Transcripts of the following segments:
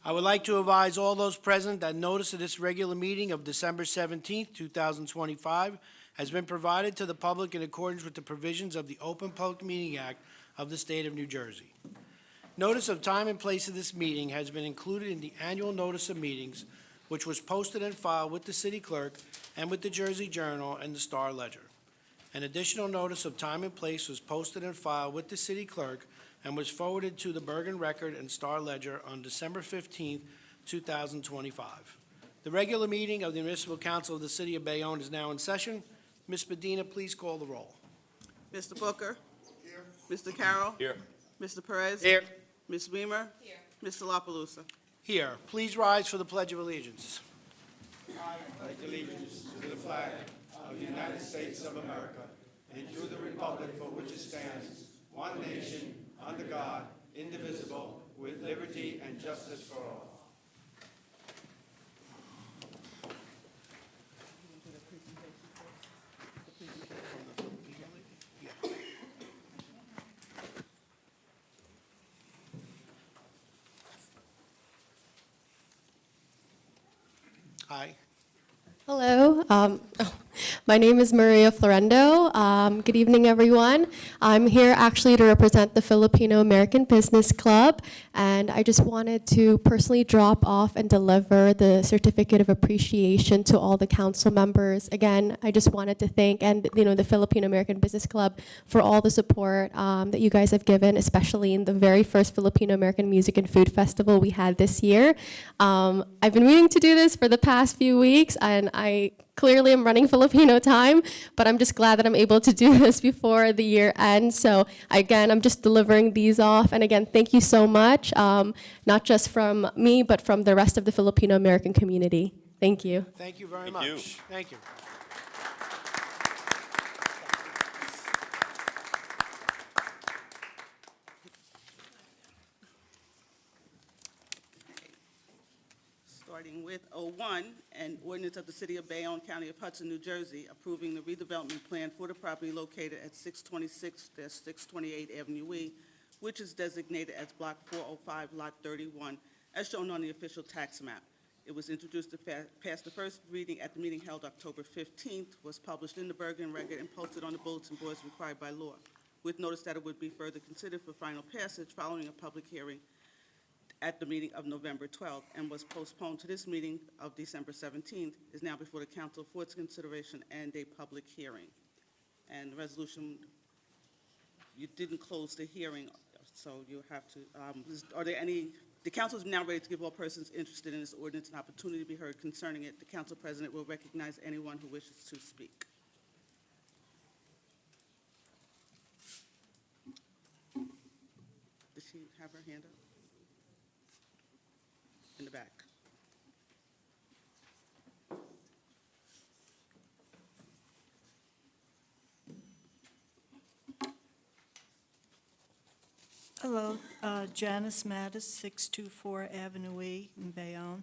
I would like to advise all those present that notice of this regular meeting of December 17th, 2025 has been provided to the public in accordance with the provisions of the Open Public Meeting Act of the State of New Jersey. Notice of time and place of this meeting has been included in the annual notice of meetings, which was posted and filed with the city clerk and with the Jersey Journal and the Star Ledger. An additional notice of time and place was posted and filed with the city clerk and was forwarded to the Bergen Record and Star Ledger on December 15th, 2025. The regular meeting of the Municipal Council of the City of Bayonne is now in session. Ms. Medina, please call the roll. Mr. Booker? Here. Mr. Carroll? Here. Mr. Perez? Here. Ms. Weimer? Here. Mr. La Palusa? Here. Please rise for the Pledge of Allegiance. I pledge allegiance to the flag of the United States of America and to the republic for which it stands, one nation, under God, indivisible, with liberty and justice for all. Hi. Hello. My name is Maria Florendo. Good evening, everyone. I'm here actually to represent the Filipino American Business Club, and I just wanted to personally drop off and deliver the certificate of appreciation to all the council members. Again, I just wanted to thank the Filipino American Business Club for all the support that you guys have given, especially in the very first Filipino American Music and Food Festival we had this year. I've been meaning to do this for the past few weeks, and I clearly am running Filipino time, but I'm just glad that I'm able to do this before the year ends. So again, I'm just delivering these off. And again, thank you so much, not just from me, but from the rest of the Filipino American community. Thank you. Thank you very much. Thank you. Starting with 01, an ordinance of the City of Bayonne, County of Hudson, New Jersey, approving the redevelopment plan for the property located at 626-628 Avenue E, which is designated as Block 405, Lot 31, as shown on the official tax map. It was introduced to pass the first reading at the meeting held October 15th, was published in the Bergen Record, and posted on the bulletin boards required by law, with notice that it would be further considered for final passage following a public hearing at the meeting of November 12th, and was postponed to this meeting of December 17th, is now before the council for its consideration and a public hearing. And the resolution, you didn't close the hearing, so you have to, are there any, the council is now ready to give all persons interested in this ordinance an opportunity to be heard concerning it. The council president will recognize anyone who wishes to speak. Does she have her hand up? In the back. Hello, Janice Mattis, 624 Avenue E in Bayonne.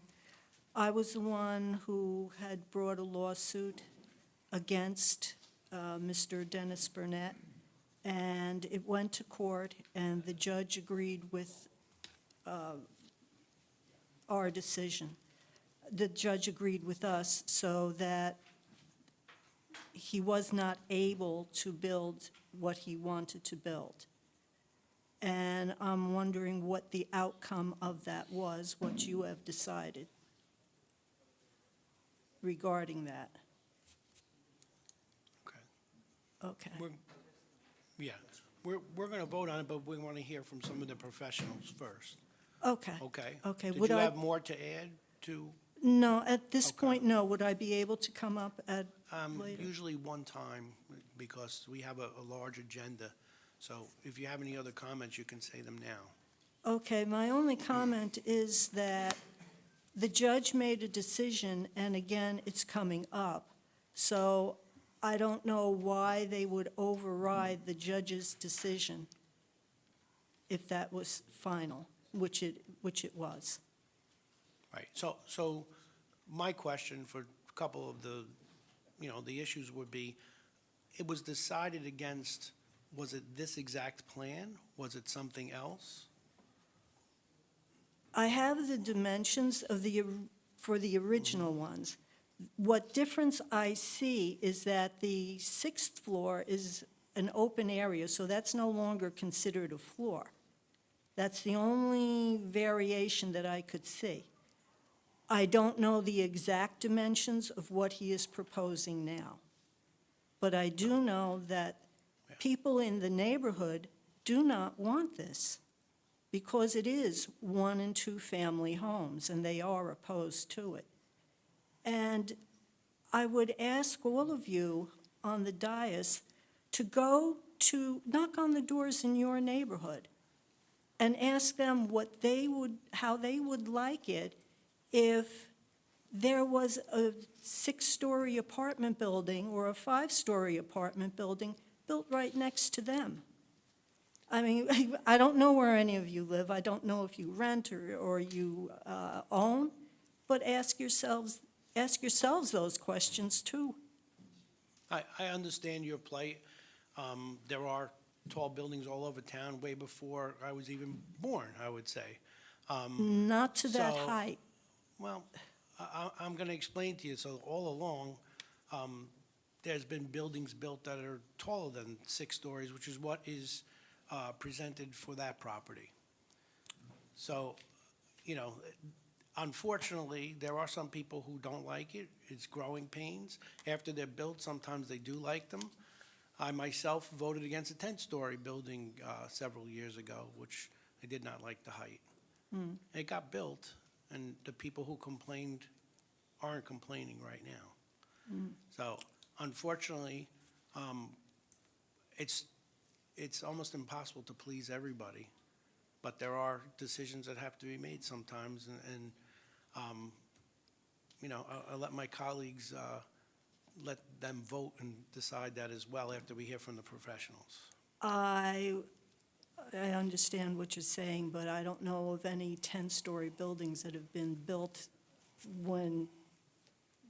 I was the one who had brought a lawsuit against Mr. Dennis Burnett, and it went to court, and the judge agreed with our decision. The judge agreed with us so that he was not able to build what he wanted to build. And I'm wondering what the outcome of that was, what you have decided regarding that. Okay. We're going to vote on it, but we want to hear from some of the professionals first. Okay. Okay? Okay. Did you have more to add to? No, at this Okay. point, no. Would I be able to come up at later? Usually one time, because we have a large agenda. So if you have any other comments, you can say them now. Okay, my only comment is that the judge made a decision, and again, it's coming up. So I don't know why they would override the judge's decision if that was final, which it was. Right. So my question for a couple of the issues would be, it was decided against, was it this exact plan? Was it something else? I have the dimensions of for the original ones. What difference I see is that the 6th floor is an open area, so that's no longer considered a floor. That's the only variation that I could see. I don't know the exact dimensions of what he is proposing now. But I do know that people in the neighborhood do not want this because it is 1- and 2-family homes, and they are opposed to it. And I would ask all of you on the dais to go to knock on the doors in your neighborhood and ask them how they would like it if there was a 6-story apartment building or a 5-story apartment building built right next to them. I mean, I don't know where any of you live. I don't know if you rent or you own, but ask yourselves those questions too. I understand your plight. There are tall buildings all over town way before I was even born, I would say. Not to that so- height. Well, I'm going to explain to you. So all along, there's been buildings built that are taller than 6 stories, which is what is presented for that property. So, you know, unfortunately, there are some people who don't like it. It's growing pains. After they're built, sometimes they do like them. I myself voted against a 10-story building several years ago, which I did not like the height. It got built, and the people who complained aren't complaining right now. So unfortunately, it's almost impossible to please everybody, but there are decisions that have to be made sometimes, and you know, I'll let my colleagues let them vote and decide that as well after we hear from the professionals. I understand what you're saying, but I don't know of any 10-story buildings that have been built when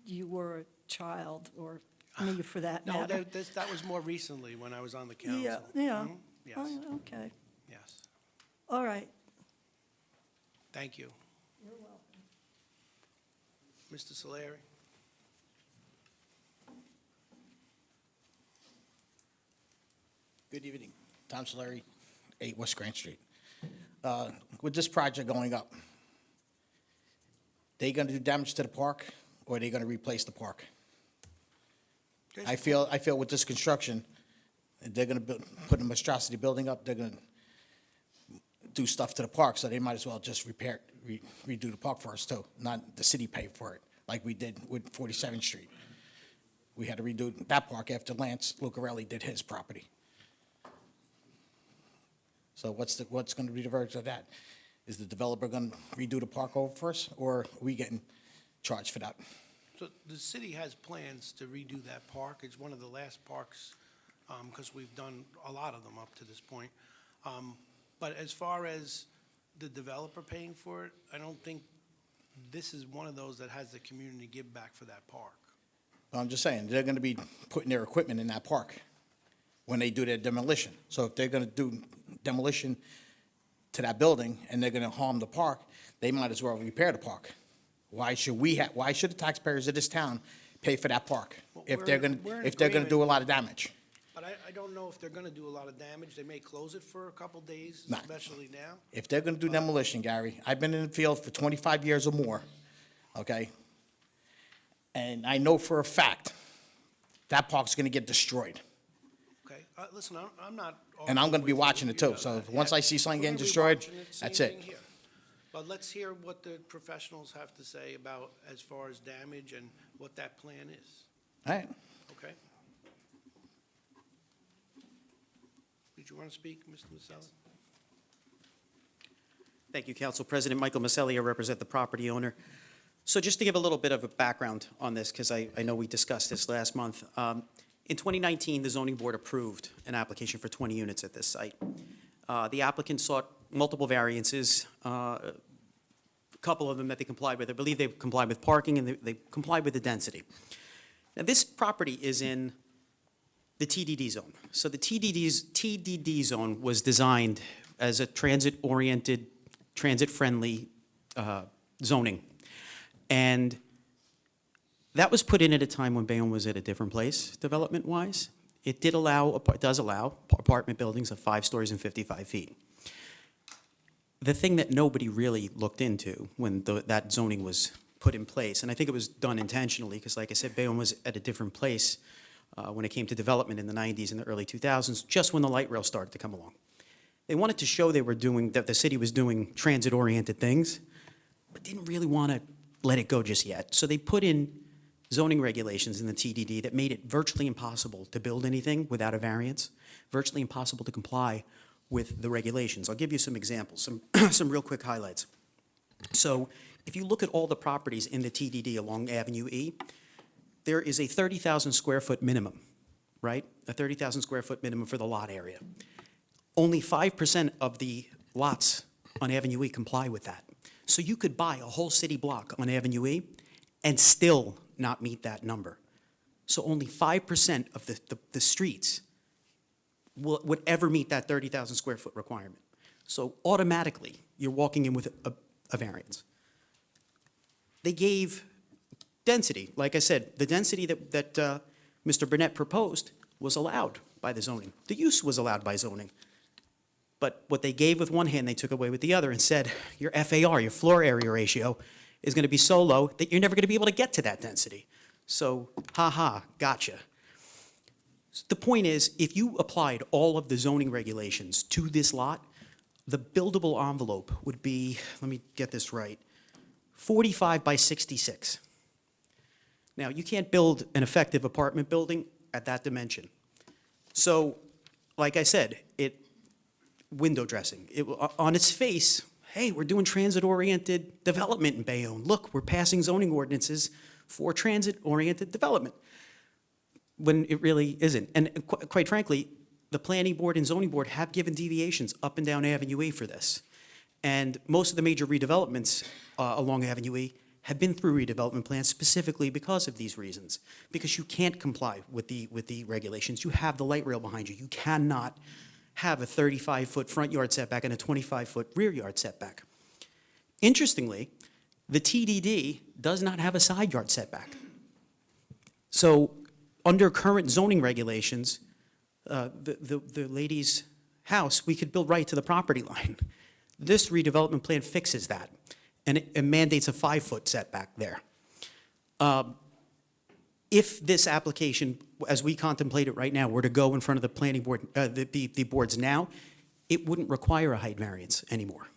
you were a child, or me for that No, matter. that was more recently when I was on the council. Yeah. Yes, Oh, okay, yes. all right. Thank you. You're welcome. Mr. Solari? Good evening. Tom Solari, 8 West Grant Street. With this project going up, they going to do damage to the park, or are they going to replace the park? I feel with this construction, they're going to put a monstrosity building up, they're going to do stuff to the park, so they might as well just redo the park for us too, not the city pay for it, like we did with 47th Street. We had to redo that park after Lance Lucarelli did his property. So what's going to be the verdict of that? Is the developer going to redo the park over for us, or are we getting charged for that? So the city has plans to redo that park. It's one of the last parks, because we've done a lot of them up to this point. But as far as the developer paying for it, I don't think this is one of those that has the community give back for that park. I'm just saying, they're going to be putting their equipment in that park when they do their demolition. So if they're going to do demolition to that building and they're going to harm the park, they might as well repair the park. Why should the taxpayers of this town pay for that park Well, if we're they're in going to agreement. do a lot of damage? But I don't know if they're going to do a lot of damage. They may close it for a couple days, No. especially now. If they're going to do demolition, Gary, I've been in the field for 25 years or more, okay? And I know for a fact that park's going to get destroyed. Okay, listen, I'm not. And I'm gonna be arguing with watching you. it too. You know So that. once I see something We're getting gonna be destroyed, watching that's same it. thing here. But let's hear what the professionals have to say about as far as damage and what that plan is, All right. okay? Did you want to speak, Mr. Maselli? Thank you, Council President. Michael Maselli, I represent the property owner. So just to give a little bit of a background on this, because I know we discussed this last month. In 2019, the zoning board approved an application for 20 units at this site. The applicant sought multiple variances, a couple of them that they complied with. I believe they complied with parking and they complied with the density. Now, this property is in the TDD zone. So the TDD zone was designed as a transit-oriented, transit-friendly zoning. And that was put in at a time when Bayonne was at a different place, development-wise. It does allow apartment buildings of 5 stories and 55 feet. The thing that nobody really looked into when that zoning was put in place, and I think it was done intentionally, because like I said, Bayonne was at a different place when it came to development in the 90s and the early 2000s, just when the light rail started to come along. They wanted to show that the city was doing transit-oriented things, but didn't really want to let it go just yet. So they put in zoning regulations in the TDD that made it virtually impossible to build anything without a variance, virtually impossible to comply with the regulations. I'll give you some examples, some real quick highlights. So if you look at all the properties in the TDD along Avenue E, there is a 30,000 square foot minimum, right? A 30,000 square foot minimum for the lot area. Only 5% of the lots on Avenue E comply with that. So you could buy a whole city block on Avenue E and still not meet that number. So only 5% of the streets would ever meet that 30,000 square foot requirement. So automatically, you're walking in with a variance. They gave density. Like I said, the density that Mr. Burnett proposed was allowed by the zoning. The use was allowed by zoning. But what they gave with one hand, they took away with the other and said, your FAR, your floor area ratio, is going to be so low that you're never going to be able to get to that density. So, gotcha. The point is, if you applied all of the zoning regulations to this lot, the buildable envelope would be, let me get this right, 45 by 66. Now, you can't build an effective apartment building at that dimension. So, like I said, window dressing. On its face, hey, we're doing transit-oriented development in Bayonne. Look, we're passing zoning ordinances for transit-oriented development, when it really isn't. And quite frankly, the planning board and zoning board have given deviations up and down Avenue E for this. And most of the major redevelopments along Avenue E have been through redevelopment plans specifically because of these reasons. Because you can't comply with the regulations. You have the light rail behind you. You cannot have a 35-foot front yard setback and a 25-foot rear yard setback. Interestingly, the TDD does not have a side yard setback. So under current zoning regulations, the lady's house, we could build right to the property line. This redevelopment plan fixes that, and it mandates a 5-foot setback there. If this application, as we contemplate it right now, were to go in front of the planning board, the boards now, it wouldn't require a height variance anymore.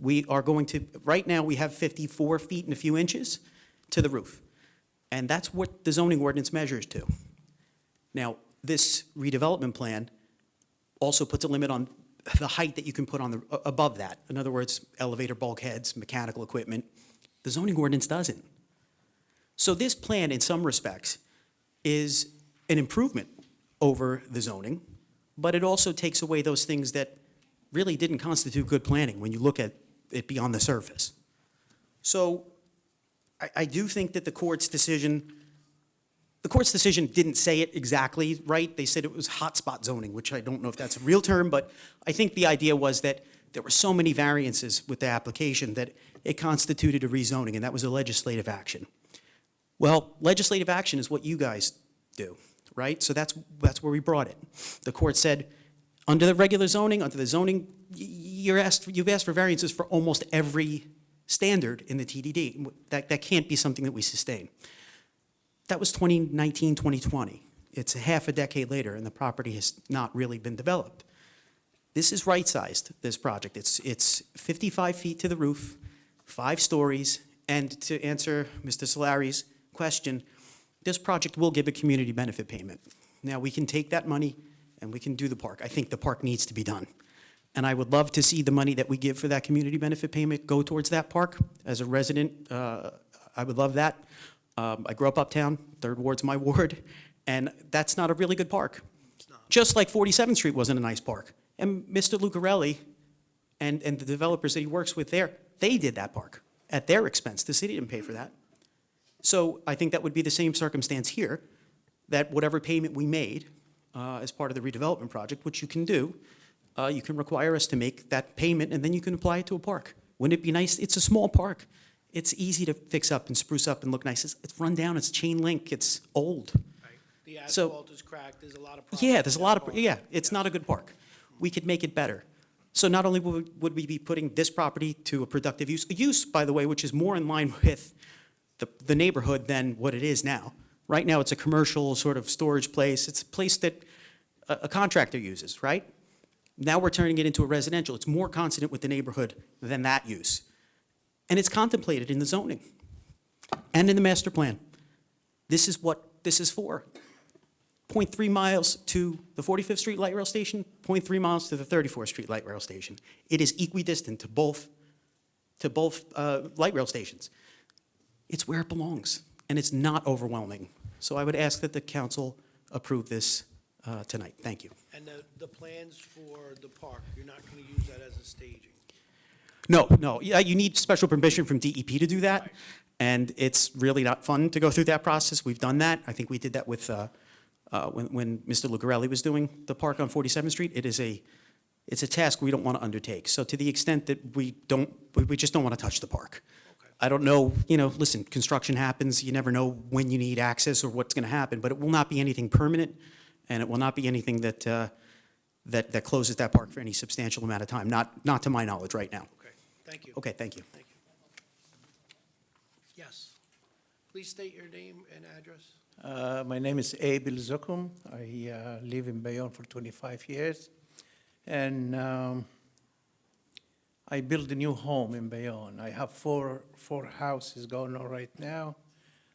We are going to, right now we have 54 feet and a few inches to the roof. And that's what the zoning ordinance measures to. Now, this redevelopment plan also puts a limit on the height that you can put on above that. In other words, elevator bulkheads, mechanical equipment. The zoning ordinance doesn't. So this plan, in some respects, is an improvement over the zoning, but it also takes away those things that really didn't constitute good planning when you look at it beyond the surface. So I do think that the court's decision didn't say it exactly right. They said it was hotspot zoning, which I don't know if that's a real term, but I think the idea was that there were so many variances with the application that it constituted a rezoning, and that was a legislative action. Well, legislative action is what you guys do, right? So that's where we brought it. The court said, under the regular zoning, under the zoning, you've asked for variances for almost every standard in the TDD. That can't be something that we sustain. That was 2019, 2020. It's a half a decade later, and the property has not really been developed. This is right-sized, this project. It's 55 feet to the roof, 5 stories, and to answer Mr. Solari's question, this project will give a community benefit payment. Now, we can take that money and we can do the park. I think the park needs to be done. And I would love to see the money that we give for that community benefit payment go towards that park. As a resident, I would love that. I grew up uptown, 3rd Ward's my ward, and that's not a really good park. Just like 47th Street wasn't a nice park. And Mr. Lucarelli and the developers that he works with there, they did that park at their expense. The city didn't pay for that. So I think that would be the same circumstance here, that whatever payment we made as part of the redevelopment project, which you can do, you can require us to make that payment, and then you can apply it to a park. Wouldn't it be nice? It's a small park. It's easy to fix up and spruce up and look nice. It's run down, it's chain link, it's old. Right. The So- asphalt is cracked, there's a lot of problems. Yeah, there's a lot with of, that yeah, park. it's not a good park. We could make it better. So not only would we be putting this property to a productive use, a use, by the way, which is more in line with the neighborhood than what it is now. Right now, it's a commercial sort of storage place. It's a place that a contractor uses, right? Now we're turning it into a residential. It's more consonant with the neighborhood than that use. And it's contemplated in the zoning and in the master plan. This is what this is for. 0.3 miles to the 45th Street Light Rail Station, 0.3 miles to the 34th Street Light Rail Station. It is equidistant to both light rail stations. It's where it belongs, and it's not overwhelming. So I would ask that the council approve this tonight. Thank you. And the plans for the park, you're not going to use that as a staging? No. Yeah, you need special permission from DEP to do that, Right. and it's really not fun to go through that process. We've done that. I think we did that with, when Mr. Lucarelli was doing the park on 47th Street. It's a task we don't want to undertake. So to the extent that we just don't want to touch the park. Okay. I don't know, listen, construction happens. You never know when you need access or what's going to happen, but it will not be anything permanent, and it will not be anything that closes that park for any substantial amount of time, not to my knowledge right now. Okay, thank you. Okay, thank you. Thank you. Yes. Please state your name and address. My name is Abel Zokum. I live in Bayonne for 25 years. And I built a new home in Bayonne. I have four houses going on right now,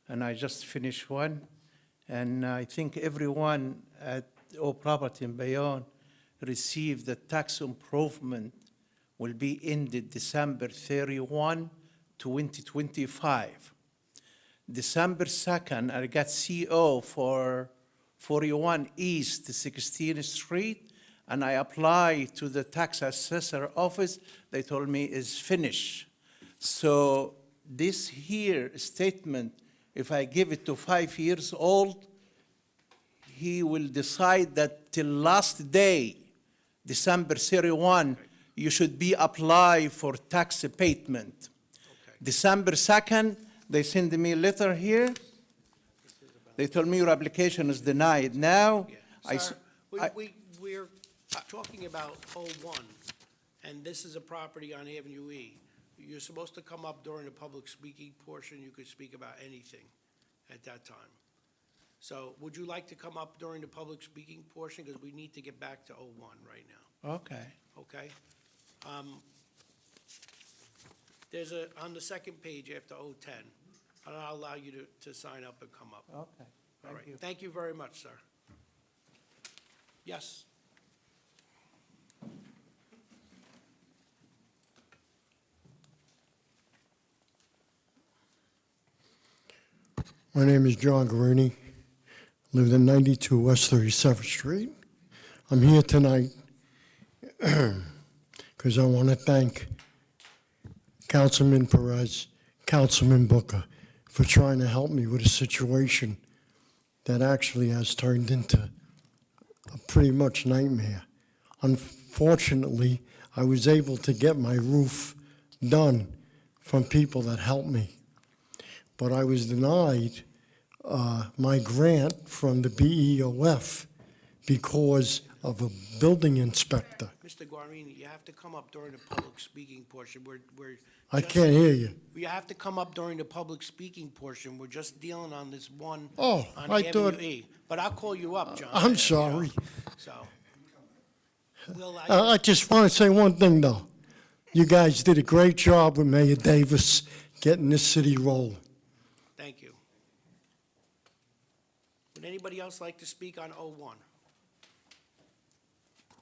and I just finished one. And I think everyone at all property in Bayonne received the tax improvement will be ended December 31, 2025. December 2nd, I got CO for 41 East 16th Street, and I applied to the tax assessor office. They told me it's finished. So this here statement, if I give it to 5 years old, he will decide that till last day, December 31, you should be apply for tax abatement. Okay. December 2nd, they send me a letter here. They told me your application is denied. Now, Yeah. Sir, we're talking about 01, and this is a property on Avenue E. You're supposed to come up during the public speaking portion. You could speak about anything at that time. So would you like to come up during the public speaking portion? Because we need to get back to 01 right now, okay. okay? There's on the second page after 010, and I'll allow you to sign up and come up. Okay, All thank right. you. Thank you very much, sir. Yes. My name is John Garini, lived in 92 West 37th Street. I'm here tonight because I want to thank Councilman Perez, Councilman Booker, for trying to help me with a situation that actually has turned into a pretty much nightmare. Unfortunately, I was able to get my roof done from people that helped me, but I was denied my grant from the BEOF because of a building inspector. Mr. Guarini, you have to come up during the public speaking portion. I can't hear you. You have to come up during the public speaking portion. We're just dealing on this one Oh, on I Avenue thought- E. But I'll call you up, John. I'm sorry. So, we'll allow you. I just want to say one thing, though. You guys did a great job with Mayor Davis getting this city rolling. Thank you. Would anybody else like to speak on 01?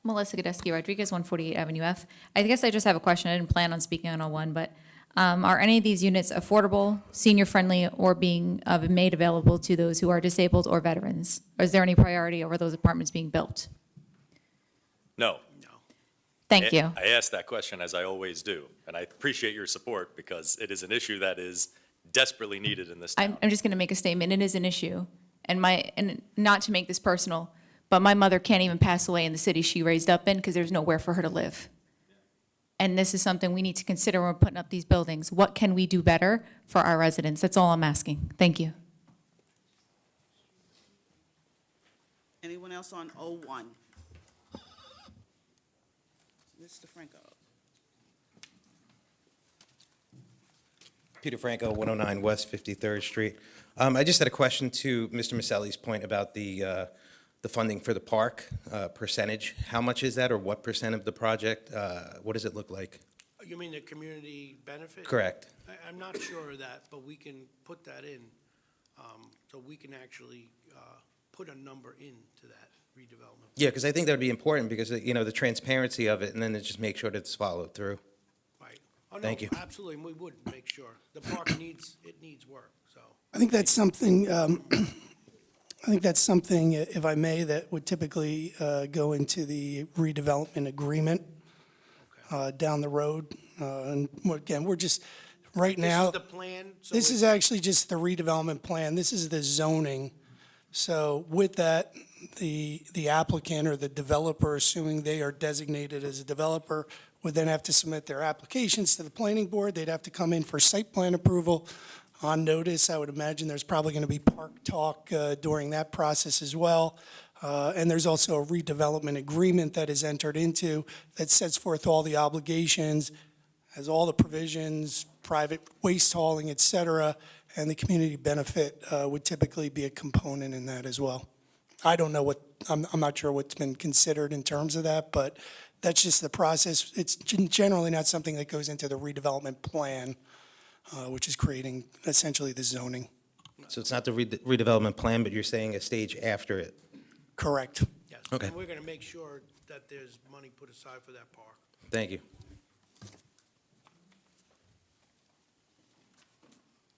Melissa Godesky Rodriguez, 148 Avenue F. I guess I just have a question. I didn't plan on speaking on 01, but are any of these units affordable, senior-friendly, or being made available to those who are disabled or veterans? Or is there any priority over those apartments being built? No. No. Thank you. I ask that question as I always do, and I appreciate your support because it is an issue that is desperately needed in this town. I'm just going to make a statement. It is an issue. And not to make this personal, but my mother can't even pass away in the city she raised up in because there's nowhere for her to live. and this is something we need to consider when we're putting up these buildings. What can we do better for our residents? That's all I'm asking. Thank you. Anyone else on 01? Mr. Franco. Peter Franco, 109 West 53rd Street. I just had a question to Mr. Maselli's point about the funding for the park percentage. How much is that, or what percent of the project? What does it look like? You mean the community benefit? Correct. I'm not sure of that, but we can put that in. So we can actually put a number into that redevelopment. Yeah, because I think that would be important because, you know, the transparency of it, and then to just make sure that it's followed through. Right. Oh, no, Thank you. absolutely, and we would make sure. The park needs work, so. I think that's something, if I may, that would typically go into the redevelopment agreement down the road. And again, we're just, right now. This is the plan? So This it- is actually just the redevelopment plan. This is the zoning. So with that, the applicant or the developer, assuming they are designated as a developer, would then have to submit their applications to the planning board. They'd have to come in for site plan approval on notice. I would imagine there's probably going to be park talk during that process as well. And there's also a redevelopment agreement that is entered into that sets forth all the obligations, has all the provisions, private waste hauling, et cetera, and the community benefit would typically be a component in that as well. I don't know I'm not sure what's been considered in terms of that, but that's just the process. It's generally not something that goes into the redevelopment plan, which is creating essentially the zoning. So it's not the redevelopment plan, but you're saying a stage after it? Correct. Yes. Okay. And we're going to make sure that there's money put aside for that park. Thank you.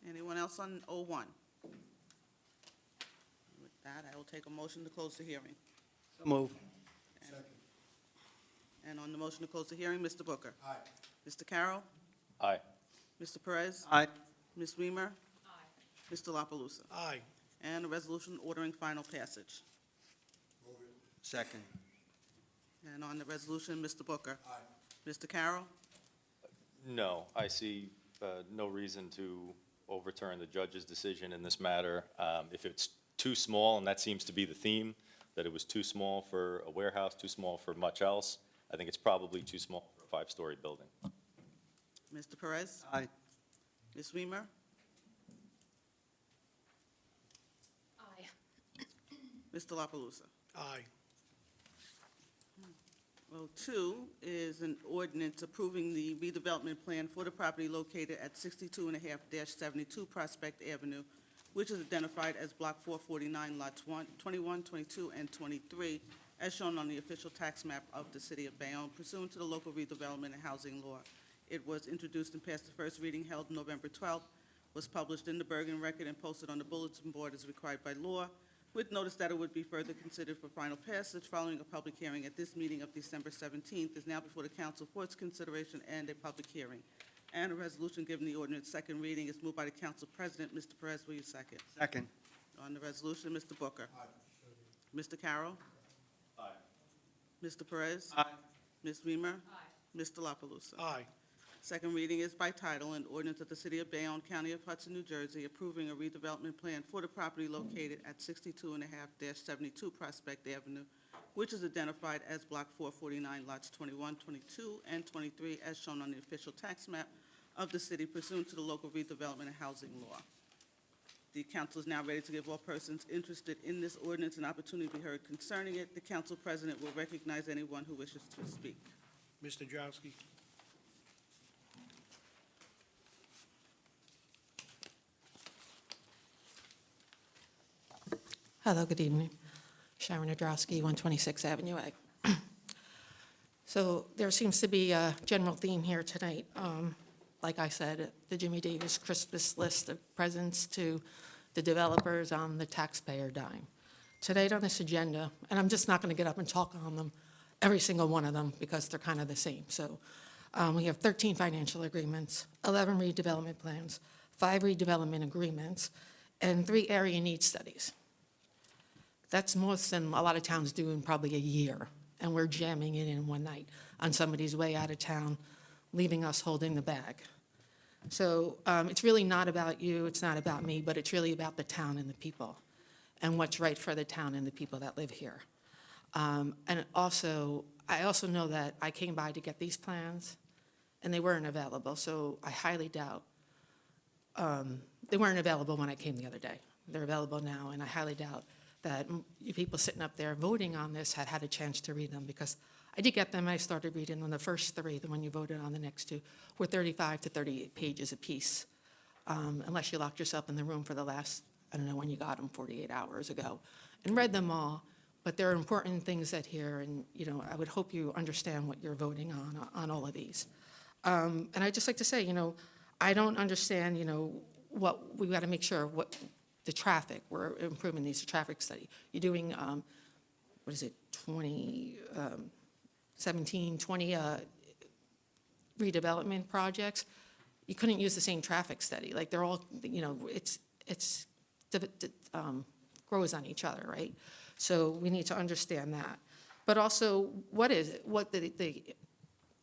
Anyone else on 01? With that, I will take a motion to close the hearing. So move. And on the motion to close the hearing, Mr. Booker. Aye. Mr. Carroll. Aye. Mr. Perez. Aye. Ms. Weimer. Aye. Mr. La Palusa. Aye. And a resolution ordering final passage. Second. And on the resolution, Mr. Booker. Aye. Mr. Carroll. No, I see no reason to overturn the judge's decision in this matter. If it's too small, and that seems to be the theme, that it was too small for a warehouse, too small for much else, I think it's probably too small for a five-story building. Mr. Perez. Aye. Ms. Weimer. Aye. Mr. La Palusa. Aye. 02 is an ordinance approving the redevelopment plan for the property located at 62.5-72 Prospect Avenue, which is identified as Block 449, Lots 21, 22, and 23, as shown on the official tax map of the City of Bayonne pursuant to the local redevelopment and housing law. It was introduced and passed the first reading held November 12th, was published in the Bergen Record and posted on the bulletin board as required by law, with notice that it would be further considered for final passage following a public hearing at this meeting of December 17th, is now before the council for its consideration and a public hearing. And a resolution giving the ordinance second reading is moved by the council president. Mr. Perez, will you second? Second. On the resolution, Mr. Booker. Aye. Mr. Carroll. Aye. Mr. Perez. Aye. Ms. Weimer. Aye. Mr. La Palusa. Aye. Second reading is by title, an ordinance of the City of Bayonne, County of Hudson, New Jersey, approving a redevelopment plan for the property located at 62.5-72 Prospect Avenue, which is identified as Block 449, Lots 21, 22, and 23, as shown on the official tax map of the city pursuant to the local redevelopment and housing law. The council is now ready to give all persons interested in this ordinance an opportunity to be heard concerning it. The council president will recognize anyone who wishes to speak. Mr. Drowsky. Hello, good evening. Sharon Nadrowski, 126 Avenue A. So there seems to be a general theme here tonight. Like I said, the Jimmy Davis Christmas list of presents to the developers on the taxpayer dime. Tonight on this agenda, and I'm just not going to get up and talk on them, every single one of them, because they're kind of the same. So we have 13 financial agreements, 11 redevelopment plans, 5 redevelopment agreements, and 3 area needs studies. That's more than a lot of towns do in probably a year, and we're jamming it in one night on somebody's way out of town leaving us holding the bag. So it's really not about you, it's not about me, but it's really about the town and the people and what's right for the town and the people that live here. And also, I also know that I came by to get these plans and they weren't available, so I highly doubt, they weren't available when I came the other day. They're available now, and I highly doubt that you people sitting up there voting on this had had a chance to read them, because I did get them. I started reading on the first three. The one you voted on, the next two, were 35 to 38 pages apiece, unless you locked yourself in the room for the last, I don't know when you got them, 48 hours ago, and read them all. But there are important things that here, and I would hope you understand what you're voting on all of these. And I'd just like to say, I don't understand, what we got to make sure what the traffic, we're improving these traffic study. You're doing, 20 redevelopment projects. You couldn't use the same traffic study. Like they're all, it's grows on each other, right? So we need to understand that. But also, what is it?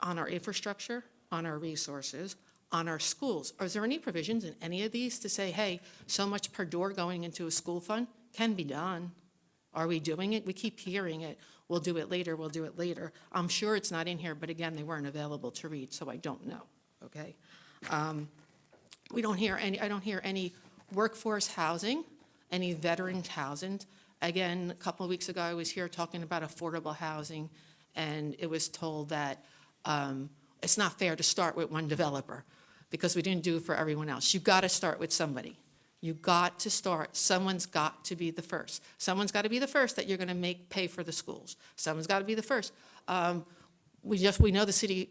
On our infrastructure, on our resources, on our schools. Is there any provisions in any of these to say, hey, so much per door going into a school fund can be done? Are we doing it? We keep hearing it. We'll do it later, we'll do it later. I'm sure it's not in here, but again, they weren't available to read, so I don't know, okay? I don't hear any workforce housing, any veterans housing. Again, a couple of weeks ago, I was here talking about affordable housing, and it was told that it's not fair to start with one developer because we didn't do it for everyone else. You've got to start with somebody. You got to start. Someone's got to be the first. Someone's got to be the first that you're going to pay for the schools. Someone's got to be the first. We know the city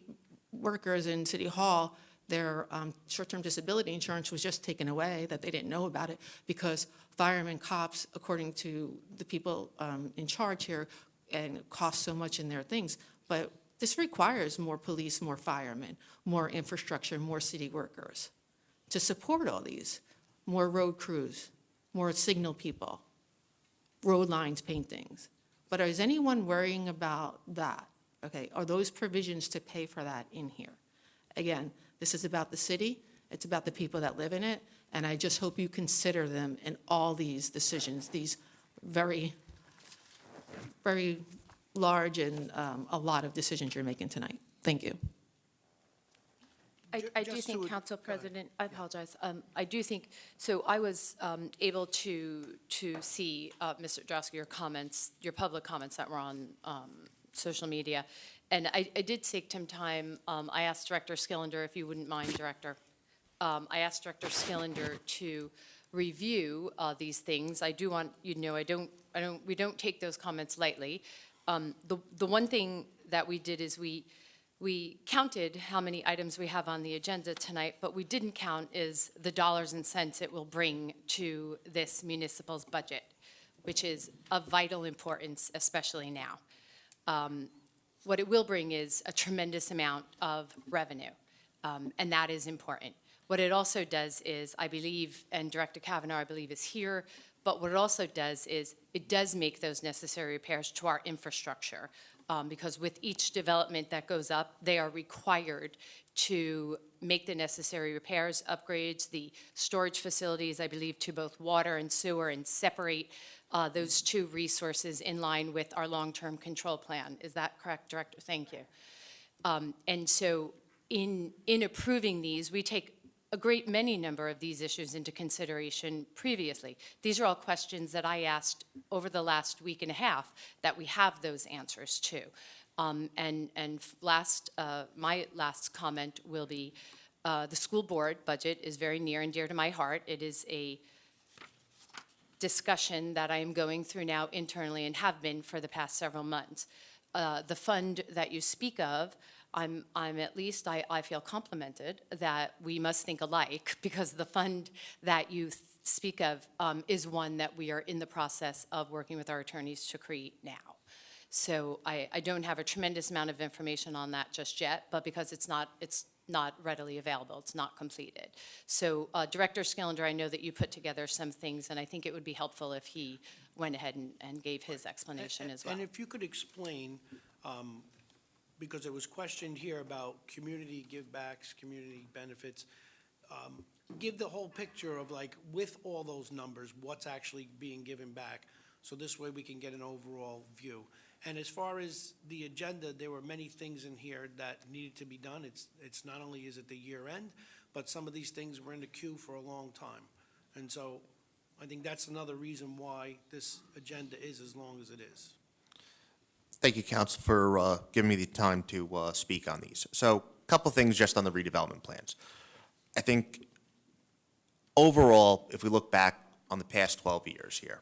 workers in City Hall, their short-term disability insurance was just taken away, that they didn't know about it because firemen, cops, according to the people in charge here, and it costs so much in their things. But this requires more police, more firemen, more infrastructure, more city workers to support all these. More road crews, more signal people, road lines, paintings. But is anyone worrying about that? Okay, are those provisions to pay for that in here? Again, this is about the city, it's about the people that live in it, and I just hope you consider them in all these decisions, these very, very large and a lot of decisions you're making tonight. Thank you. I do think, Council President, I apologize. I do think, so I was able to see, Mr. Drosky, your comments, your public comments that were on social media. And I did take some time. I asked Director Skillender, if you wouldn't mind, Director. I asked Director Skillender to review these things. I do want you to know, we don't take those comments lightly. The one thing that we did is we counted how many items we have on the agenda tonight, but we didn't count is the dollars and cents it will bring to this municipal's budget, which is of vital importance, especially now. What it will bring is a tremendous amount of revenue, and that is important. What it also does is, I believe, and Director Kavanaugh, I believe, is here, but what it also does is it does make those necessary repairs to our infrastructure. Because with each development that goes up, they are required to make the necessary repairs, upgrades, the storage facilities, I believe, to both water and sewer, and separate those two resources in line with our long-term control plan. Is that correct, Director? Thank you. And so in approving these, we take a great many number of these issues into consideration previously. These are all questions that I asked over the last week and a half that we have those answers to. My last comment will be the school board budget is very near and dear to my heart. It is a discussion that I am going through now internally and have been for the past several months. The fund that you speak of, I'm at least, I feel complimented that we must think alike, because the fund that you speak of is one that we are in the process of working with our attorneys to create now. So I don't have a tremendous amount of information on that just yet, but because it's not readily available, it's not completed. So Director Skillender, I know that you put together some things, and I think it would be helpful if he went ahead and gave his explanation as well. And if you could explain, because it was questioned here about community givebacks, community benefits. Give the whole picture of like, with all those numbers, what's actually being given back. So this way we can get an overall view. And as far as the agenda, there were many things in here that needed to be done. It's not only is it the year end, but some of these things were in the queue for a long time. And so I think that's another reason why this agenda is as long as it is. Thank you, Council, for giving me the time to speak on these. So a couple things just on the redevelopment plans. I think overall, if we look back on the past 12 years here,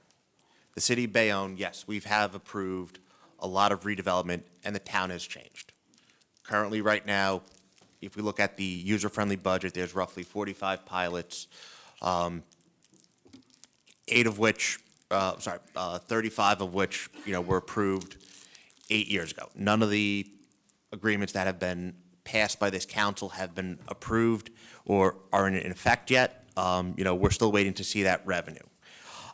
the city of Bayonne, yes, we have approved a lot of redevelopment, and the town has changed. Currently, right now, if we look at the user-friendly budget, there's roughly 45 pilots, 35 of which, were approved 8 years ago. None of the agreements that have been passed by this council have been approved or are in effect yet. We're still waiting to see that revenue.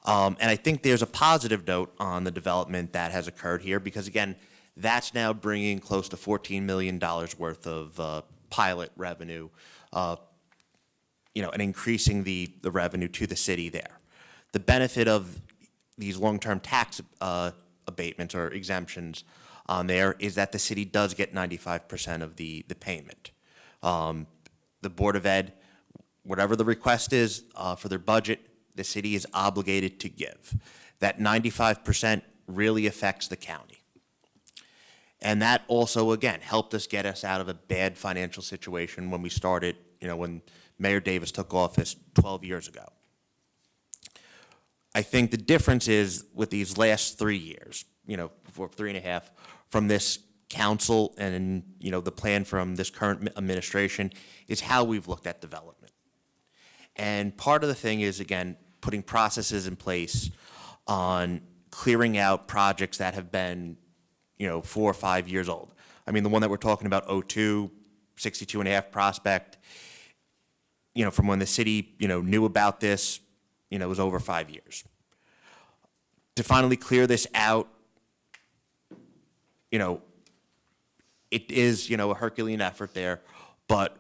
And I think there's a positive note on the development that has occurred here because, again, that's now bringing close to $14 million worth of pilot revenue, and increasing the revenue to the city there. The benefit of these long-term tax abatements or exemptions on there is that the city does get 95% of the payment. The Board of Ed, whatever the request is for their budget, the city is obligated to give. That 95% really affects the county. And that also, again, helped us get us out of a bad financial situation when we started, when Mayor Davis took office 12 years ago. I think the difference is with these last 3 years, for 3.5, from this council and, the plan from this current administration is how we've looked at development. And part of the thing is, again, putting processes in place on clearing out projects that have been, 4 or 5 years old. I mean, the one that we're talking about, 02, 62.5 Prospect, from when the city, knew about this, it was over 5 years. To finally clear this out, it is, a Herculean effort there, but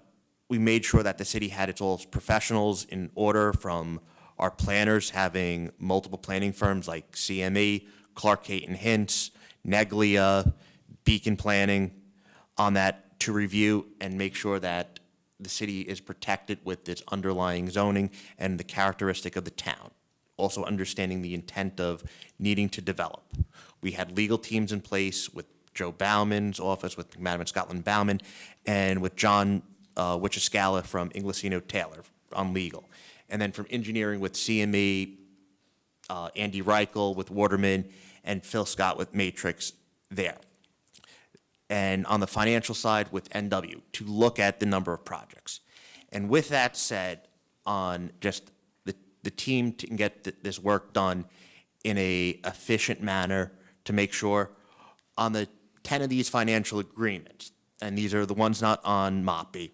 we made sure that the city had its all its professionals in order, from our planners having multiple planning firms like CME, Clark Caton Hintz, Neglia, Beacon Planning on that to review and make sure that the city is protected with its underlying zoning and the characteristic of the town. Also understanding the intent of needing to develop. We had legal teams in place with Joe Bauman's office, with Madam and Scotland Bauman, and with John Wichiscala from Inglesino Taylor on legal. And then from engineering with CME, Andy Reichel with Waterman, and Phil Scott with Matrix there. And on the financial side with NW to look at the number of projects. And with that said, on just the team to get this work done in a efficient manner to make sure on the 10 of these financial agreements, and these are the ones not on MOPI,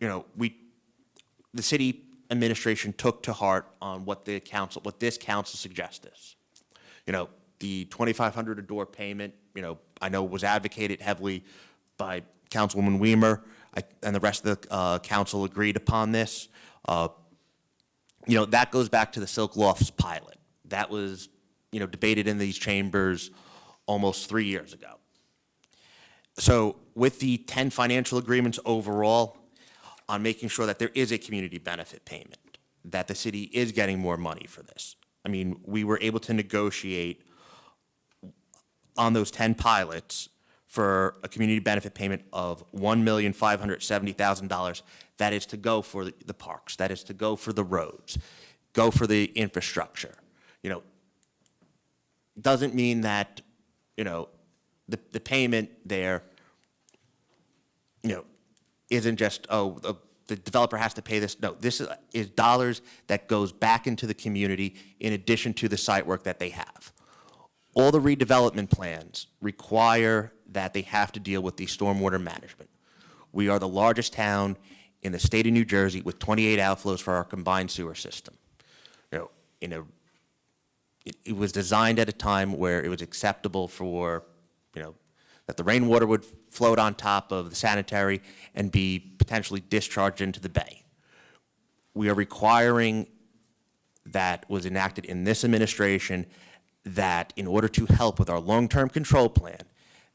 the city administration took to heart on what this council suggested. The $2,500 a door payment, I know was advocated heavily by Councilwoman Weimer, and the rest of the council agreed upon this. That goes back to the Silk Lofts pilot. That was, debated in these chambers almost 3 years ago. So with the 10 financial agreements overall, on making sure that there is a community benefit payment, that the city is getting more money for this. I mean, we were able to negotiate on those 10 pilots for a community benefit payment of $1,570,000. That is to go for the parks, that is to go for the roads, go for the infrastructure. Doesn't mean that, the payment there, isn't just, the developer has to pay this. No, this is dollars that goes back into the community in addition to the site work that they have. All the redevelopment plans require that they have to deal with the stormwater management. We are the largest town in the state of New Jersey with 28 outflows for our combined sewer system. It was designed at a time where it was acceptable for, that the rainwater would float on top of the sanitary and be potentially discharged into the bay. We are requiring, that was enacted in this administration, that in order to help with our long-term control plan,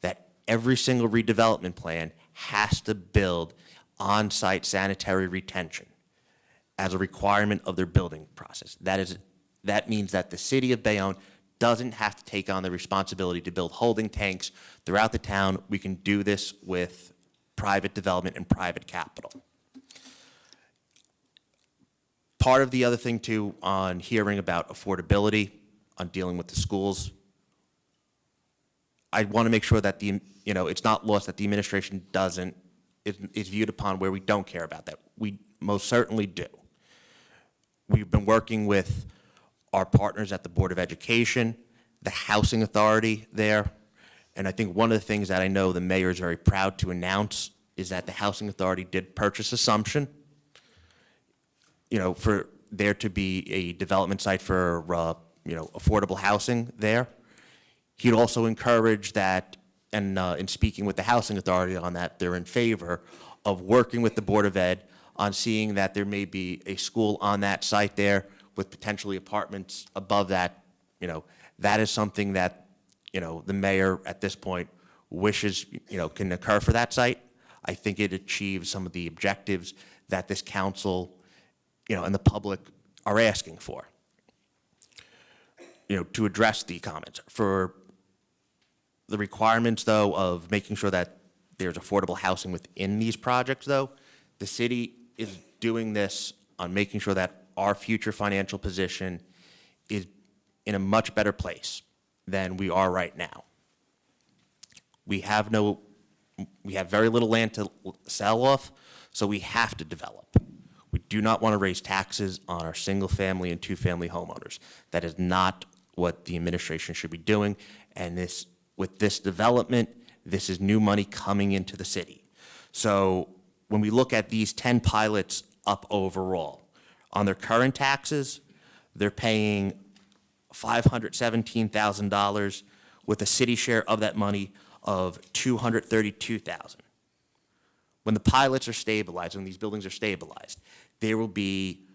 that every single redevelopment plan has to build on-site sanitary retention as a requirement of their building process. That means that the city of Bayonne doesn't have to take on the responsibility to build holding tanks throughout the town. We can do this with private development and private capital. Part of the other thing too, on hearing about affordability, on dealing with the schools, I want to make sure that it's not lost that the administration is viewed upon where we don't care about that. We most certainly do. We've been working with our partners at the Board of Education, the Housing Authority there, and I think one of the things that I know the mayor is very proud to announce is that the Housing Authority did purchase Assumption, for there to be a development site for, affordable housing there. He'd also encourage that, and in speaking with the Housing Authority on that, they're in favor of working with the Board of Ed on seeing that there may be a school on that site there with potentially apartments above that. That is something that, the mayor at this point wishes, can occur for that site. I think it achieves some of the objectives that this council, and the public are asking for. To address the comments. For the requirements, though, of making sure that there's affordable housing within these projects, though, the city is doing this on making sure that our future financial position is in a much better place than we are right now. We have very little land to sell off, so we have to develop. We do not want to raise taxes on our single-family and two-family homeowners. That is not what the administration should be doing, and with this development, this is new money coming into the city. So when we look at these 10 pilots up overall, on their current taxes, they're paying $517,000 with a city share of that money of $232,000. When the pilots are stabilized, when these buildings are stabilized, there will be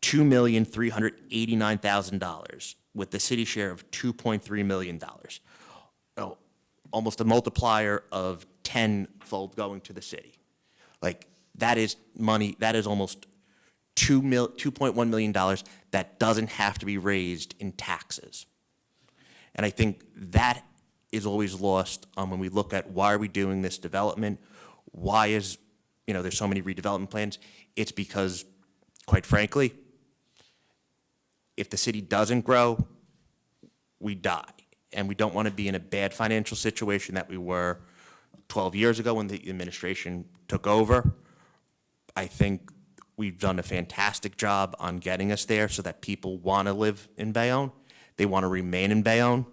$2,389,000 with the city share of $2.3 million. Almost a multiplier of 10-fold going to the city. That is money, that is almost $2.1 million that doesn't have to be raised in taxes. And I think that is always lost when we look at why are we doing this development, why is, there's so many redevelopment plans. It's because, quite frankly, if the city doesn't grow, we die. And we don't want to be in a bad financial situation that we were 12 years ago when the administration took over. I think we've done a fantastic job on getting us there so that people want to live in Bayonne. They want to remain in Bayonne.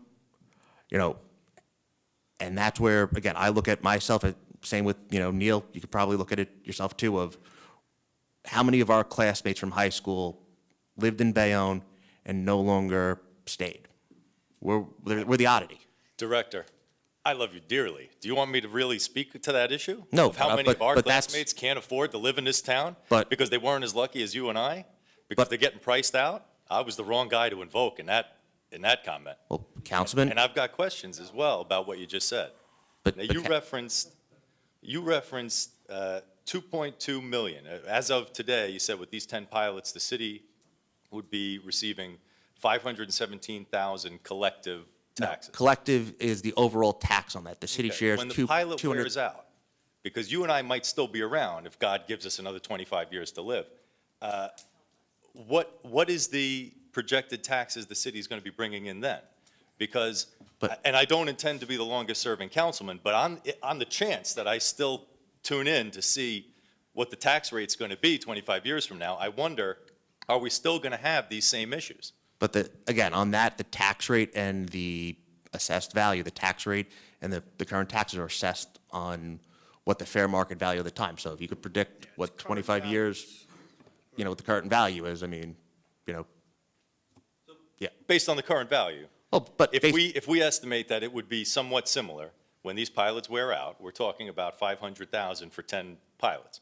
And that's where, again, I look at myself, same with, Neil, you could probably look at it yourself too, of how many of our classmates from high school lived in Bayonne and no longer stayed. We're the oddity. Director, I love you dearly. Do you want me to really speak to that issue? No, of how many of our but that's- classmates can't afford to live in this town But- because they weren't as lucky as you and I? Because they're getting priced out? I was the wrong guy to invoke in that comment. Well, Councilman, And I've got questions as well about what you just said. but Now, you referenced 2.2 million. As of today, you said with these 10 pilots, the city would be receiving 517,000 collective taxes. collective is the overall tax on that. The city Okay, shares when the 200. pilot wears out, because you and I might still be around if God gives us another 25 years to live, what is the projected taxes the city is going to be bringing in then? Because, and I don't intend to be the longest-serving councilman, but on the chance that I still tune in to see what the tax rate's going to be 25 years from now, I wonder, are we still going to have these same issues? But again, on that, the tax rate and the assessed value, the tax rate and the current taxes are assessed on what the fair market value of the time. So if you could predict what 25 years, what the current value is, Based on the current value. Oh, but if we estimate that it would be somewhat similar, when these pilots wear out, we're talking about 500,000 for 10 pilots.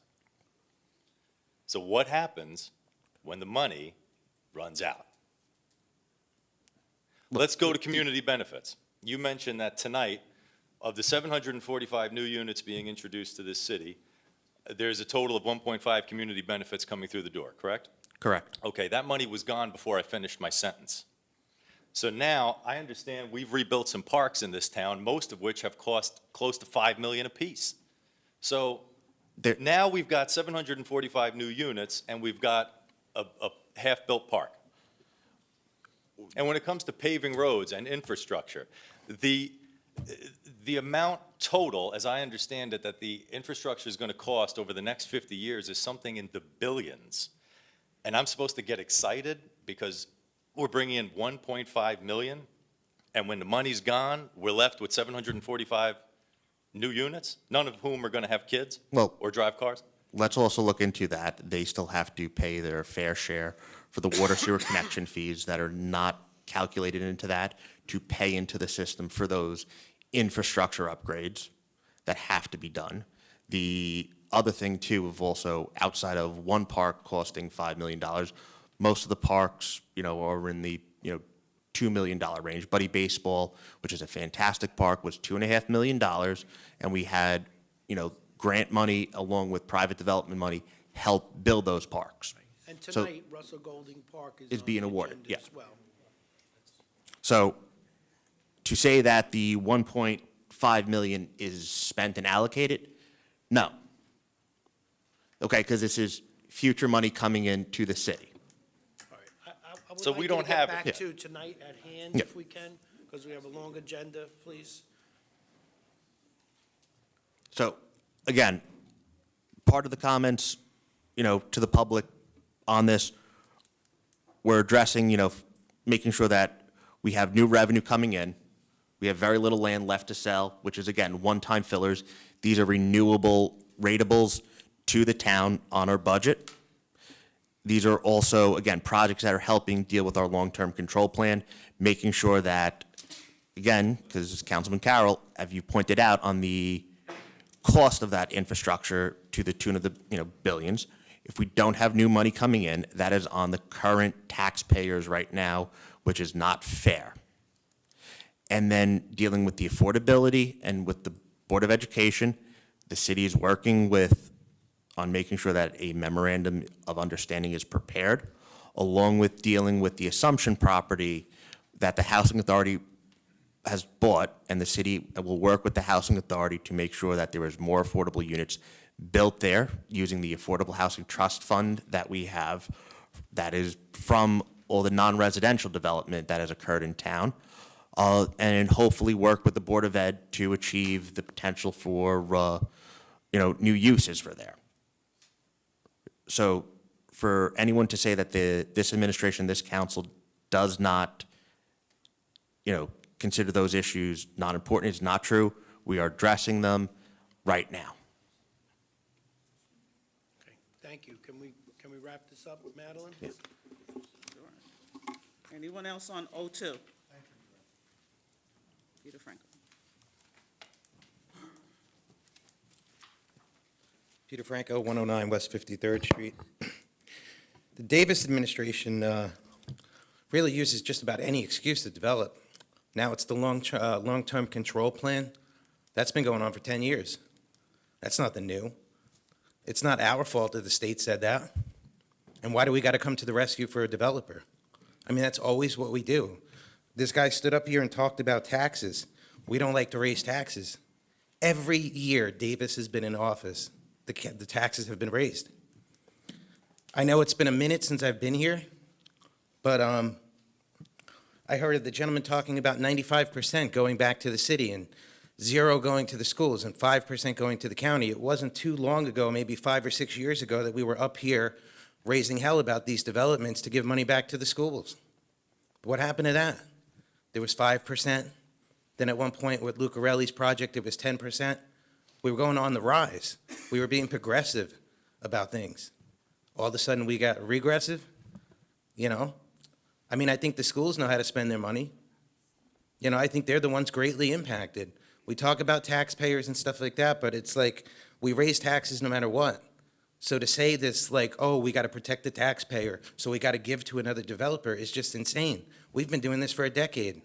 So what happens when the money runs out? Let's go to community benefits. You mentioned that tonight, of the 745 new units being introduced to this city, there's a total of 1.5 community benefits coming through the door, correct? Correct. Okay, that money was gone before I finished my sentence. So now, I understand we've rebuilt some parks in this town, most of which have cost close to $5 million apiece. So now we've got 745 new units, and we've got a half-built park. And when it comes to paving roads and infrastructure, the amount total, as I understand it, that the infrastructure is going to cost over the next 50 years is something in the billions. And I'm supposed to get excited because we're bringing in 1.5 million, and when the money's gone, we're left with 745 new units, none of whom are going to have kids or drive cars? Let's also look into that. They still have to pay their fair share for the water sewer connection fees that are not calculated into that to pay into the system for those infrastructure upgrades that have to be done. The other thing too, of also outside of one park costing $5 million, most of the parks, are in the, $2 million range. Buddy Baseball, which is a fantastic park, was $2.5 million, and we had, grant money along with private development money help build those parks. And So- tonight, Russell Golding Park is on being the awarded, agenda yeah. as well. So to say that the 1.5 million is spent and allocated, no. Okay, because this is future money coming into the city. I would So like we you don't to get have it. back Yeah. to tonight at hand, Yeah. if we can, because we have a long agenda, please. So, again, part of the comments, to the public on this, we're addressing, making sure that we have new revenue coming in. We have very little land left to sell, which is, again, one-time fillers. These are renewable ratables to the town on our budget. These are also, again, projects that are helping deal with our long-term control plan, making sure that, again, because Councilman Carroll, as you pointed out, on the cost of that infrastructure to the tune of the, billions, if we don't have new money coming in, that is on the current taxpayers right now, which is not fair. And then dealing with the affordability and with the Board of Education, the city is working on making sure that a memorandum of understanding is prepared, along with dealing with the Assumption property that the Housing Authority has bought, and the city will work with the Housing Authority to make sure that there is more affordable units built there using the Affordable Housing Trust Fund that we have, that is from all the non-residential development that has occurred in town, and hopefully work with the Board of Ed to achieve the potential for, new uses for there. So for anyone to say that this administration, this council does not, consider those issues not important is not true. We are addressing them right now. Okay, thank you. Can we wrap this up, Madeline? Sure. Anyone else on O2? Peter Franco. Peter Franco, 109 West 53rd Street. The Davis administration really uses just about any excuse to develop. Now it's the long-term control plan. That's been going on for 10 years. That's nothing new. It's not our fault that the state said that. And why do we got to come to the rescue for a developer? I mean, that's always what we do. This guy stood up here and talked about taxes. We don't like to raise taxes. Every year Davis has been in office, the taxes have been raised. I know it's been a minute since I've been here, but I heard the gentleman talking about 95% going back to the city and 0 going to the schools and 5% going to the county. It wasn't too long ago, maybe 5 or 6 years ago, that we were up here raising hell about these developments to give money back to the schools. What happened to that? There was 5%. Then at one point with Lucarelli's project, it was 10%. We were going on the rise. We were being progressive about things. All of a sudden we got regressive, I mean, I think the schools know how to spend their money. I think they're the ones greatly impacted. We talk about taxpayers and stuff like that, but it's like, we raise taxes no matter what. So to say this, like, oh, we got to protect the taxpayer, so we got to give to another developer is just insane. We've been doing this for a decade.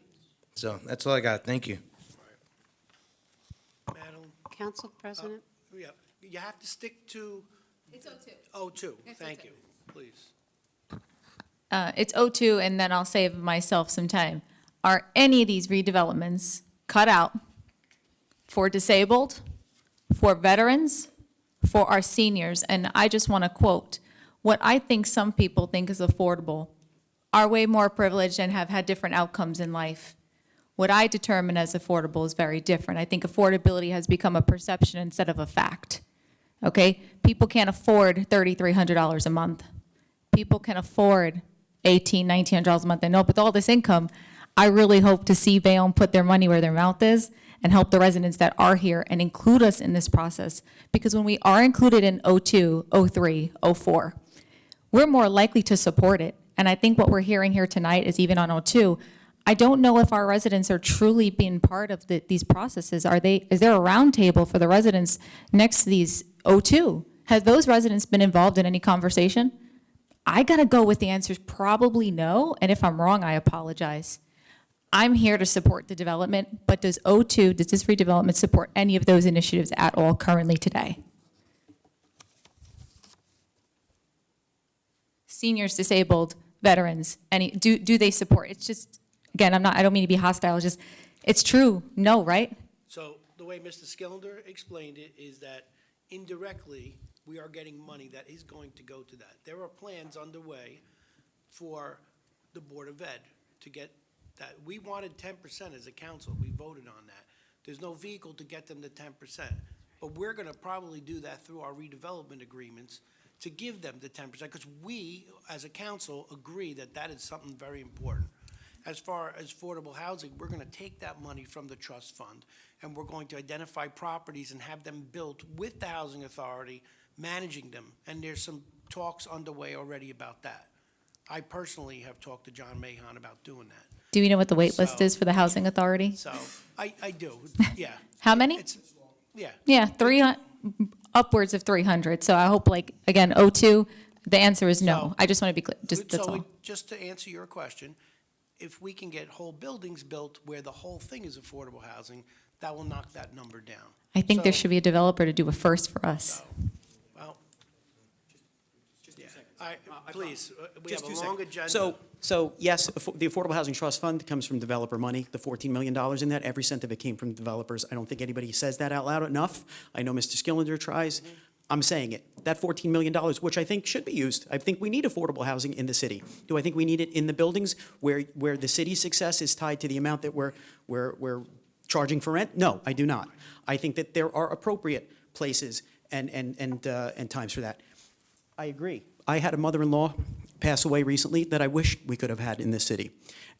So that's all I got. Thank you. Madeline? Council President? Yeah, you have to stick to. It's 02. Thank you, please. It's O2, and then I'll save myself some time. Are any of these redevelopments cut out for disabled, for veterans, for our seniors? And I just want to quote, what I think some people think is affordable are way more privileged and have had different outcomes in life. What I determine as affordable is very different. I think affordability has become a perception instead of a fact, okay? People can't afford $3,300 a month. People can afford $1,800, $1,900 a month. I know, with all this income, I really hope to see Bayonne put their money where their mouth is and help the residents that are here and include us in this process. Because when we are included in 02, 03, 04, we're more likely to support it. And I think what we're hearing here tonight is even on 02, I don't know if our residents are truly being part of these processes. Is there a roundtable for the residents next to these 02? Have those residents been involved in any conversation? I gotta go with the answers probably no, and if I'm wrong, I apologize. I'm here to support the development, but does this redevelopment support any of those initiatives at all currently today? Seniors, disabled, veterans, do they support? It's just, again, I don't mean to be hostile, it's true, no, right? So the way Mr. Skillender explained it is that indirectly, we are getting money that is going to go to that. There are plans underway for the Board of Ed to get that. We wanted 10% as a council. We voted on that. There's no vehicle to get them to 10%. But we're going to probably do that through our redevelopment agreements to give them the 10%, because we, as a council, agree that that is something very important. As far as affordable housing, we're going to take that money from the trust fund, and we're going to identify properties and have them built with the Housing Authority, managing them. And there's some talks underway already about that. I personally have talked to John Mahon about doing that. Do we know what the wait list is for the Housing Authority? So, I do, yeah. How many? Yeah. Yeah, 300, upwards of 300. So I hope, like, again, 02, the answer is no. I just want to be clear, that's all. Just to answer your question, if we can get whole buildings built where the whole thing is affordable housing, that will knock that number down. I think there should be a developer to do a first for us. Well, please, we have Just a 2 long seconds. agenda. So yes, the Affordable Housing Trust Fund comes from developer money, the $14 million in that, every cent of it came from developers. I don't think anybody says that out loud enough. I know Mr. Skillender tries. I'm saying it. That $14 million, which I think should be used. I think we need affordable housing in the city. Do I think we need it in the buildings where the city's success is tied to the amount that we're charging for rent? No, I do not. I think that there are appropriate places and times for that. I agree. I had a mother-in-law pass away recently that I wish we could have had in this city.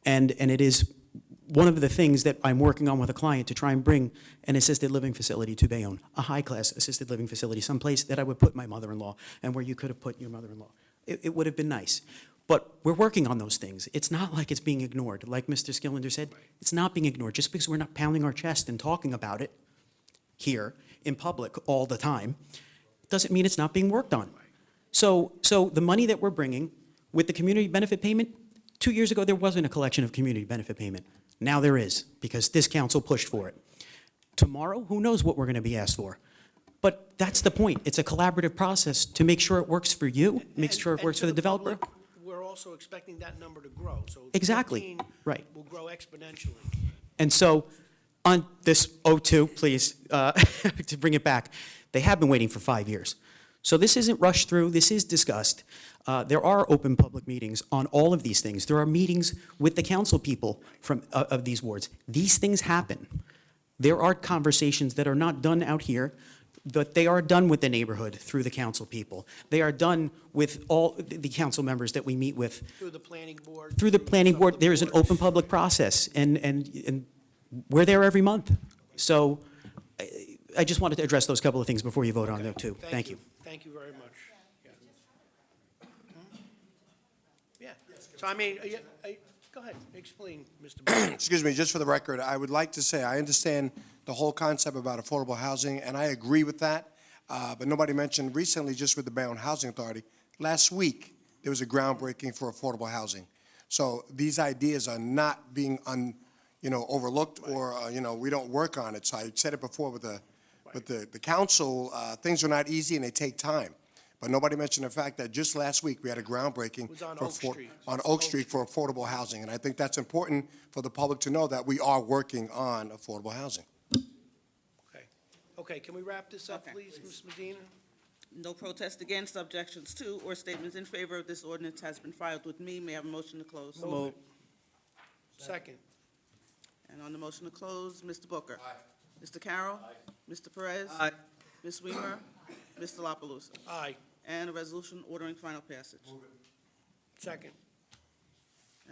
And it is one of the things that I'm working on with a client to try and bring an assisted living facility to Bayonne, a high-class assisted living facility, someplace that I would put my mother-in-law and where you could have put your mother-in-law. It would have been nice. But we're working on those things. It's not like it's being ignored. Like Mr. Skillender said, it's not being ignored. Just because we're not pounding our chest and talking about it here in public all the time doesn't mean it's not being worked on. So the money that we're bringing with the community benefit payment, 2 years ago there wasn't a collection of community benefit payment. Now there is, because this council pushed for it. Tomorrow, who knows what we're going to be asked for? But that's the point. It's a collaborative process to make sure it works for you, make sure it works for the developer. Public, we're also expecting that number to grow. So Exactly, 14 right. will grow exponentially. And so on this 02, please, to bring it back, they have been waiting for 5 years. So this isn't rushed through, this is discussed. There are open public meetings on all of these things. There are meetings with the council people of these wards. These things happen. There are conversations that are not done out here, but they are done with the neighborhood through the council people. They are done with all the council members that we meet with. Through the planning board. Through the planning board, there is an open public process, and we're there every month. So I just wanted to address those couple of things before you vote on them too. Thank you. Thank you very much. Yeah. So I mean, go ahead, explain, Mr. Brown. Excuse me, just for the record, I would like to say, I understand the whole concept about affordable housing, and I agree with that. But nobody mentioned recently, just with the Bayonne Housing Authority, last week, there was a groundbreaking for affordable housing. So these ideas are not being overlooked, or, we don't work on it. So I said it before with the council, things are not easy and they take time. But nobody mentioned the fact that just last week, we had a groundbreaking It was on for Oak Street. on Oak Street for affordable housing. And I think that's important for the public to know that we are working on affordable housing. Okay, can we wrap this up, Okay. please, Ms. Medina? No protest against, objections to, or statements in favor of this ordinance has been filed with me. May I have a motion to close? Move it. Second. And on the motion to close, Mr. Booker. Aye. Mr. Carroll. Aye. Mr. Perez. Aye. Ms. Weimer. Mr. La Palusa. Aye. And a resolution ordering final passage. Second.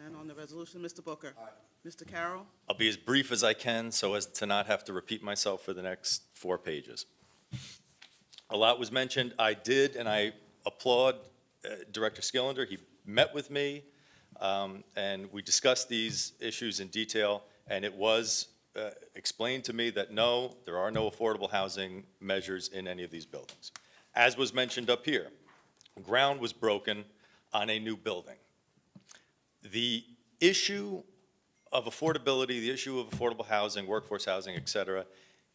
And on the resolution, Mr. Booker. Aye. Mr. Carroll. I'll be as brief as I can so as to not have to repeat myself for the next 4 pages. A lot was mentioned. I did, and I applaud Director Skillender. He met with me, and we discussed these issues in detail, and it was explained to me that no, there are no affordable housing measures in any of these buildings. As was mentioned up here, ground was broken on a new building. The issue of affordability, the issue of affordable housing, workforce housing, et cetera,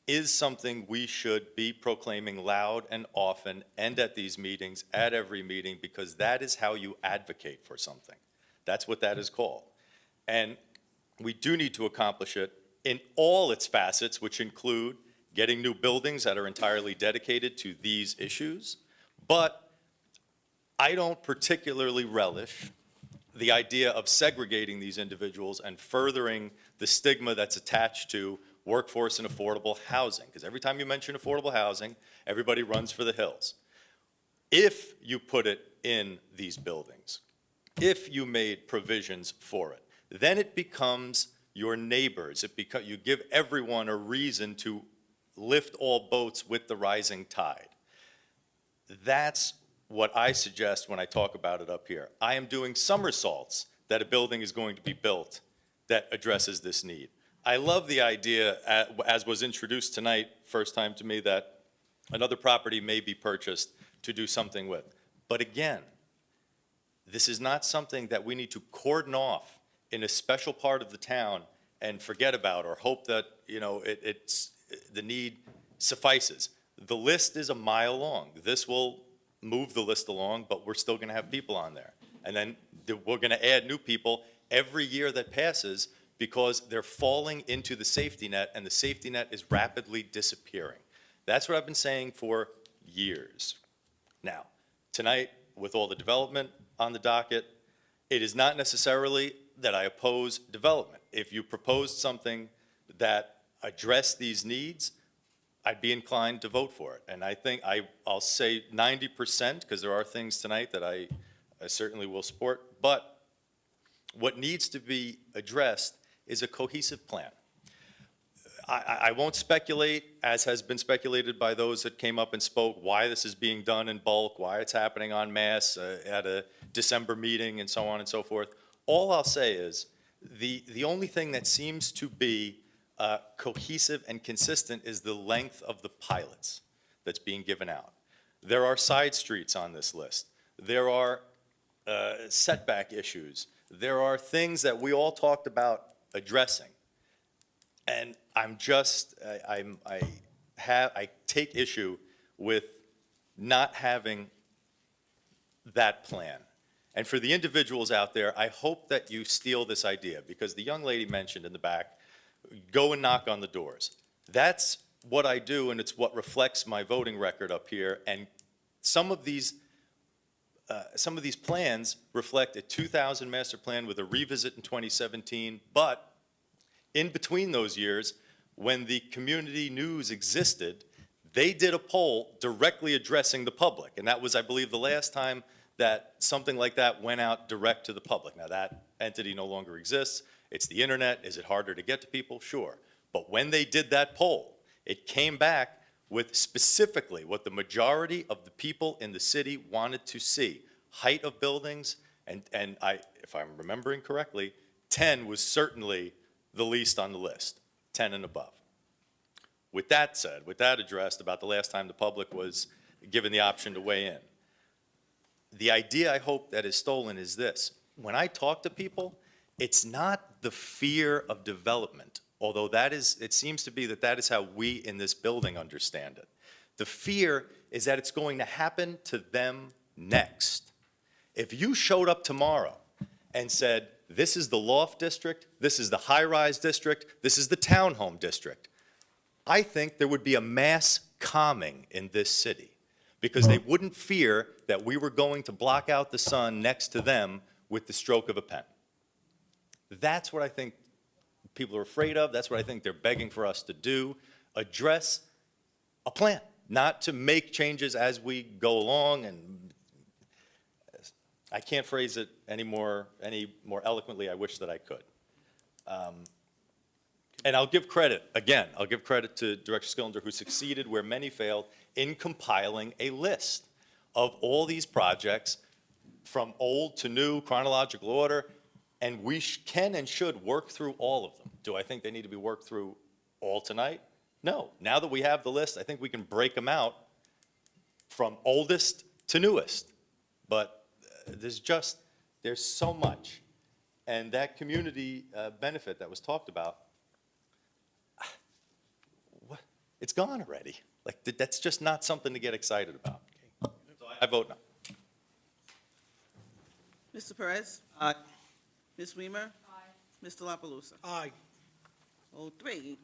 is something we should be proclaiming loud and often and at these meetings, at every meeting, because that is how you advocate for something. That's what that is called. And we do need to accomplish it in all its facets, which include getting new buildings that are entirely dedicated to these issues. But I don't particularly relish the idea of segregating these individuals and furthering the stigma that's attached to workforce and affordable housing. Because every time you mention affordable housing, everybody runs for the hills. If you put it in these buildings, if you made provisions for it, then it becomes your neighbors. You give everyone a reason to lift all boats with the rising tide. That's what I suggest when I talk about it up here. I am doing somersaults that a building is going to be built that addresses this need. I love the idea, as was introduced tonight, first time to me, that another property may be purchased to do something with. But again, this is not something that we need to cordon off in a special part of the town and forget about or hope that, the need suffices. The list is a mile long. This will move the list along, but we're still going to have people on there. And then we're going to add new people every year that passes because they're falling into the safety net, and the safety net is rapidly disappearing. That's what I've been saying for years. Now, tonight, with all the development on the docket, it is not necessarily that I oppose development. If you proposed something that addressed these needs, I'd be inclined to vote for it. And I think I'll say 90%, because there are things tonight that I certainly will support. But what needs to be addressed is a cohesive plan. I won't speculate, as has been speculated by those that came up and spoke, why this is being done in bulk, why it's happening en masse at a December meeting, and so on and so forth. All I'll say is the only thing that seems to be cohesive and consistent is the length of the pilots that's being given out. There are side streets on this list. There are setback issues. There are things that we all talked about addressing. And I take issue with not having that plan. And for the individuals out there, I hope that you steal this idea, because the young lady mentioned in the back, go and knock on the doors. That's what I do, and it's what reflects my voting record up here. And some of these plans reflect a 2000 master plan with a revisit in 2017, but in between those years, when the community news existed, they did a poll directly addressing the public. And that was, I believe, the last time that something like that went out direct to the public. Now, that entity no longer exists. It's the internet. Is it harder to get to people? Sure. But when they did that poll, it came back with specifically what the majority of the people in the city wanted to see. Height of buildings, and if I'm remembering correctly, 10 was certainly the least on the list, 10 and above. with that said, with that addressed about the last time the public was given the option to weigh in, the idea I hope that is stolen is this. When I talk to people, it's not the fear of development, although that is, it seems to be that that is how we in this building understand it. The fear is that it's going to happen to them next. If you showed up tomorrow and said, this is the loft district, this is the high-rise district, this is the townhome district, I think there would be a mass calming in this city because they wouldn't fear that we were going to block out the sun next to them with the stroke of a pen. That's what I think people are afraid of. That's what I think they're begging for us to do. Address a plan, not to make changes as we go along. And I can't phrase it any more eloquently. I wish that I could. And I'll give credit, again, I'll give credit to Director Skillinger, who succeeded where many failed in compiling a list of all these projects from old to new, chronological order, and we can and should work through all of them. Do I think they need to be worked through all tonight? No. Now that we have the list, I think we can break them out from oldest to newest. But there's so much. And that community benefit that was talked about, it's gone already. Like, that's just not something to get excited about. So I vote no. Mr. Perez? Aye. Ms. Weimer? Aye. Mr. La Palusa? Aye. 03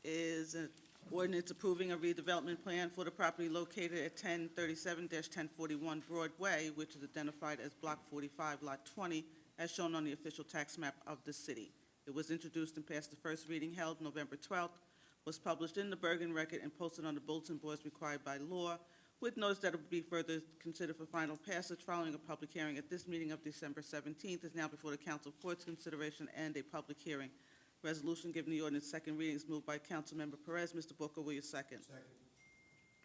is an ordinance approving a redevelopment plan for the property located at 1037-1041 Broadway, which is identified as Block 45, Lot 20, as shown on the official tax map of the city. It was introduced and passed the first reading held November 12th, was published in the Bergen Record and posted on the bulletin boards required by law, with notice that it would be further considered for final passage following a public hearing at this meeting of December 17th, is now before the council for its consideration and a public hearing. Resolution giving the ordinance second reading is moved by Councilmember Perez. Mr. Booker, will you second? Second.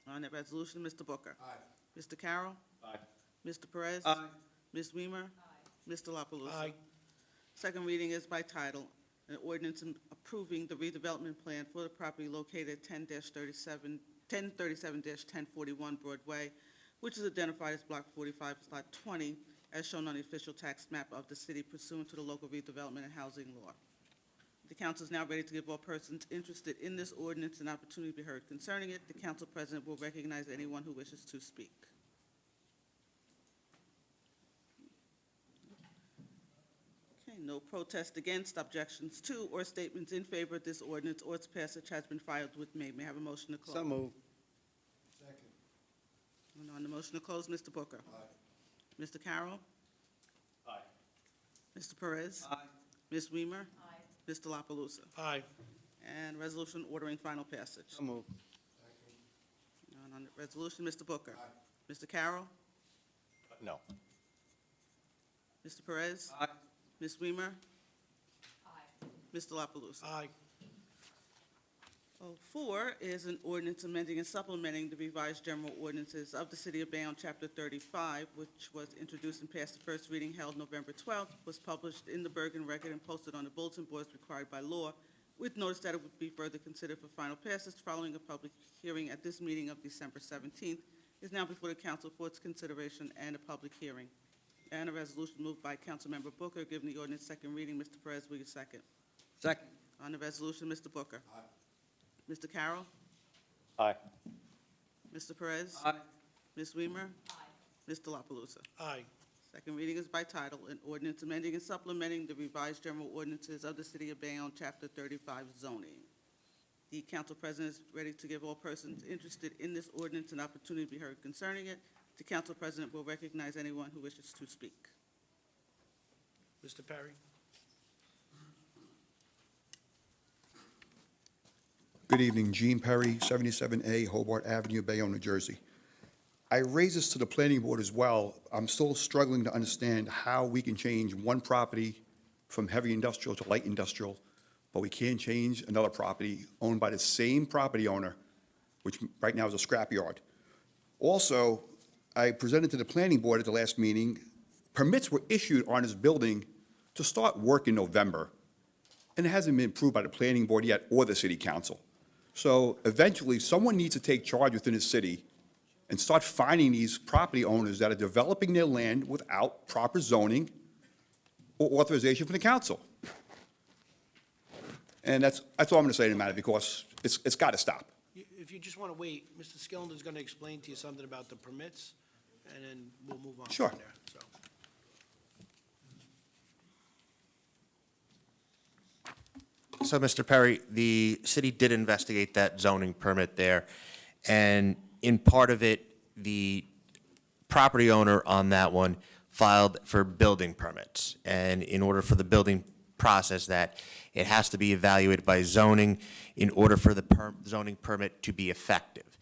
On that resolution, Mr. Booker. Aye. Mr. Carroll. Aye. Mr. Perez. Aye. Ms. Weimer. Aye. Mr. La Palusa. Aye. Second reading is by title, an ordinance approving the redevelopment plan for the property located at 1037-1041 Broadway, which is identified as Block 45, Lot 20, as shown on the official tax map of the city pursuant to the local redevelopment and housing law. The council is now ready to give all persons interested in this ordinance an opportunity to be heard concerning it. The council president will recognize anyone who wishes to speak. Okay, no protest against, objections to, or statements in favor of this ordinance or its passage has been filed with me. May I have a motion to close? So moved. And on the motion to close, Mr. Booker. Aye. Mr. Carroll. Aye. Mr. Perez. Aye. Ms. Weimer. Aye. Mr. La Palusa. Aye. And resolution ordering final passage. So moved. And on the resolution, Mr. Booker. Aye. Mr. Carroll. No. Mr. Perez. Aye. Ms. Weimer. Aye. Mr. La Palusa. Aye. 04 is an ordinance amending and supplementing the revised general ordinances of the City of Bayonne, Chapter 35, which was introduced and passed the first reading held November 12th, was published in the Bergen Record and posted on the bulletin boards required by law, with notice that it would be further considered for final passage following a public hearing at this meeting of December 17th, is now before the council for its consideration and a public hearing. And a resolution moved by Councilmember Booker, giving the ordinance second reading. Mr. Perez, will you second? Second. On the resolution, Mr. Booker. Aye. Mr. Carroll. Aye. Mr. Perez. Aye. Ms. Weimer. Aye. Mr. La Palusa. Aye. Second reading is by title, an ordinance amending and supplementing the revised general ordinances of the City of Bayonne, Chapter 35, zoning. The council president is ready to give all persons interested in this ordinance an opportunity to be heard concerning it. The council president will recognize anyone who wishes to speak. Mr. Perry. Good evening, Gene Perry, 77A Hobart Avenue, Bayonne, New Jersey. I raised this to the planning board as well. I'm still struggling to understand how we can change one property from heavy industrial to light industrial, but we can't change another property owned by the same property owner, which right now is a scrapyard. Also, I presented to the planning board at the last meeting, permits were issued on this building to start work in November, and it hasn't been approved by the planning board yet or the city council. So eventually, someone needs to take charge within the city and start finding these property owners that are developing their land without proper zoning or authorization from the council. And that's all I'm going to say to the matter, because it's got to stop. If you just want to wait, Mr. Skillender's going to explain to you something about the permits, and then we'll move on Sure. from there, so. So, Mr. Perry, the city did investigate that zoning permit there, and in part of it, the property owner on that one filed for building permits. And in order for the building process that, it has to be evaluated by zoning in order for the zoning permit to be effective.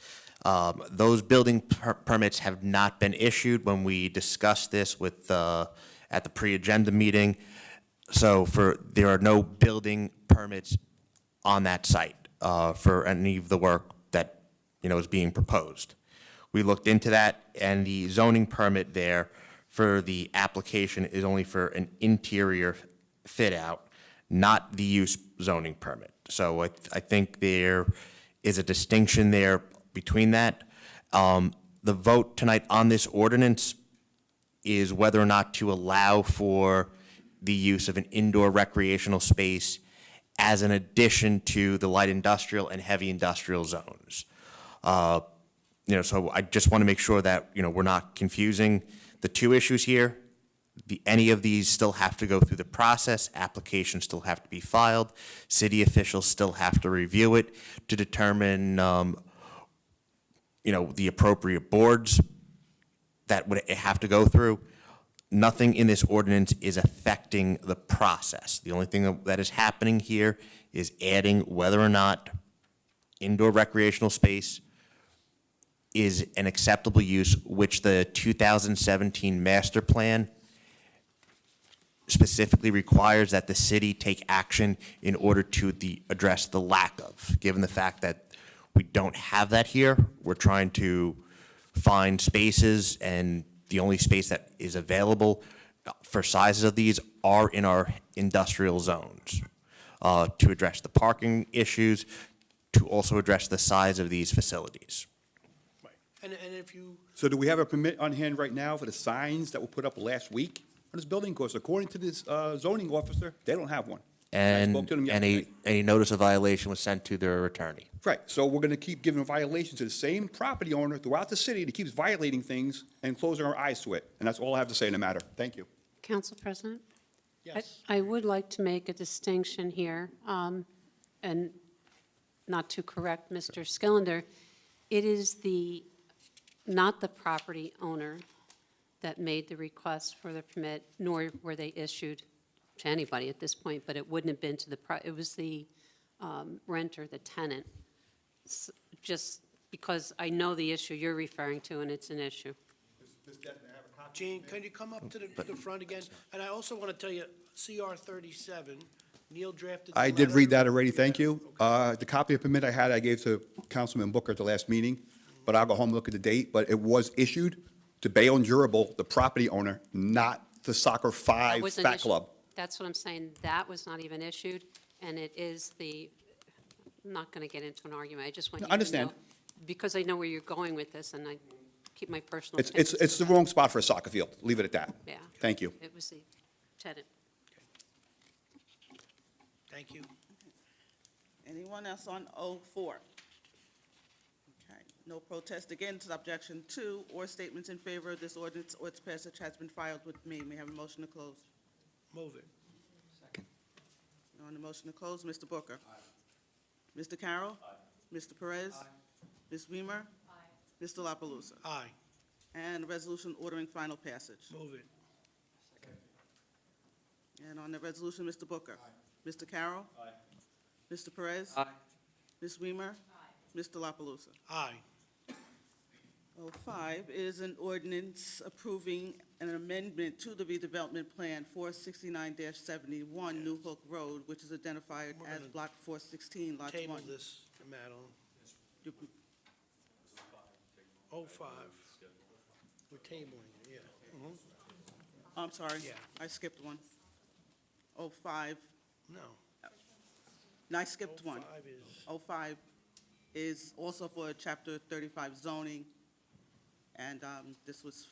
Those building permits have not been issued when we discussed this with, at the pre-agenda meeting. So there are no building permits on that site for any of the work that, is being proposed. We looked into that, and the zoning permit there for the application is only for an interior fit-out, not the use zoning permit. So I think there is a distinction there between that. The vote tonight on this ordinance is whether or not to allow for the use of an indoor recreational space as an addition to the light industrial and heavy industrial zones. So I just want to make sure that, we're not confusing the two issues here. Any of these still have to go through the process, applications still have to be filed, city officials still have to review it to determine, the appropriate boards that would have to go through. Nothing in this ordinance is affecting the process. The only thing that is happening here is adding whether or not indoor recreational space is an acceptable use, which the 2017 master plan specifically requires that the city take action in order to address the lack of. Given the fact that we don't have that here, we're trying to find spaces, and the only space that is available for sizes of these are in our industrial zones to address the parking issues, to also address the size of these facilities. And if you, So do we have a permit on hand right now for the signs that were put up last week on this building? Because according to this zoning officer, they don't have one. I spoke to them yesterday. a notice of violation was sent to their attorney. Right, so we're going to keep giving violations to the same property owner throughout the city that keeps violating things and closing our eyes to it. And that's all I have to say in the matter. Thank you. Council President? yes, I would like to make a distinction here, and not to correct Mr. Skillender. It is not the property owner that made the request for the permit, nor were they issued to anybody at this point, but it wouldn't have been to it was the renter, the tenant. Just because I know the issue you're referring to, and it's an issue. Gene, can you come up to the front again? And I also want to tell you, CR 37, Neil drafted the I did letter. read that already, thank you. The copy of permit I gave to Councilman Booker at the last meeting, but I'll go home and look at the date. But it was issued to Bayonne Durable, the property owner, not the Soccer 5 wasn't Fat issued. Club. That's what I'm saying. That was not even issued, and it is I'm not going to get into an argument. I just want you to Understand. know, because I know where you're going with this, and I keep my personal It's opinions. the wrong spot for a soccer field. Leave it at that. Yeah. Thank you. It was the tenant. Thank you. Anyone else on 04? Okay, no protest against, objection to, or statements in favor of this ordinance or its passage has been filed with me. May I have a motion to close? Move it. On the motion to close, Mr. Booker. Mr. Carroll. Mr. Perez. Ms. Weimer. Mr. La Palusa. Aye. And a resolution ordering final passage. Move it. And on the resolution, Mr. Booker. Mr. Carroll. Mr. Perez. Ms. Weimer. Mr. La Palusa. Aye. 05 is an ordinance approving an amendment to the redevelopment plan 469-71 New Hook Road, which is identified We're as gonna Block 416, Lot 1. Table this, Madeline. You- 05. We're tabling it, yeah. I'm sorry. Yeah. I skipped one. 05, No. no, I skipped one. 05 is, 05, is also for Chapter 35 zoning, and this was,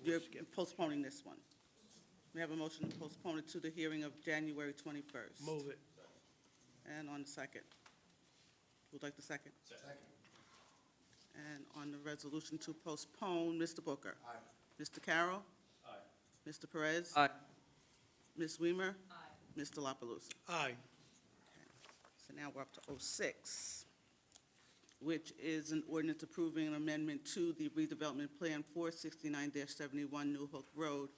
you're postponing this one. We have a motion to postpone it to the hearing of January 21st. Move it. And on the second. Would like the second? Second. And on the resolution to postpone, Mr. Booker. Aye. Mr. Carroll. Aye. Mr. Perez. Aye. Ms. Weimer. Aye. Mr. La Palusa. Aye. So now we're up to 06, which is an ordinance approving an amendment to the redevelopment plan 469-71 New Hook Road,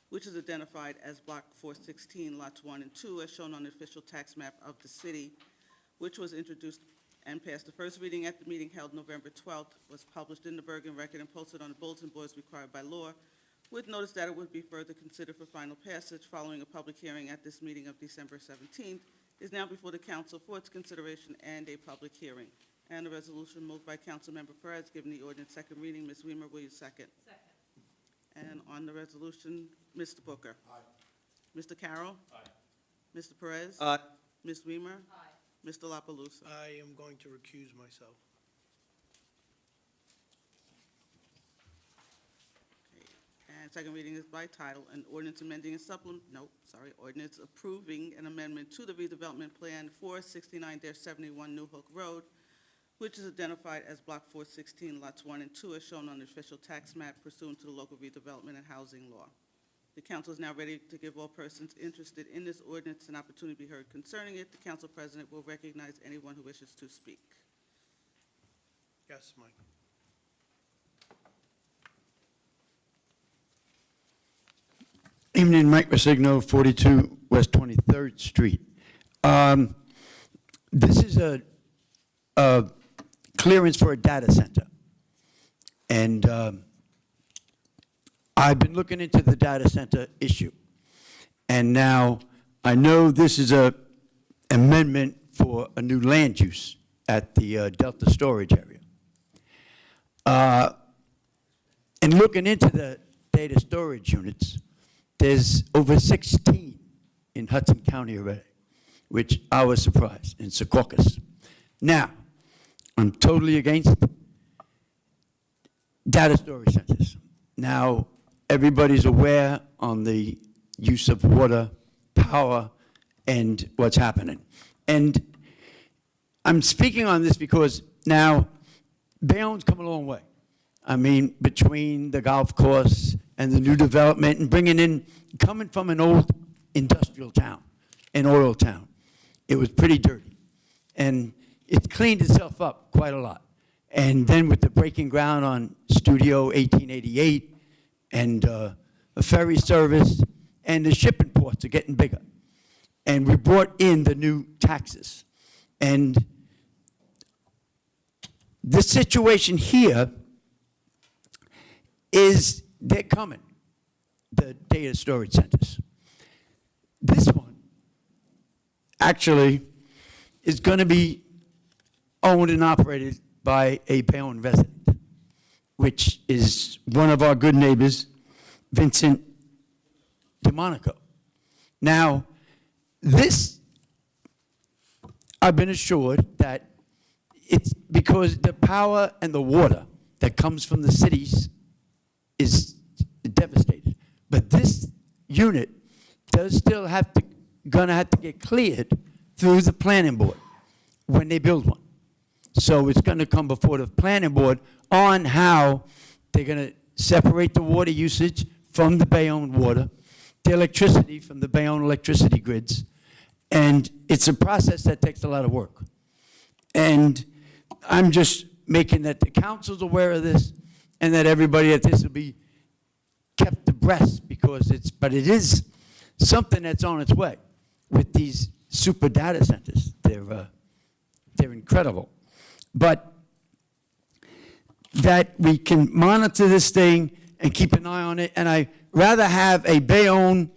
which is identified as Block 416, Lots 1 and 2, as shown on the official tax map of the city, which was introduced and passed the first reading at the meeting held November 12th, was published in the Bergen Record and posted on the bulletin boards required by law, with notice that it would be further considered for final passage following a public hearing at this meeting of December 17th, is now before the council for its consideration and a public hearing. And the resolution moved by Councilmember Perez, given the ordinance second reading. Ms. Weimer, will you second? Second. And on the resolution, Mr. Booker. Aye. Mr. Carroll. Aye. Mr. Perez. Aye. Ms. Weimer. Aye. Mr. La Palusa. I am going to recuse myself. And second reading is by title, an ordinance amending and ordinance approving an amendment to the redevelopment plan 469-71 New Hook Road, which is identified as Block 416, Lots 1 and 2, as shown on the official tax map pursuant to the local redevelopment and housing law. The council is now ready to give all persons interested in this ordinance an opportunity to be heard concerning it. The council president will recognize anyone who wishes to speak. Yes, Mike. Evening, Mike Masigno, 42 West 23rd Street. This is a clearance for a data center. And I've been looking into the data center issue. And now I know this is a amendment for a new land use at the Delta storage area. And looking into the data storage units, there's over 16 in Hudson County already, which I was surprised, in Secaucus. Now, I'm totally against data storage centers. Now, everybody's aware on the use of water, power, and what's happening. And I'm speaking on this because now Bayonne's come a long way. I mean, between the golf course and the new development and bringing in, coming from an old industrial town, an oil town, it was pretty dirty. And it's cleaned itself up quite a lot. And then with the breaking ground on Studio 1888 and a ferry service, and the shipping ports are getting bigger. And we brought in the new taxes. And the situation here is they're coming, the data storage centers. This one actually is going to be owned and operated by a Bayonne resident, which is one of our good neighbors, Vincent DeMonico. Now, this, I've been assured that it's because the power and the water that comes from the cities is devastated. But this unit does still gonna have to get cleared through the planning board when they build one. So it's gonna come before the planning board on how they're gonna separate the water usage from the Bayonne water, the electricity from the Bayonne electricity grids. And it's a process that takes a lot of work. And I'm just making that the council's aware of this, and that everybody at this will be kept abreast, because but it is something that's on its way with these super data centers. They're incredible. But that we can monitor this thing and keep an eye on it, and I rather have a Bayonne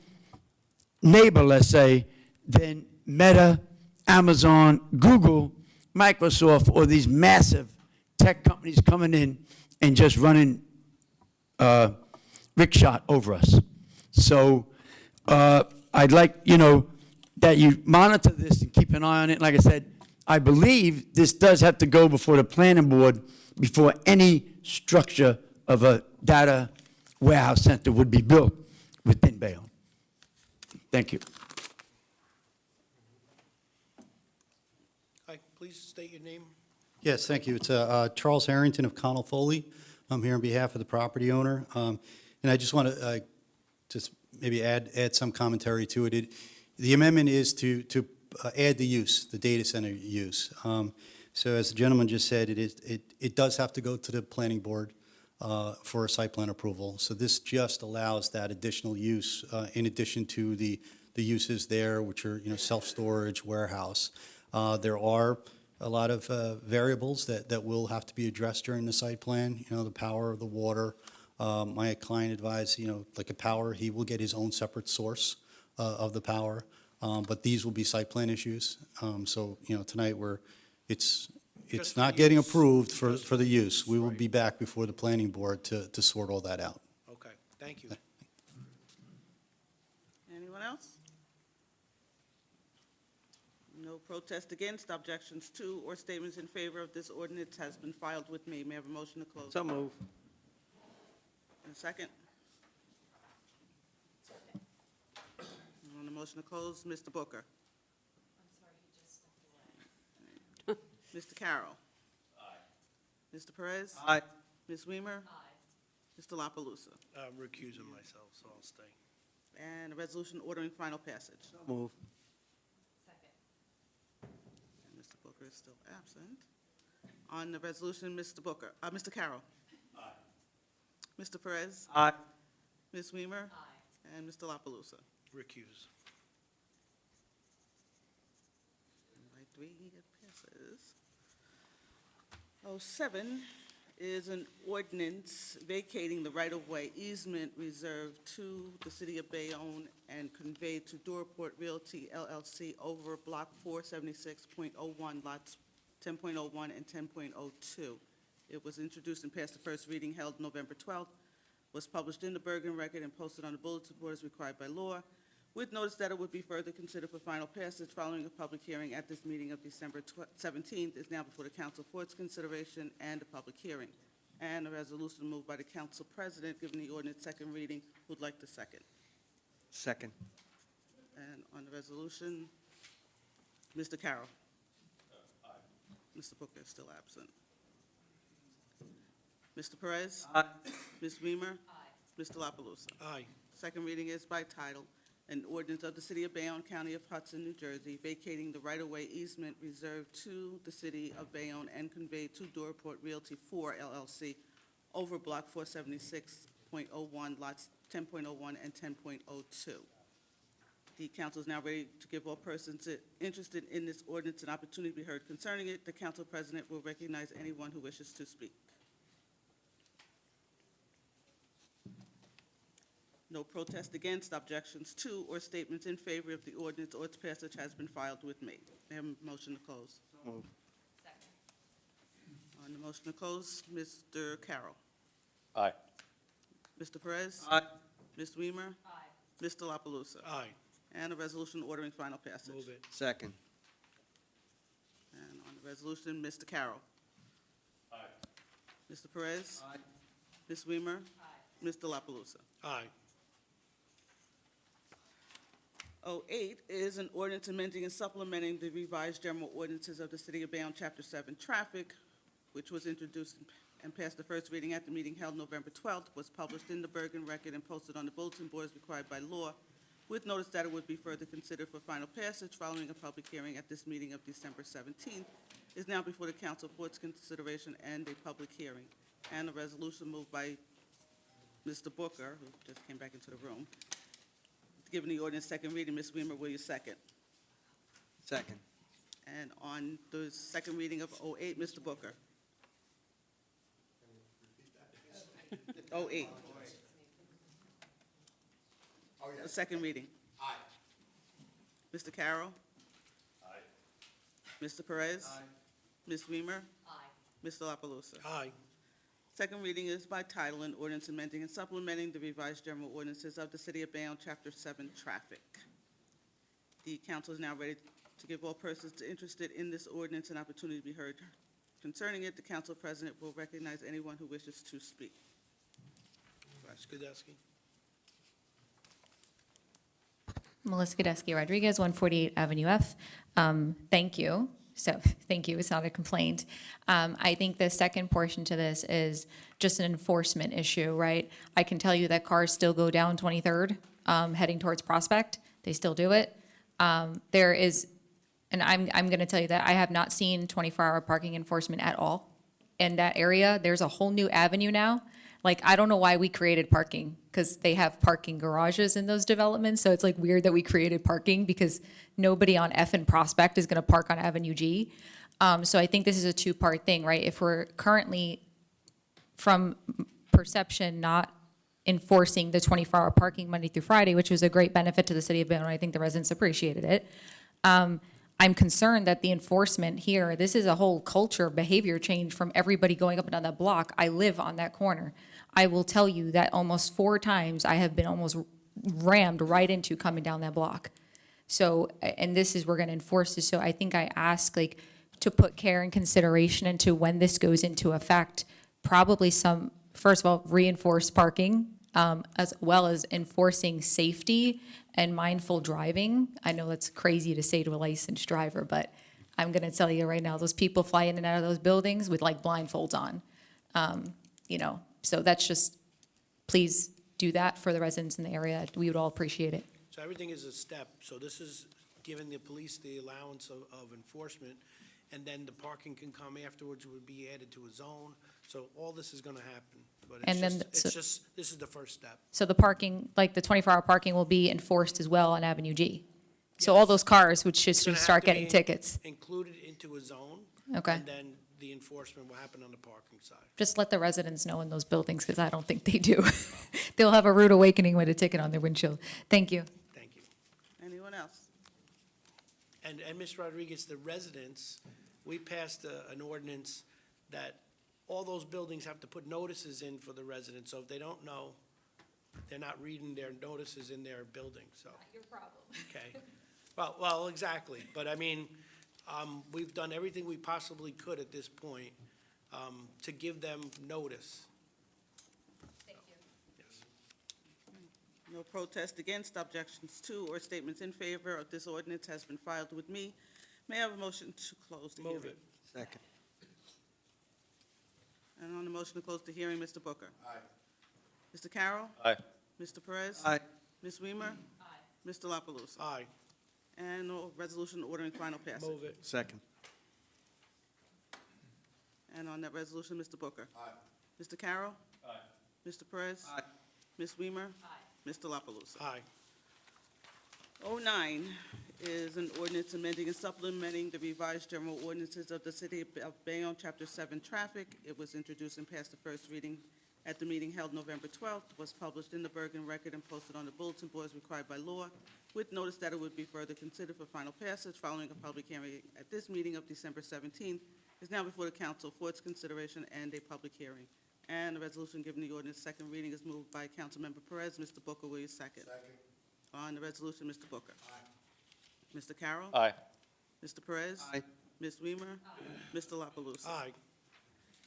neighbor, let's say, than Meta, Amazon, Google, Microsoft, or these massive tech companies coming in and just running rickshaw over us. So I'd like, that you monitor this and keep an eye on it. Like I said, I believe this does have to go before the planning board before any structure of a data warehouse center would be built within Bayonne. Thank you. Hi, please state your name. Yes, thank you. It's Charles Harrington of Connell Foley. I'm here on behalf of the property owner. And I just want to just maybe add some commentary to it. The amendment is to add the use, the data center use. So as the gentleman just said, it does have to go to the planning board for a site plan approval. So this just allows that additional use in addition to the uses there, which are, self-storage, warehouse. There are a lot of variables that will have to be addressed during the site plan, the power, the water. My client advised, like a power, he will get his own separate source of the power, but these will be site plan issues. So, tonight it's Just for not getting use. approved for Just for the use. use, We will right. be back before the planning board to sort all that out. Okay, thank you. Anyone else? No protest against, objections to, or statements in favor of this ordinance has been filed with me. May I have a motion to close? So move. And a second? On the motion to close, Mr. Booker. Mr. Carroll. Aye. Mr. Perez. Aye. Ms. Weimer. Aye. Mr. La Palusa. I'm recusing myself, so I'll stay. And a resolution ordering final passage. So move. And Mr. Booker is still absent. On the resolution, Mr. Mr. Carroll. Aye. Mr. Perez. Aye. Ms. Weimer. Aye. And Mr. La Palusa. Recuse. By three, it passes. 07 is an ordinance vacating the right-of-way easement reserved to the city of Bayonne and conveyed to Doorport Realty LLC over Block 476.01, lots 10.01 and 10.02. It was introduced and passed the first reading held November 12th, was published in the Bergen Record and posted on the bulletin board as required by law, with notice that it would be further considered for final passage following a public hearing at this meeting of December 17th, is now before the council for its consideration and a public hearing. And a resolution moved by the council president, giving the ordinance second reading. Who'd like the second? Second. And on the resolution, Mr. Carroll. Aye. Mr. Booker is still absent. Mr. Perez. Aye. Ms. Weimer. Aye. Mr. La Palusa. Aye. Second reading is by title. An ordinance of the City of Bayonne, County of Hudson, New Jersey, vacating the right-of-way easement reserved to the City of Bayonne and conveyed to Doorport Realty 4 LLC over Block 476.01, lots 10.01 and 10.02. The council is now ready to give all persons interested in this ordinance an opportunity to be heard concerning it. The council president will recognize anyone who wishes to speak. No protest against, objections to, or statements in favor of the ordinance or its passage has been filed with me. May I have a motion to close? Move. On the motion to close, Mr. Carroll. Aye. Mr. Perez. Aye. Ms. Weimer. Aye. Mr. La Palusa. Aye. And a resolution ordering final passage. Move it. Second. And on the resolution, Mr. Carroll. Aye. Mr. Perez. Aye. Ms. Weimer. Aye. Mr. La Palusa. Aye. 08 is an ordinance amending and supplementing the revised general ordinances of the City of Bayonne, Chapter 7, Traffic, which was introduced and passed the first reading at the meeting held November 12th, was published in the Bergen Record and posted on the bulletin board as required by law, with notice that it would be further considered for final passage following a public hearing at this meeting of December 17th, is now before the council for its consideration and a public hearing. And a resolution moved by Mr. Booker, who just came back into the room. Given the ordinance second reading, Ms. Weimer, will you second? Second. And on the second reading of 08, Mr. Booker. 08. The second reading. Aye. Mr. Carroll. Aye. Mr. Perez. Aye. Ms. Weimer. Aye. Mr. La Palusa. Aye. Second reading is by title, an ordinance amending and supplementing the revised general ordinances of the City of Bayonne, Chapter 7, Traffic. The council is now ready To give all persons interested in this ordinance an opportunity to be heard concerning it, the council president will recognize anyone who wishes to speak. Vice Gudowski. Melissa Gadesky Rodriguez, 148 Avenue F. Thank you. So, thank you, it's not a complaint. I think the second portion to this is just an enforcement issue, right? I can tell you that cars still go down 23rd, heading towards Prospect. They still do it. There is, and I'm going to tell you that I have not seen 24-hour parking enforcement at all in that area. There's a whole new avenue now. Like, I don't know why we created parking, because they have parking garages in those developments. So it's like weird that we created parking, because nobody on F and Prospect is going to park on Avenue G. So I think this is a two-part thing, right? If we're currently, from perception, not enforcing the 24-hour parking Monday through Friday, which was a great benefit to the city of Bayonne, I think the residents appreciated it. I'm concerned that the enforcement here, this is a whole culture behavior change from everybody going up and down that block. I live on that corner. I will tell you that almost 4 times I have been almost rammed right into coming down that block. So, and this is, we're going to enforce this. So I think I ask, like, to put care and consideration into when this goes into effect, probably some, first of all, reinforced parking, as well as enforcing safety and mindful driving. I know that's crazy to say to a licensed driver, but I'm going to tell you right now, those people fly in and out of those buildings with like blindfolds on. You know, so that's just, please do that for the residents in the area. We would all appreciate it. So everything is a step. So this is giving the police the allowance of enforcement, and then the parking can come afterwards, would be added to a zone. So all this is going to happen. But it's And then this is the first step. So the parking, like the 24-hour parking will be enforced as well on Avenue G. So all those cars would It's gonna should have start to getting be tickets. Included into a zone. Okay. And then the enforcement will happen on the parking side. Just let the residents know in those buildings, because I don't think they do. They'll have a rude awakening with a ticket on their windshield. Thank you. Thank you. Anyone else? And Ms. Rodriguez, the residents, we passed an ordinance that all those buildings have to put notices in for the residents. So if they don't know, they're not reading their notices in their building, so. Your problem. Okay. Well, exactly. But I mean, we've done everything we possibly could at this point to give them notice. Thank you. Yes. No protest against, objections to, or statements in favor of this ordinance has been filed with me. May I have a motion to close the hearing? Move it. Second. And on the motion to close the hearing, Mr. Booker. Aye. Mr. Carroll. Aye. Mr. Perez. Aye. Ms. Weimer. Aye. Mr. La Palusa. Aye. And no resolution ordering final passage. Move it. Second. And on that resolution, Mr. Booker. Aye. Mr. Carroll. Aye. Mr. Perez. Aye. Ms. Weimer. Aye. Mr. La Palusa. Aye. 09 is an ordinance amending and supplementing the revised general ordinances of the City of Bayonne, Chapter 7, Traffic. It was introduced and passed the first reading at the meeting held November 12th, was published in the Bergen Record and posted on the bulletin board as required by law, with notice that it would be further considered for final passage following a public hearing at this meeting of December 17th, is now before the council for its consideration and a public hearing. And the resolution giving the ordinance second reading is moved by Councilmember Perez. Mr. Booker, will you second? Second. On the resolution, Mr. Booker. Aye. Mr. Carroll. Aye. Mr. Perez. Aye. Ms. Weimer. Aye. Mr. La Palusa. Aye.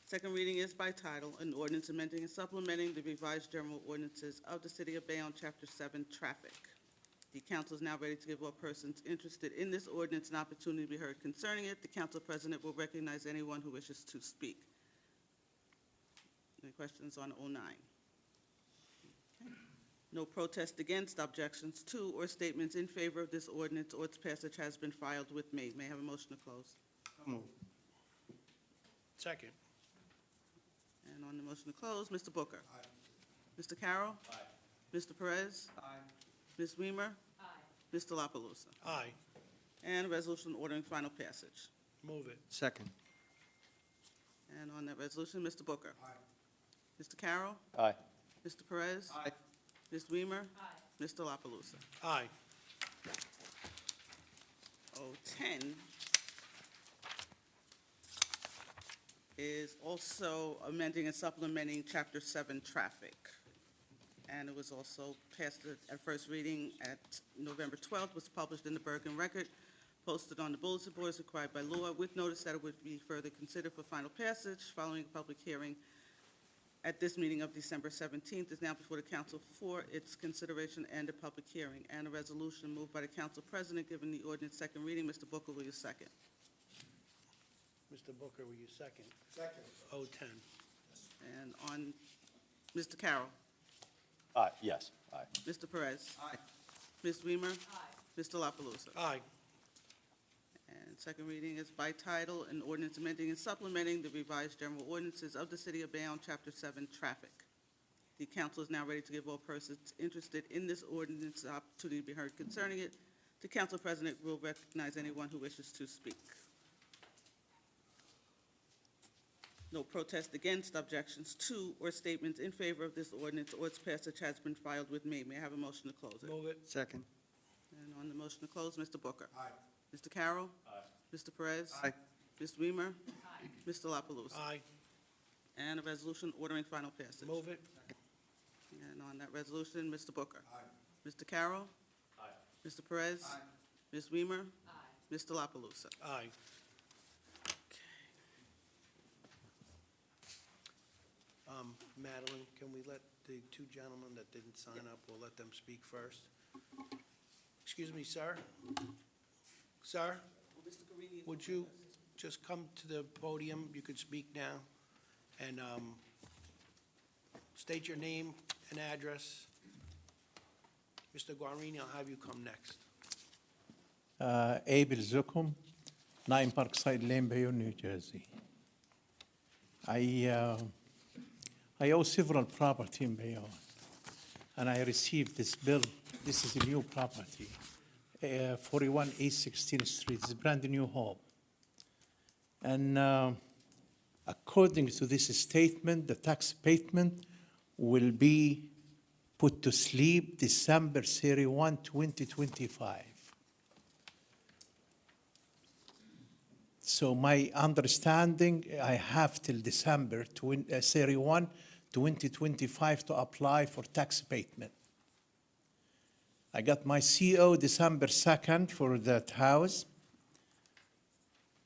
Second reading is by title, an ordinance amending and supplementing the revised general ordinances of the City of Bayonne, Chapter 7, Traffic. The council is now ready to give all persons interested in this ordinance an opportunity to be heard concerning it. The council president will recognize anyone who wishes to speak. Any questions on 09? Okay. No protest against, objections to, or statements in favor of this ordinance or its passage has been filed with me. May I have a motion to close? Move. Second. And on the motion to close, Mr. Booker. Aye. Mr. Carroll. Aye. Mr. Perez. Aye. Ms. Weimer. Aye. Mr. La Palusa. Aye. And a resolution ordering final passage. Move it. Second. And on that resolution, Mr. Booker. Aye. Mr. Carroll. Aye. Mr. Perez. Aye. Ms. Weimer. Aye. Mr. La Palusa. Aye. 010 is also amending and supplementing Chapter 7 Traffic. And it was also passed at first reading at November 12th, was published in the Bergen Record, posted on the bulletin board as required by law, with notice that it would be further considered for final passage following a public hearing at this meeting of December 17th, is now before the council for its consideration and a public hearing. And a resolution moved by the council president giving the ordinance second reading. Mr. Booker, will you second? Mr. Booker, will you second? Second. 010. And on Mr. Carroll. Yes, aye. Mr. Perez. Aye. Ms. Weimer. Aye. Mr. La Palusa. Aye. And second reading is by title, an ordinance amending and supplementing the revised general ordinances of the City of Bayonne, Chapter 7, Traffic. The council is now ready to give all persons interested in this ordinance the opportunity to be heard concerning it. The council president will recognize anyone who wishes to speak. No protest against, objections to, or statements in favor of this ordinance or its passage has been filed with me. May I have a motion to close it? Move it. Second. And on the motion to close, Mr. Booker. Aye. Mr. Carroll. Aye. Mr. Perez. Aye. Ms. Weimer. Aye. Mr. La Palusa. Aye. And a resolution ordering final passage. Move it. And on that resolution, Mr. Booker. Aye. Mr. Carroll. Aye. Mr. Perez. Aye. Ms. Weimer. Aye. Mr. La Palusa. Aye. Madeline, can we let the two gentlemen that didn't sign up, we'll let them speak first? Excuse me, sir? Sir, would you just come to the podium? You could speak now. And state your name and address. Mr. Guarini, I'll have you come next. Abel Zukum, 9 Parkside Lane, Bayonne, New Jersey. I owe several property in Bayonne, and I received this bill. This is a new property, 41 East 16th Street. It's a brand new home. And according to this statement, the tax payment will be put to sleep December 31, 2025. So my understanding, I have till December 31, 2025 to apply for tax abatement. I got my CO December 2nd for that house.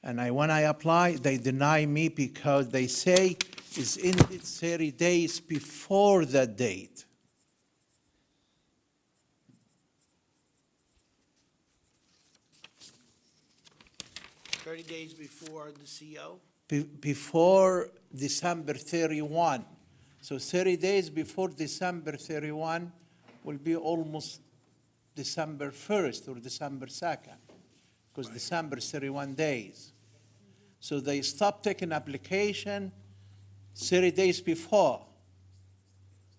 And when I apply, they deny me because they say it's ended 30 days before that date. Days before the CO? Before December 31. So 30 days before December 31 will be almost December 1st or December 2nd, because December is 31 days. So they stopped taking application 30 days before,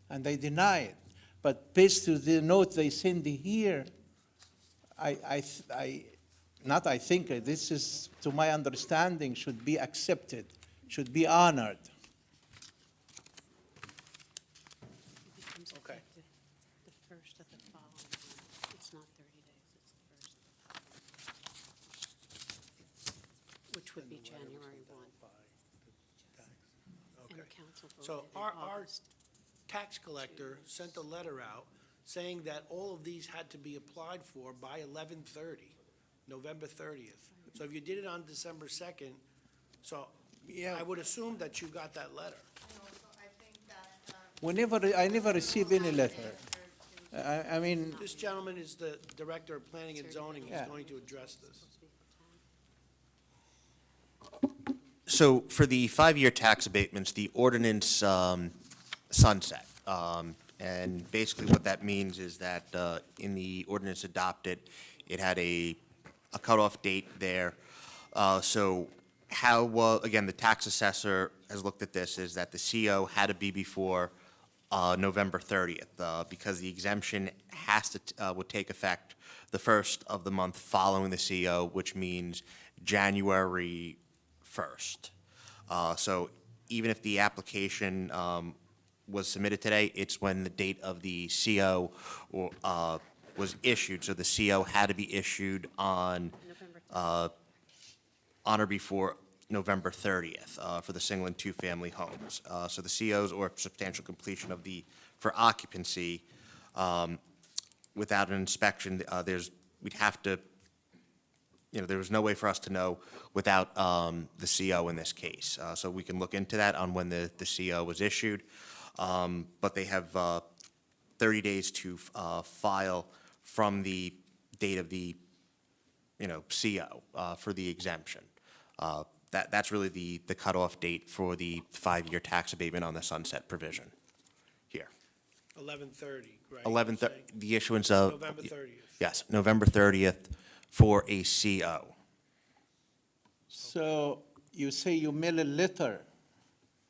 and they deny it. But based to the note they send here, this is, to my understanding, should be accepted, should be honored. Okay. The first of the following month. It's not 30 days, it's the first. Which would be January 1. Okay. And council So voted in our August. tax collector sent a letter out saying that all of these had to be applied for by 11/30, November 30th. So if you did it on December 2nd, so I would assume that you got that letter. I never received any letter. I mean, This gentleman is the Director of Planning and Zoning. He's Yeah. going to address this. So for the 5-year tax abatements, the ordinance sunset. And basically what that means is that in the ordinance adopted, it had a cutoff date there. So how, again, the tax assessor has looked at this, is that the CO had to be before November 30th, because the exemption would take effect the first of the month following the CO, which means January 1st. So even if the application was submitted today, it's when the date of the CO was issued. So the CO had to be issued on or before November 30th for the single and two-family homes. So the COs or substantial completion of for occupancy without an inspection, we'd have to there was no way for us to know without the CO in this case. So we can look into that on when the CO was issued. But they have 30 days to file from the date of the, CO for the exemption. That's really the cutoff date for the 5-year tax abatement on the sunset provision here. 11/30, right? 11th, the issuance of. November 30th. Yes, November 30th for a CO. So you say you mail a letter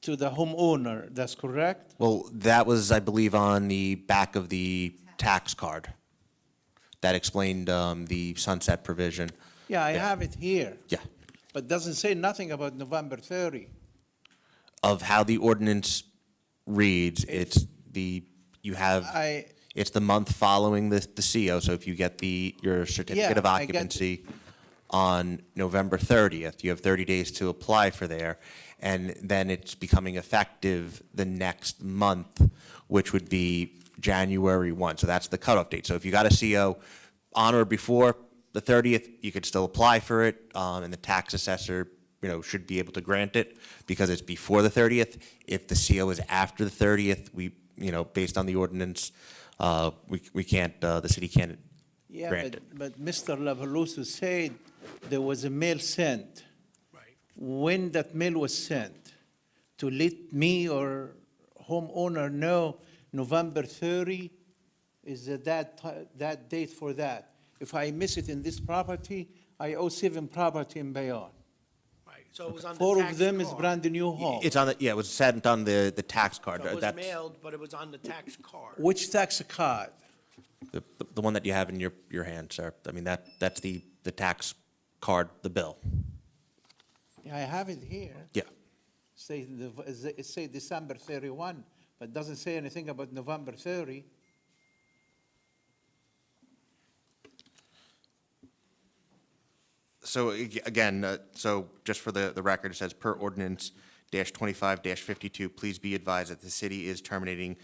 to the homeowner, that's correct? Well, that was, I believe, on the back of the tax card. That explained the sunset provision. Yeah, I have it here. Yeah. But doesn't say nothing about November 30. Of how the ordinance reads, it's the month following the CO. So if you get your certificate of Yeah, I get it. occupancy on November 30th, you have 30 days to apply for there, and then it's becoming effective the next month, which would be January 1. So that's the cutoff date. So if you got a CO on or before the 30th, you could still apply for it, and the tax assessor, should be able to grant it because it's before the 30th. If the CO is after the 30th, based on the ordinance, we can't, the city can't grant it. But Mr. Lavaluso said there was a mail sent. Right. When that mail was sent, to let me or homeowner know November 30 is that date for that. If I miss it in this property, I owe 7 property in Bayonne. Right, so it was on the 4 tax of them is card. brand new home. It's on it was sent on the tax card. So it was That's mailed, but it was on the tax card. Which tax card? the one that you have in your hand, sir. I mean, that's the tax card, the bill. Yeah, I have it here. Yeah. It say December 31, but doesn't say anything about November 30. So again, so just for the record, it says per ordinance -25-52, please be advised that the city is terminating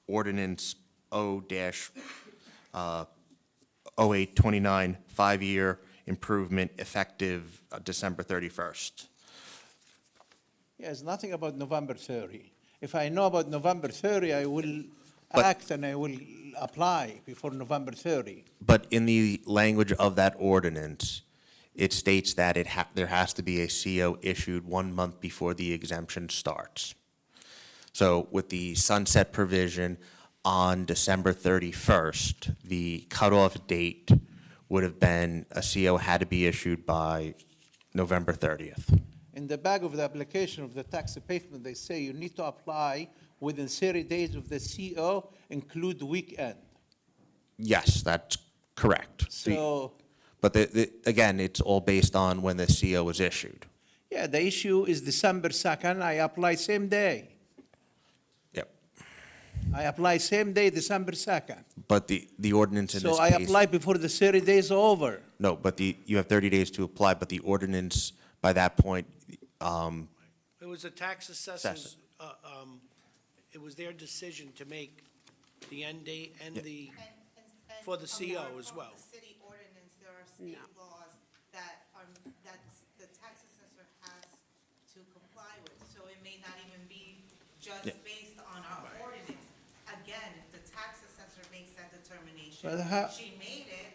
ordinance O-0829, 5-year improvement effective December 31st. Yeah, it's nothing about November 30. If I know about November 30, I will But- act and I will apply before November 30. But in the language of that ordinance, it states that there has to be a CO issued 1 month before the exemption starts. So with the sunset provision on December 31st, the cutoff date would have been a CO had to be issued by November 30th. In the back of the application of the tax abatement, they say you need to apply within 30 days of the CO, include weekend. Yes, that's correct. But again, it's all based on when the CO was issued. Yeah, the issue is December 2nd, I apply same day. Yep. I apply same day, December 2nd. But the ordinance in So this I case. apply before the 30 days over. No, but you have 30 days to apply, but the ordinance by that point, It was the tax assessors, it was their decision to make the end date and for the CO as well. City ordinance, there are state laws that the tax assessor has to comply with. So it may not even be just based on our ordinance. Again, the tax assessor makes that determination. But She made it,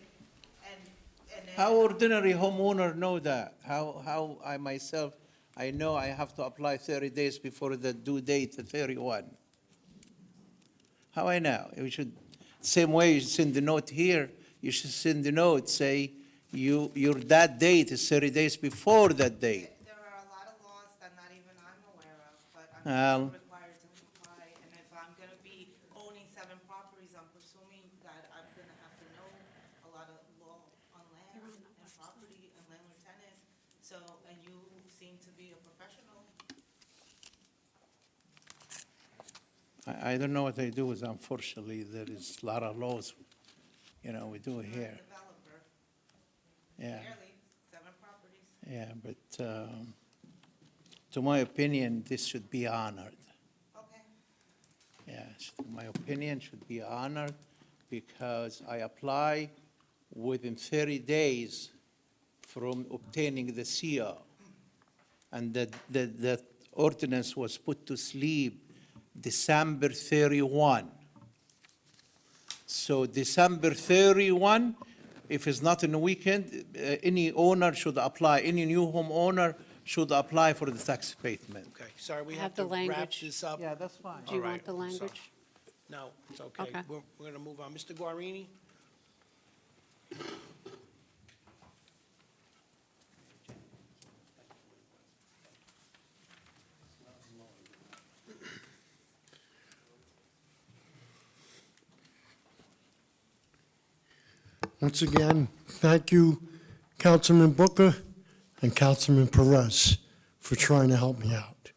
and then. How ordinary homeowner know that? How I myself, I know I have to apply 30 days before the due date, the 31. How I know? We should, same way you send the note here, you should send the note, say, your that date is 30 days before that date. There are a lot of laws that not even I'm aware of, but I'm Well- still required to comply. And if I'm gonna be owning 7 properties, I'm presuming that I'm gonna have to know a lot of law on land and property and landlord tenant. So, and you seem to be a professional. I don't know what they do, is unfortunately, there is a lot of laws, we do here. Developer, Yeah, barely 7 properties. yeah, but to my opinion, this should be honored. Okay. Yes, my opinion should be honored because I apply within 30 days from obtaining the CR. And that ordinance was put to sleep December 31. So December 31, if it's not in a weekend, any owner should apply, any new homeowner should apply for the tax abatement. Okay, sorry, we I have have the to wrap language. this up. Yeah, that's fine. Do you All want right, the I'm sorry. language? No, it's okay. Okay. We're going to move on. Mr. Guarini? Once again, thank you, Councilman Booker and Councilman Perez, for trying to help me out.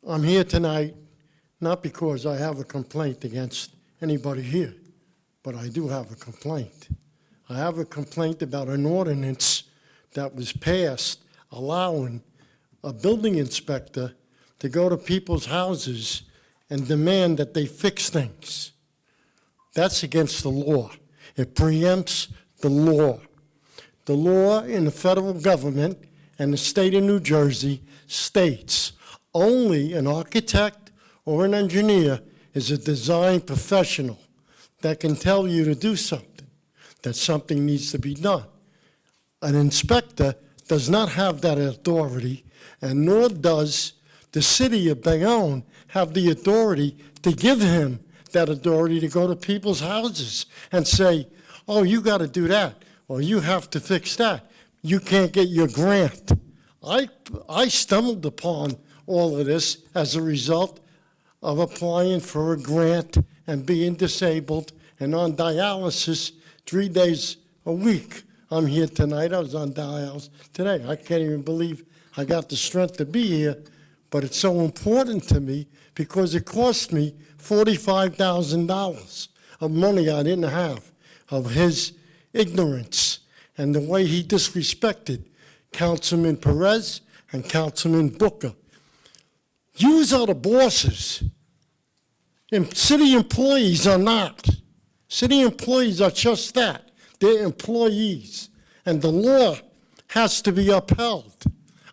I'm here tonight not because I have a complaint against anybody here, but I do have a complaint. I have a complaint about an ordinance that was passed allowing a building inspector to go to people's houses and demand that they fix things. That's against the law. It preempts the law. The law in the federal government and the state of New Jersey states only an architect or an engineer is a design professional that can tell you to do something, that something needs to be done. An inspector does not have that authority, and nor does the city of Bayonne have the authority to give him that authority to go to people's houses and say, oh, you got to do that, or you have to fix that. You can't get your grant. I stumbled upon all of this as a result of applying for a grant and being disabled and on dialysis 3 days a week. I'm here tonight. I was on dialysis today. I can't even believe I got the strength to be here, but it's so important to me because it cost me $45,000 of money I didn't have, of his ignorance and the way he disrespected Councilman Perez and Councilman Booker. Yous are the bosses. And city employees are not. City employees are just that. They're employees. And the law has to be upheld.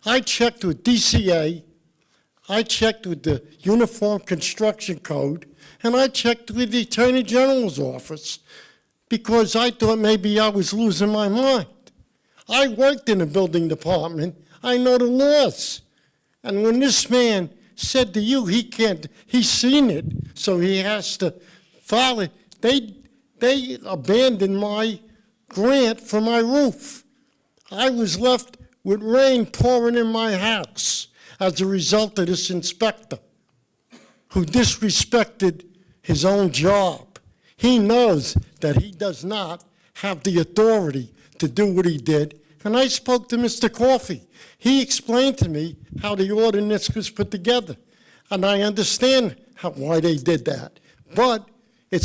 I checked with DCA, I checked with the Uniform Construction Code, and I checked with the Attorney General's office because I thought maybe I was losing my mind. I worked in the building department. I know the laws. And when this man said to you he can't, he's seen it, so he has to file it, they abandoned my grant for my roof. I was left with rain pouring in my house as a result of this inspector who disrespected his own job. He knows that he does not have the authority to do what he did. And I spoke to Mr. Coffey. He explained to me how the ordinance was put together. And I understand why they did that. But it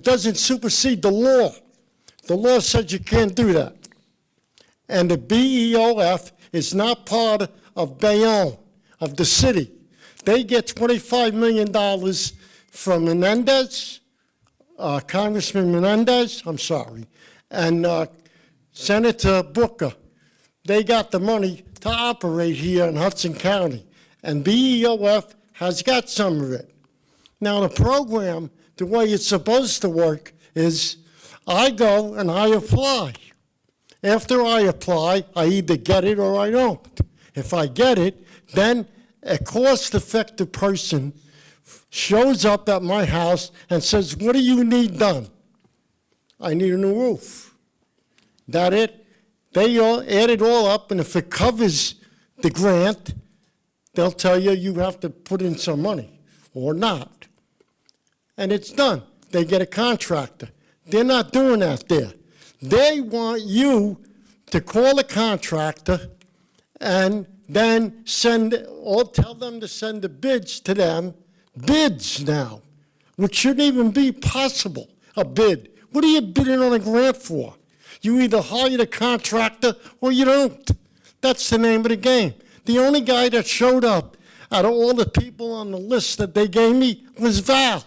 doesn't supersede the law. The law says you can't do that. And the BEOF is not part of Bayonne, of the city. They get $25 million from Menendez, Congressman Menendez, I'm sorry, and Senator Booker. They got the money to operate here in Hudson County, and BEOF has got some of it. Now, the program, the way it's supposed to work is I go and I apply. After I apply, I either get it or I don't. If I get it, then a cost-effective person shows up at my house and says, what do you need done? I need a new roof. That it? They all add it all up, and if it covers the grant, they'll tell you you have to put in some money or not. And it's done. They get a contractor. They're not doing that there. They want you to call a contractor and then tell them to send the bids to them. Bids now, which shouldn't even be possible, a bid. What are you bidding on a grant for? You either hire the contractor or you don't. That's the name of the game. The only guy that showed up out of all the people on the list that they gave me was Val.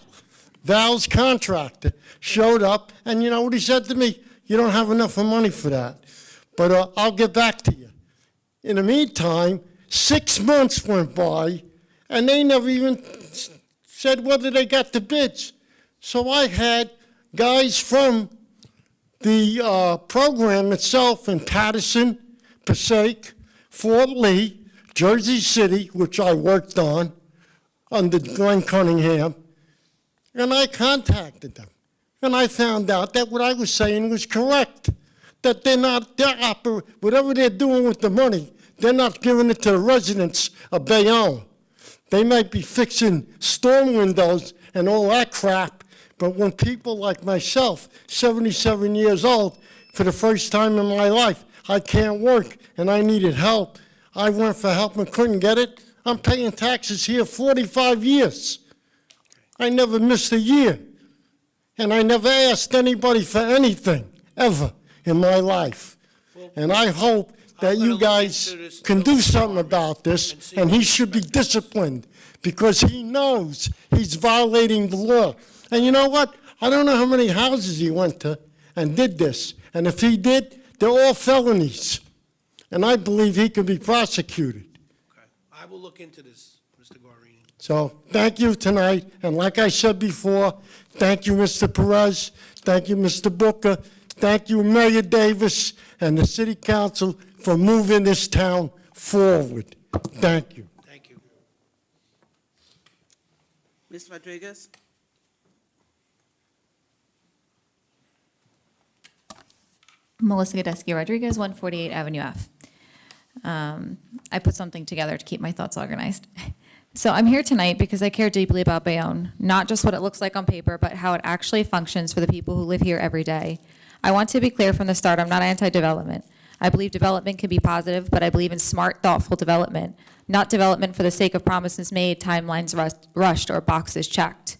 Val's contractor showed up, and you know what he said to me? You don't have enough money for that. But I'll get back to you. In the meantime, 6 months went by, and they never even said whether they got the bids. So I had guys from the program itself in Patterson, Passaic, Fort Lee, Jersey City, which I worked on under Glenn Cunningham, and I contacted them. And I found out that what I was saying was correct, that whatever they're doing with the money, they're not giving it to the residents of Bayonne. They might be fixing storm windows and all that crap, but when people like myself, 77 years old, for the first time in my life, I can't work and I needed help. I went for help and couldn't get it. I'm paying taxes here 45 years. I never missed a year. And I never asked anybody for anything, ever, in my life. And I hope that you guys can do something about this, and he should be disciplined, because he knows he's violating the law. And you know what? I don't know how many houses he went to and did this. And if he did, they're all felonies. And I believe he can be prosecuted. I will look into this, Mr. Guarini. So thank you tonight. And like I said before, thank you, Mr. Perez. Thank you, Mr. Booker. Thank you, Mayor Davis and the City Council for moving this town forward. Thank you. Thank you. Ms. Rodriguez? Melissa Gadesky Rodriguez, 148 Avenue F. I put something together to keep my thoughts organized. So I'm here tonight because I care deeply about Bayonne, not just what it looks like on paper, but how it actually functions for the people who live here every day. I want to be clear from the start, I'm not anti-development. I believe development can be positive, but I believe in smart, thoughtful development, not development for the sake of promises made, timelines rushed, or boxes checked.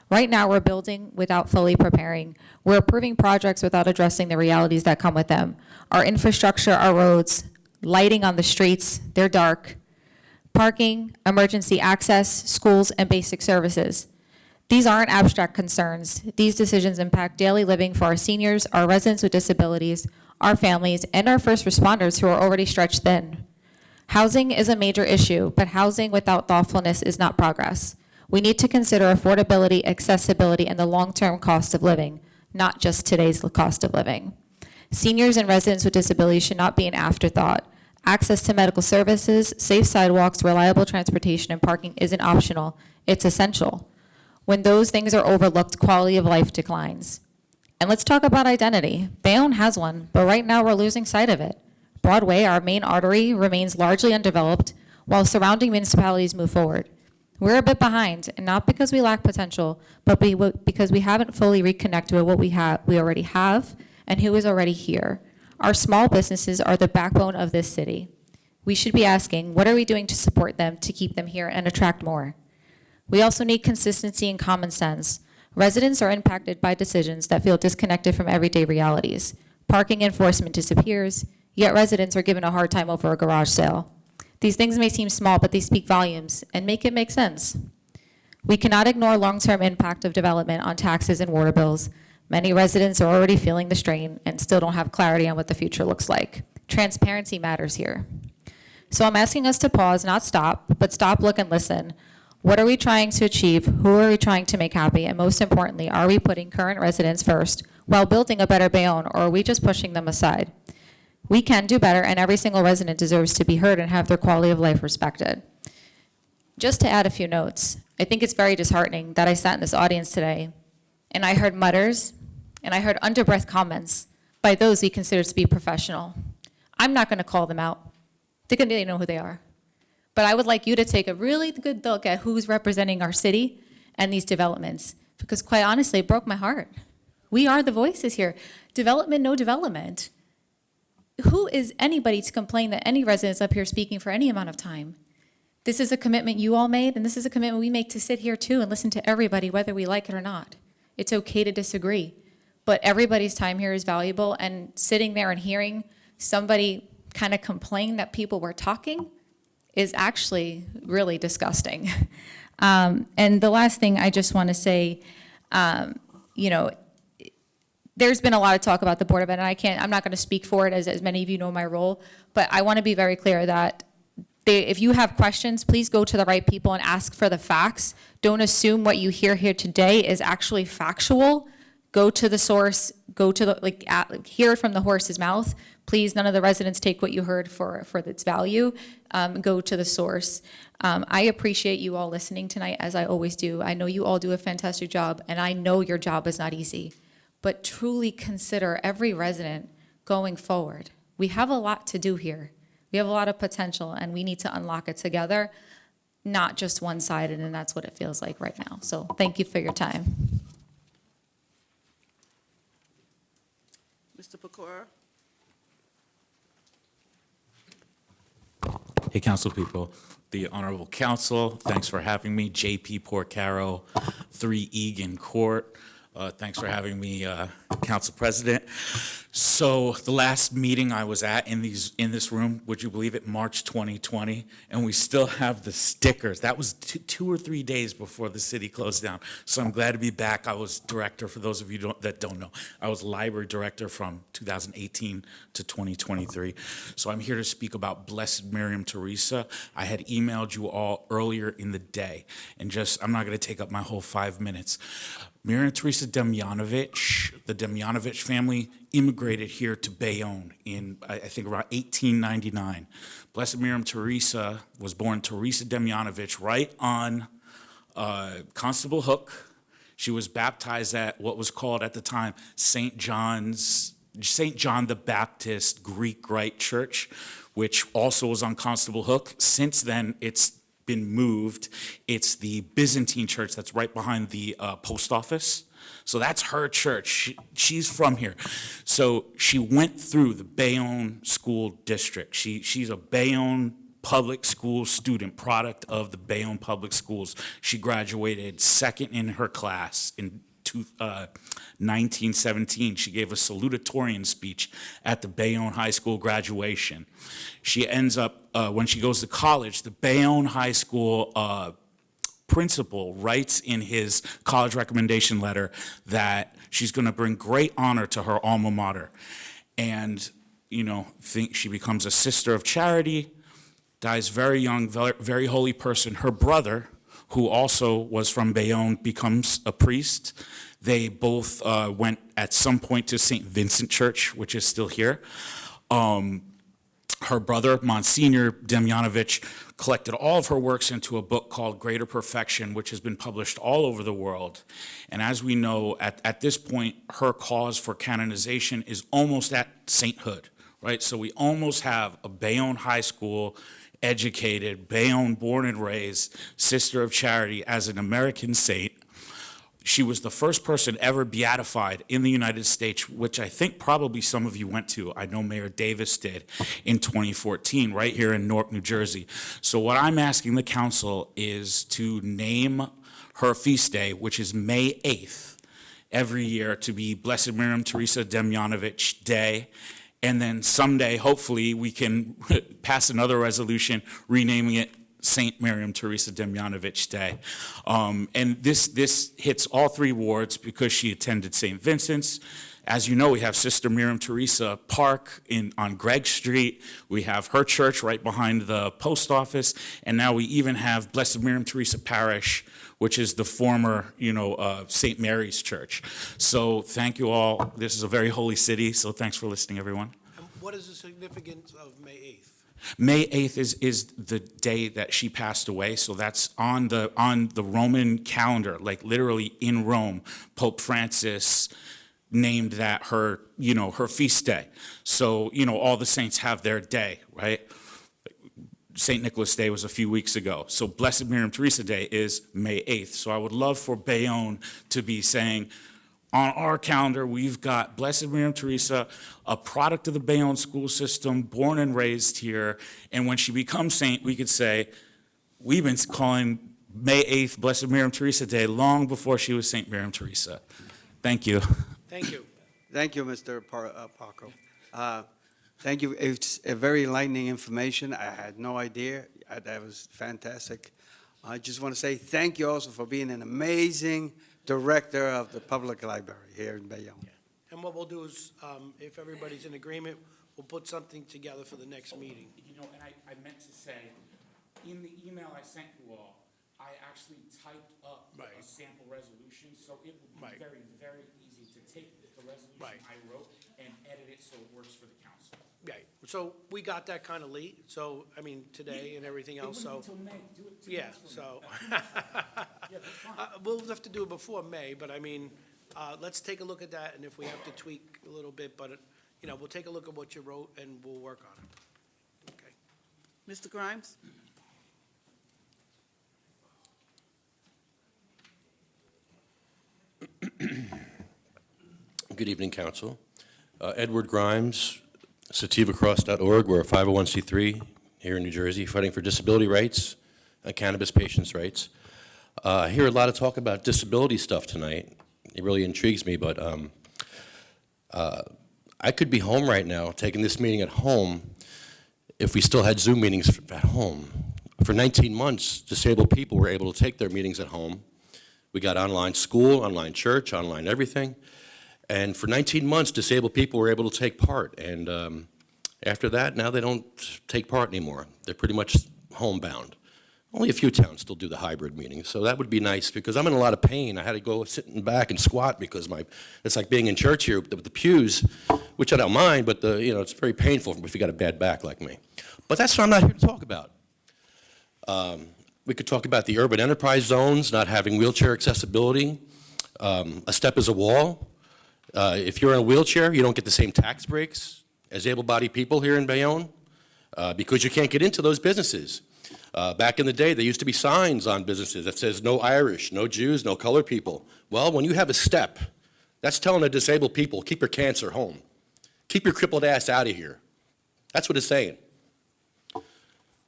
Right now, we're building without fully preparing. We're approving projects without addressing the realities that come with them. Our infrastructure, our roads, lighting on the streets, they're dark. Parking, emergency access, schools, and basic services. These aren't abstract concerns. These decisions impact daily living for our seniors, our residents with disabilities, our families, and our first responders who are already stretched thin. Housing is a major issue, but housing without thoughtfulness is not progress. We need to consider affordability, accessibility, and the long-term cost of living, not just today's cost of living. Seniors and residents with disabilities should not be an afterthought. Access to medical services, safe sidewalks, reliable transportation, and parking isn't optional. It's essential. When those things are overlooked, quality of life declines. And let's talk about identity. Bayonne has one, but right now we're losing sight of it. Broadway, our main artery, remains largely undeveloped, while surrounding municipalities move forward. We're a bit behind, and not because we lack potential, but because we haven't fully reconnected with what we already have and who is already here. Our small businesses are the backbone of this city. We should be asking, what are we doing to support them, to keep them here and attract more? We also need consistency and common sense. Residents are impacted by decisions that feel disconnected from everyday realities. Parking enforcement disappears, yet residents are given a hard time over a garage sale. These things may seem small, but they speak volumes and make it make sense. We cannot ignore long-term impact of development on taxes and water bills. Many residents are already feeling the strain and still don't have clarity on what the future looks like. Transparency matters here. So I'm asking us to pause, not stop, but stop, look, and listen. What are we trying to achieve? Who are we trying to make happy? And most importantly, are we putting current residents first while building a better Bayonne, or are we just pushing them aside? We can do better, and every single resident deserves to be heard and have their quality of life respected. Just to add a few notes, I think it's very disheartening that I sat in this audience today and I heard mutters and I heard under-breath comments by those we consider to be professional. I'm not going to call them out. They know who they are. But I would like you to take a really good look at who's representing our city and these developments, because quite honestly, it broke my heart. We are the voices here. Development, no development. Who is anybody to complain that any resident's up here speaking for any amount of time? This is a commitment you all made, and this is a commitment we make to sit here too and listen to everybody, whether we like it or not. It's okay to disagree, but everybody's time here is valuable, and sitting there and hearing somebody kind of complain that people were talking is actually really disgusting. And the last thing I just want to say, there's been a lot of talk about the Board of Ed, and I'm not going to speak for it, as many of you know my role, but I want to be very clear that if you have questions, please go to the right people and ask for the facts. Don't assume what you hear here today is actually factual. Go to the source, go to hear it from the horse's mouth. Please, none of the residents take what you heard for its value. Go to the source. I appreciate you all listening tonight, as I always do. I know you all do a fantastic job, and I know your job is not easy. But truly consider every resident going forward. We have a lot to do here. We have a lot of potential, and we need to unlock it together, not just one-sided, and that's what it feels like right now. So thank you for your time. Mr. Pecora? Hey, council people, the honorable council, thanks for having me. JP Porcaro, 3 Egan Court. Thanks for having me, council president. So the last meeting I was at in this room, would you believe it, March 2020, and we still have the stickers. That was 2 or 3 days before the city closed down. So I'm glad to be back. I was director, for those of you that don't know, I was library director from 2018 to 2023. So I'm here to speak about Blessed Miriam Teresa. I had emailed you all earlier in the day, and I'm not going to take up my whole 5 minutes. Miriam Teresa Demjanovich, the Demjanovich family immigrated here to Bayonne in, I think, around 1899. Blessed Miriam Teresa was born Teresa Demjanovich right on Constable Hook. She was baptized at what was called at the time St. John the Baptist Greek Rite Church, which also was on Constable Hook. Since then, it's been moved. It's the Byzantine church that's right behind the post office. So that's her church. She's from here. So she went through the Bayonne school district. She's a Bayonne public school student, product of the Bayonne public schools. She graduated second in her class in 1917. She gave a salutatorian speech at the Bayonne High School graduation. She ends up, when she goes to college, the Bayonne High School principal writes in his college recommendation letter that she's going to bring great honor to her alma mater. And, she becomes a sister of charity, dies very young, very holy person. Her brother, who also was from Bayonne, becomes a priest. They both went at some point to St. Vincent Church, which is still here. Her brother, Monsignor Demjanovich, collected all of her works into a book called Greater Perfection, which has been published all over the world. And as we know, at this point, her cause for canonization is almost at sainthood, right? So we almost have a Bayonne High School educated, Bayonne born and raised, sister of charity as an American saint. She was the first person ever beatified in the United States, which I think probably some of you went to. I know Mayor Davis did in 2014, right here in Newark, New Jersey. So what I'm asking the council is to name her feast day, which is May 8th, every year, to be Blessed Miriam Teresa Demjanovich Day. And then someday, hopefully, we can pass another resolution renaming it St. Miriam Teresa Demjanovich Day. And this hits all 3 wards because she attended St. Vincent's. As you know, we have Sister Miriam Teresa Park on Gregg Street. We have her church right behind the post office. And now we even have Blessed Miriam Teresa Parish, which is the former, St. Mary's Church. So thank you all. This is a very holy city, so thanks for listening, everyone. And what is the significance of May 8th? May 8th is the day that she passed away, so that's on the Roman calendar, like literally in Rome. Pope Francis named that her feast day. So, all the saints have their day, right? St. Nicholas Day was a few weeks ago. So Blessed Miriam Teresa Day is May 8th. So I would love for Bayonne to be saying, on our calendar, we've got Blessed Miriam Teresa, a product of the Bayonne school system, born and raised here. And when she becomes saint, we could say, we've been calling May 8th Blessed Miriam Teresa Day long before she was St. Miriam Teresa. Thank you. Thank you. Thank you, Mr. Paco. Thank you. It's a very enlightening information. I had no idea. That was fantastic. I just want to say thank you also for being an amazing director of the public library here in Bayonne. And and what we'll do is, if everybody's in agreement, we'll put something together for the next meeting. You know, and I meant to say, in the email I sent you all, I actually typed up Right. a sample resolution, so it would be Right. very, very easy to take the resolution Right. I wrote and edit it so it works for the council. Right, so we got that kind of late, so, I mean, today and everything It else, so. wouldn't be till May. Do it 2 Yeah, months from so. now. Yeah, that's fine. We'll have to do it before May, but I mean, let's take a look at that, and if we have to tweak a little bit, but, you know, we'll take a look at what you wrote, and we'll work on it. Okay. Mr. Grimes? Good evening, Council. Edward Grimes, sativacross.org. We're a 501c3 here in New Jersey, fighting for disability rights and cannabis patients' rights. I hear a lot of talk about disability stuff tonight. It really intrigues me, but I could be home right now, taking this meeting at home, if we still had Zoom meetings at home. For 19 months, disabled people were able to take their meetings at home. We got online school, online church, online everything. And for 19 months, disabled people were able to take part. And after that, now they don't take part anymore. They're pretty much homebound. Only a few towns still do the hybrid meetings, so that would be nice, because I'm in a lot of pain. I had to go sit in the back and squat because it's like being in church here with the pews, which I don't mind, but it's very painful if you got a bad back like me. But that's what I'm not here to talk about. We could talk about the urban enterprise zones, not having wheelchair accessibility. A step is a wall. If you're in a wheelchair, you don't get the same tax breaks as able-bodied people here in Bayonne because you can't get into those businesses. Back in the day, there used to be signs on businesses that says no Irish, no Jews, no colored people. Well, when you have a step, that's telling the disabled people, keep your cancer home. Keep your crippled ass out of here. That's what it's saying.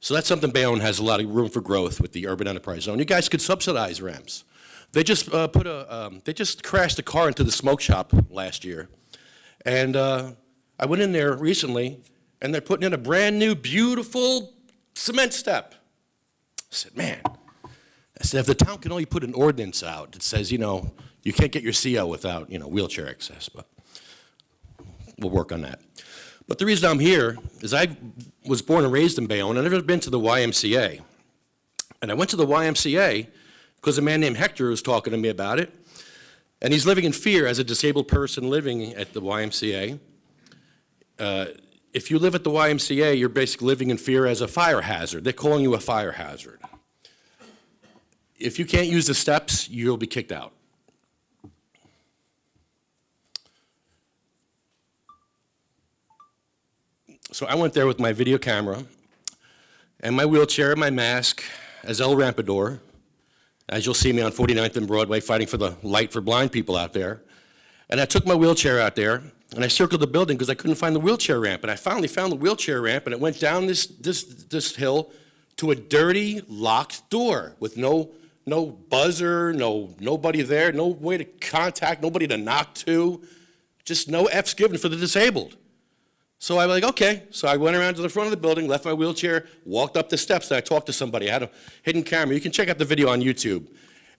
So that's something Bayonne has a lot of room for growth with the urban enterprise zone. You guys could subsidize ramps. They just they just crashed a car into the smoke shop last year. And I went in there recently, and they're putting in a brand new, beautiful cement step. I said, man, if the town can only put an ordinance out that says, you can't get your CO without, wheelchair access, but we'll work on that. But the reason I'm here is I was born and raised in Bayonne. I've never been to the YMCA. And I went to the YMCA because a man named Hector was talking to me about it. And he's living in fear as a disabled person living at the YMCA. If you live at the YMCA, you're basically living in fear as a fire hazard. They're calling you a fire hazard. If you can't use the steps, you'll be kicked out. So I went there with my video camera and my wheelchair, my mask, as El Rampador, as you'll see me on 49th and Broadway fighting for the light for blind people out there. And I took my wheelchair out there, and I circled the building because I couldn't find the wheelchair ramp. And I finally found the wheelchair ramp, and it went down this hill to a dirty, locked door with no buzzer, nobody there, no way to contact, nobody to knock to, just no F's given for the disabled. So I was like, okay. So I went around to the front of the building, left my wheelchair, walked up the steps, and I talked to somebody. I had a hidden camera. You can check out the video on YouTube.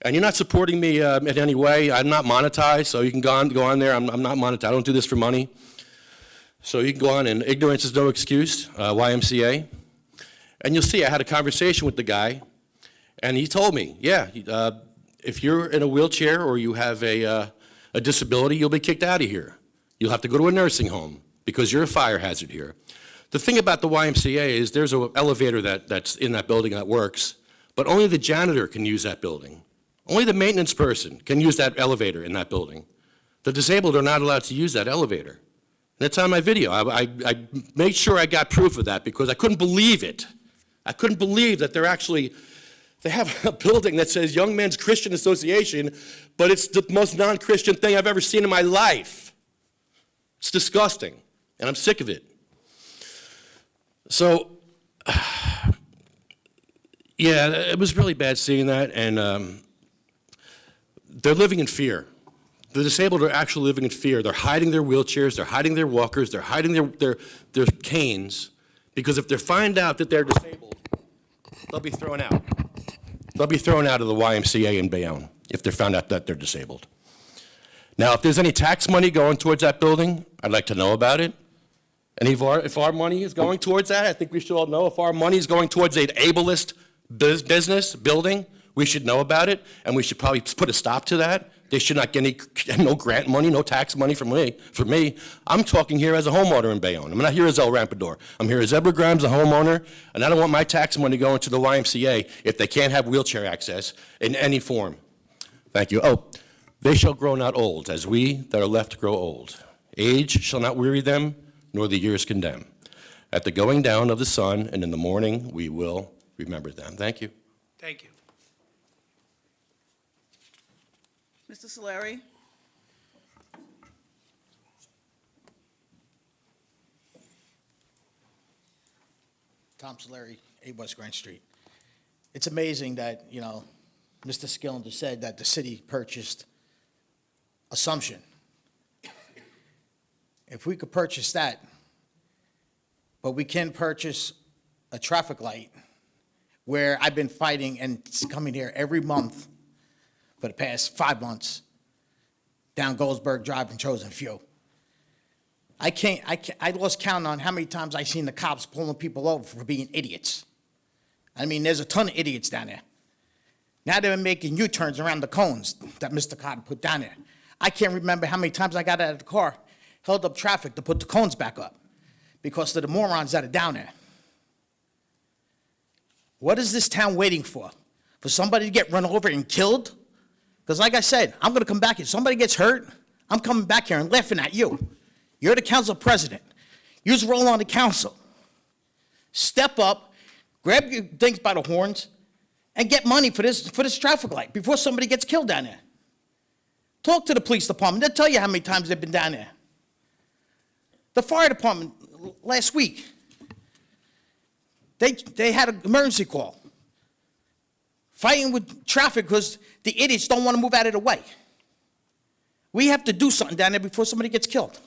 And you're not supporting me in any way. I'm not monetized, so you can go on there. I'm not monetized. I don't do this for money. So you can go on, and ignorance is no excuse, YMCA. And you'll see I had a conversation with the guy, and he told me, yeah, if you're in a wheelchair or you have a disability, you'll be kicked out of here. You'll have to go to a nursing home because you're a fire hazard here. The thing about the YMCA is there's an elevator that's in that building that works, but only the janitor can use that building. Only the maintenance person can use that elevator in that building. The disabled are not allowed to use that elevator. And that's on my video. I made sure I got proof of that because I couldn't believe it. I couldn't believe that they have a building that says Young Men's Christian Association, but it's the most non-Christian thing I've ever seen in my life. It's disgusting, and I'm sick of it. So, yeah, it was really bad seeing that, and they're living in fear. The disabled are actually living in fear. They're hiding their wheelchairs, they're hiding their walkers, they're hiding their canes, because if they find out that they're disabled, they'll be thrown out. They'll be thrown out of the YMCA in Bayonne if they're found out that they're disabled. Now, if there's any tax money going towards that building, I'd like to know about it. And if our money is going towards that, I think we should all know. If our money is going towards an ableist business, building, we should know about it, and we should probably put a stop to that. They should not get no grant money, no tax money from me. For me, I'm talking here as a homeowner in Bayonne. I'm not here as El Rampador. I'm here as Edward Grimes, a homeowner, and I don't want my tax money going to the YMCA if they can't have wheelchair access in any form. Thank you. Oh, they shall grow not old, as we that are left grow old. Age shall not weary them, nor the years condemn. At the going down of the sun, and in the morning, we will remember them. Thank you. Thank you. Mr. Solari? Tom Solari, 8 West Grand Street. It's amazing that, Mr. Skillender said that the city purchased Assumption. If we could purchase that, but we can purchase a traffic light where I've been fighting and coming here every month for the past 5 months down Goldsberg Drive and Chosen Few. I lost count on how many times I've seen the cops pulling people over for being idiots. I mean, there's a ton of idiots down there. Now they're making U-turns around the cones that Mr. Carter put down there. I can't remember how many times I got out of the car, held up traffic to put the cones back up because of the morons that are down there. What is this town waiting for? For somebody to get run over and killed? Because like I said, I'm going to come back here. Somebody gets hurt, I'm coming back here and laughing at you. You're the council president. You's roll on the council. Step up, grab your things by the horns, and get money for this traffic light before somebody gets killed down there. Talk to the police department. They'll tell you how many times they've been down there. The fire department last week, they had an emergency call. Fighting with traffic because the idiots don't want to move out of the way. We have to do something down there before somebody gets killed.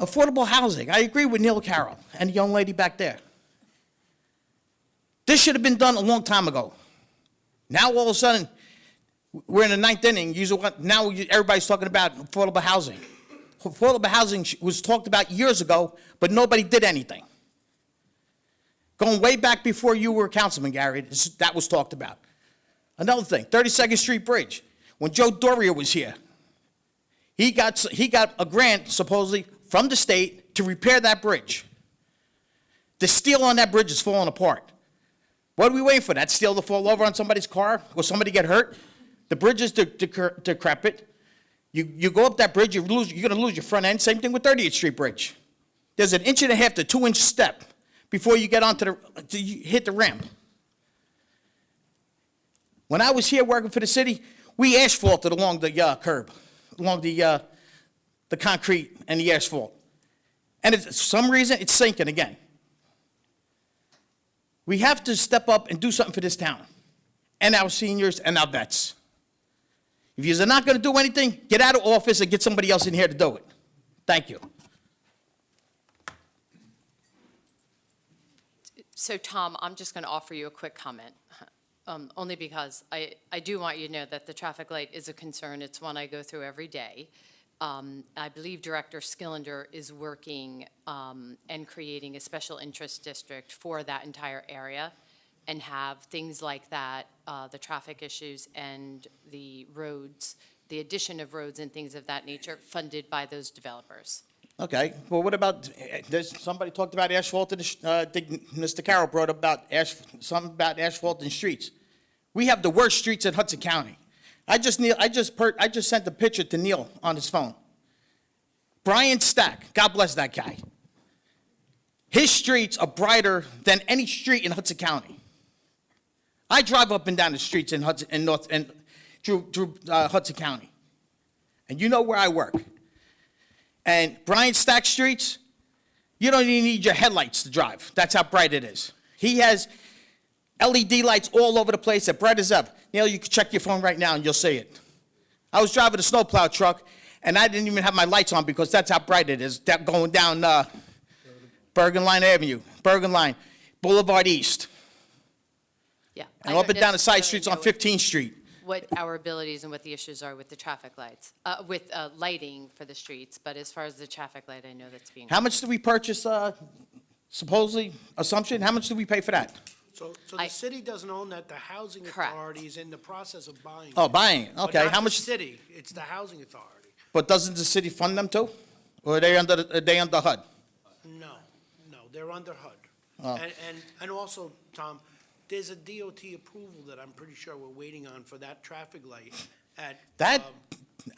Affordable housing. I agree with Neil Carroll and the young lady back there. This should have been done a long time ago. Now all of a sudden, we're in the 9th inning. Now everybody's talking about affordable housing. Affordable housing was talked about years ago, but nobody did anything. Going way back before you were a councilman, Gary, that was talked about. Another thing, 32nd Street Bridge. When Joe Doria was here, he got a grant, supposedly, from the state to repair that bridge. The steel on that bridge is falling apart. What are we waiting for? That steel to fall over on somebody's car? Or somebody get hurt? The bridge is decrepit. You go up that bridge, you're going to lose your front end. Same thing with 30th Street Bridge. There's an 1.5 to 2 inch step before you get onto hit the ramp. When I was here working for the city, we asphalted along the curb, along the concrete and the asphalt. And for some reason, it's sinking again. We have to step up and do something for this town and our seniors and our vets. If you're not going to do anything, get out of office and get somebody else in here to do it. Thank you. So, Tom, I'm just going to offer you a quick comment, only because I do want you to know that the traffic light is a concern. It's one I go through every day. I believe Director Skillender is working and creating a special interest district for that entire area and have things like that, the traffic issues and the roads, the addition of roads and things of that nature funded by those developers. Okay, well, what about, somebody talked about asphalt, I think Mr. Carroll brought up about something about asphalt in streets. We have the worst streets in Hudson County. I just sent a picture to Neil on his phone. Brian Stack, God bless that guy. His streets are brighter than any street in Hudson County. I drive up and down the streets in Hudson County, and you know where I work. And Brian Stack streets, you don't even need your headlights to drive. That's how bright it is. He has LED lights all over the place, as bright as ever. Neil, you can check your phone right now and you'll see it. I was driving a snowplow truck, and I didn't even have my lights on because that's how bright it is. That going down Bergen Line Avenue, Bergen Line, Boulevard East. Yeah. And up and down the side streets on 15th Street. what our abilities and what the issues are with the traffic lights, with lighting for the streets, but as far as the traffic light, I know that's being. How much did we purchase, supposedly, Assumption? How much did we pay for that? So the city doesn't own that, the housing Correct. authority is in the process of buying. Oh, it. buying it, But okay. not How the much, city, it's the housing authority. but doesn't the city fund them too? Or are they under, are they under HUD? No, they're under HUD. Oh. And also, Tom, there's a DOT approval that I'm pretty sure we're waiting on for that traffic light at. That,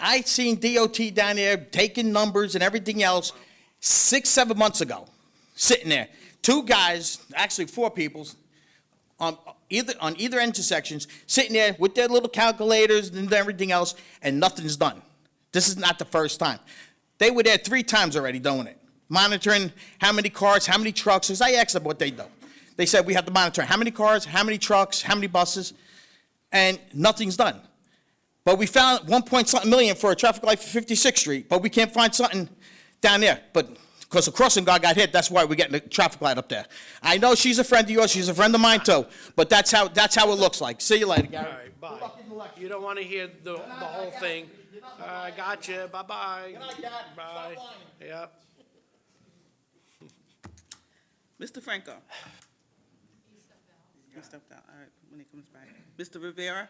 I seen DOT down there taking numbers and everything else 6, 7 months ago, sitting there. 2 guys, actually 4 people, on either intersections, sitting there with their little calculators and everything else, and nothing's done. This is not the first time. They were there 3 times already doing it, monitoring how many cars, how many trucks. As I asked them what they do, they said we have to monitor how many cars, how many trucks, how many buses, and nothing's done. But we found 1 million for a traffic light for 56th Street, but we can't find something down there. But because the crossing guard got hit, that's why we're getting the traffic light up there. I know she's a friend of yours, she's a friend of mine too, but that's how it looks like. See you later, Gary. All right, bye. You don't want to hear the whole thing. I got you, bye-bye. Bye. Yep. Mr. Franco? He stepped out, all right, when he comes back. Mr. Rivera?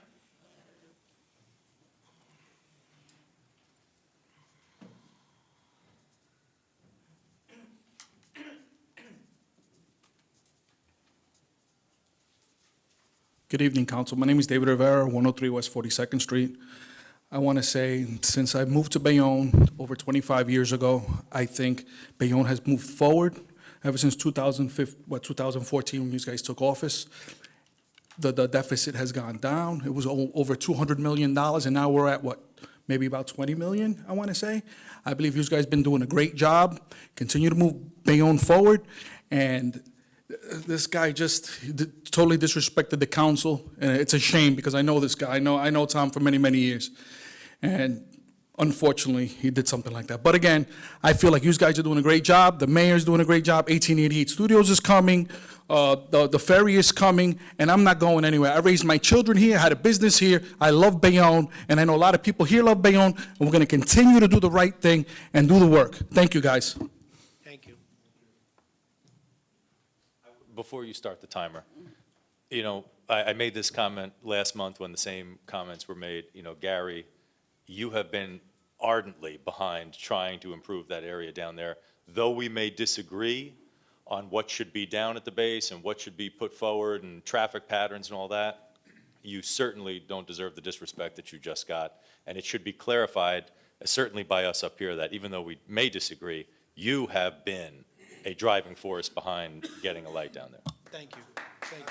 Good evening, Council. My name is David Rivera, 103 West 42nd Street. I want to say, since I moved to Bayonne over 25 years ago, I think Bayonne has moved forward ever since 2014, when you guys took office. The deficit has gone down. It was over $200 million, and now we're at, what, maybe about 20 million, I want to say. I believe you guys been doing a great job. Continue to move Bayonne forward, and this guy just totally disrespected the council, and it's a shame because I know this guy. I know Tom for many, many years, and unfortunately, he did something like that. But again, I feel like you guys are doing a great job. The mayor's doing a great job. 1888 Studios is coming. The ferry is coming, and I'm not going anywhere. I raised my children here. I had a business here. I love Bayonne, and I know a lot of people here love Bayonne, and we're going to continue to do the right thing and do the work. Thank you, guys. Thank you. Before you start the timer, you know, I made this comment last month when the same comments were made. You know, Gary, you have been ardently behind trying to improve that area down there. Though we may disagree on what should be down at the base and what should be put forward and traffic patterns and all that, you certainly don't deserve the disrespect that you just got. And it should be clarified, certainly by us up here, that even though we may disagree, you have been a driving force behind getting a light down there. Thank you. Thank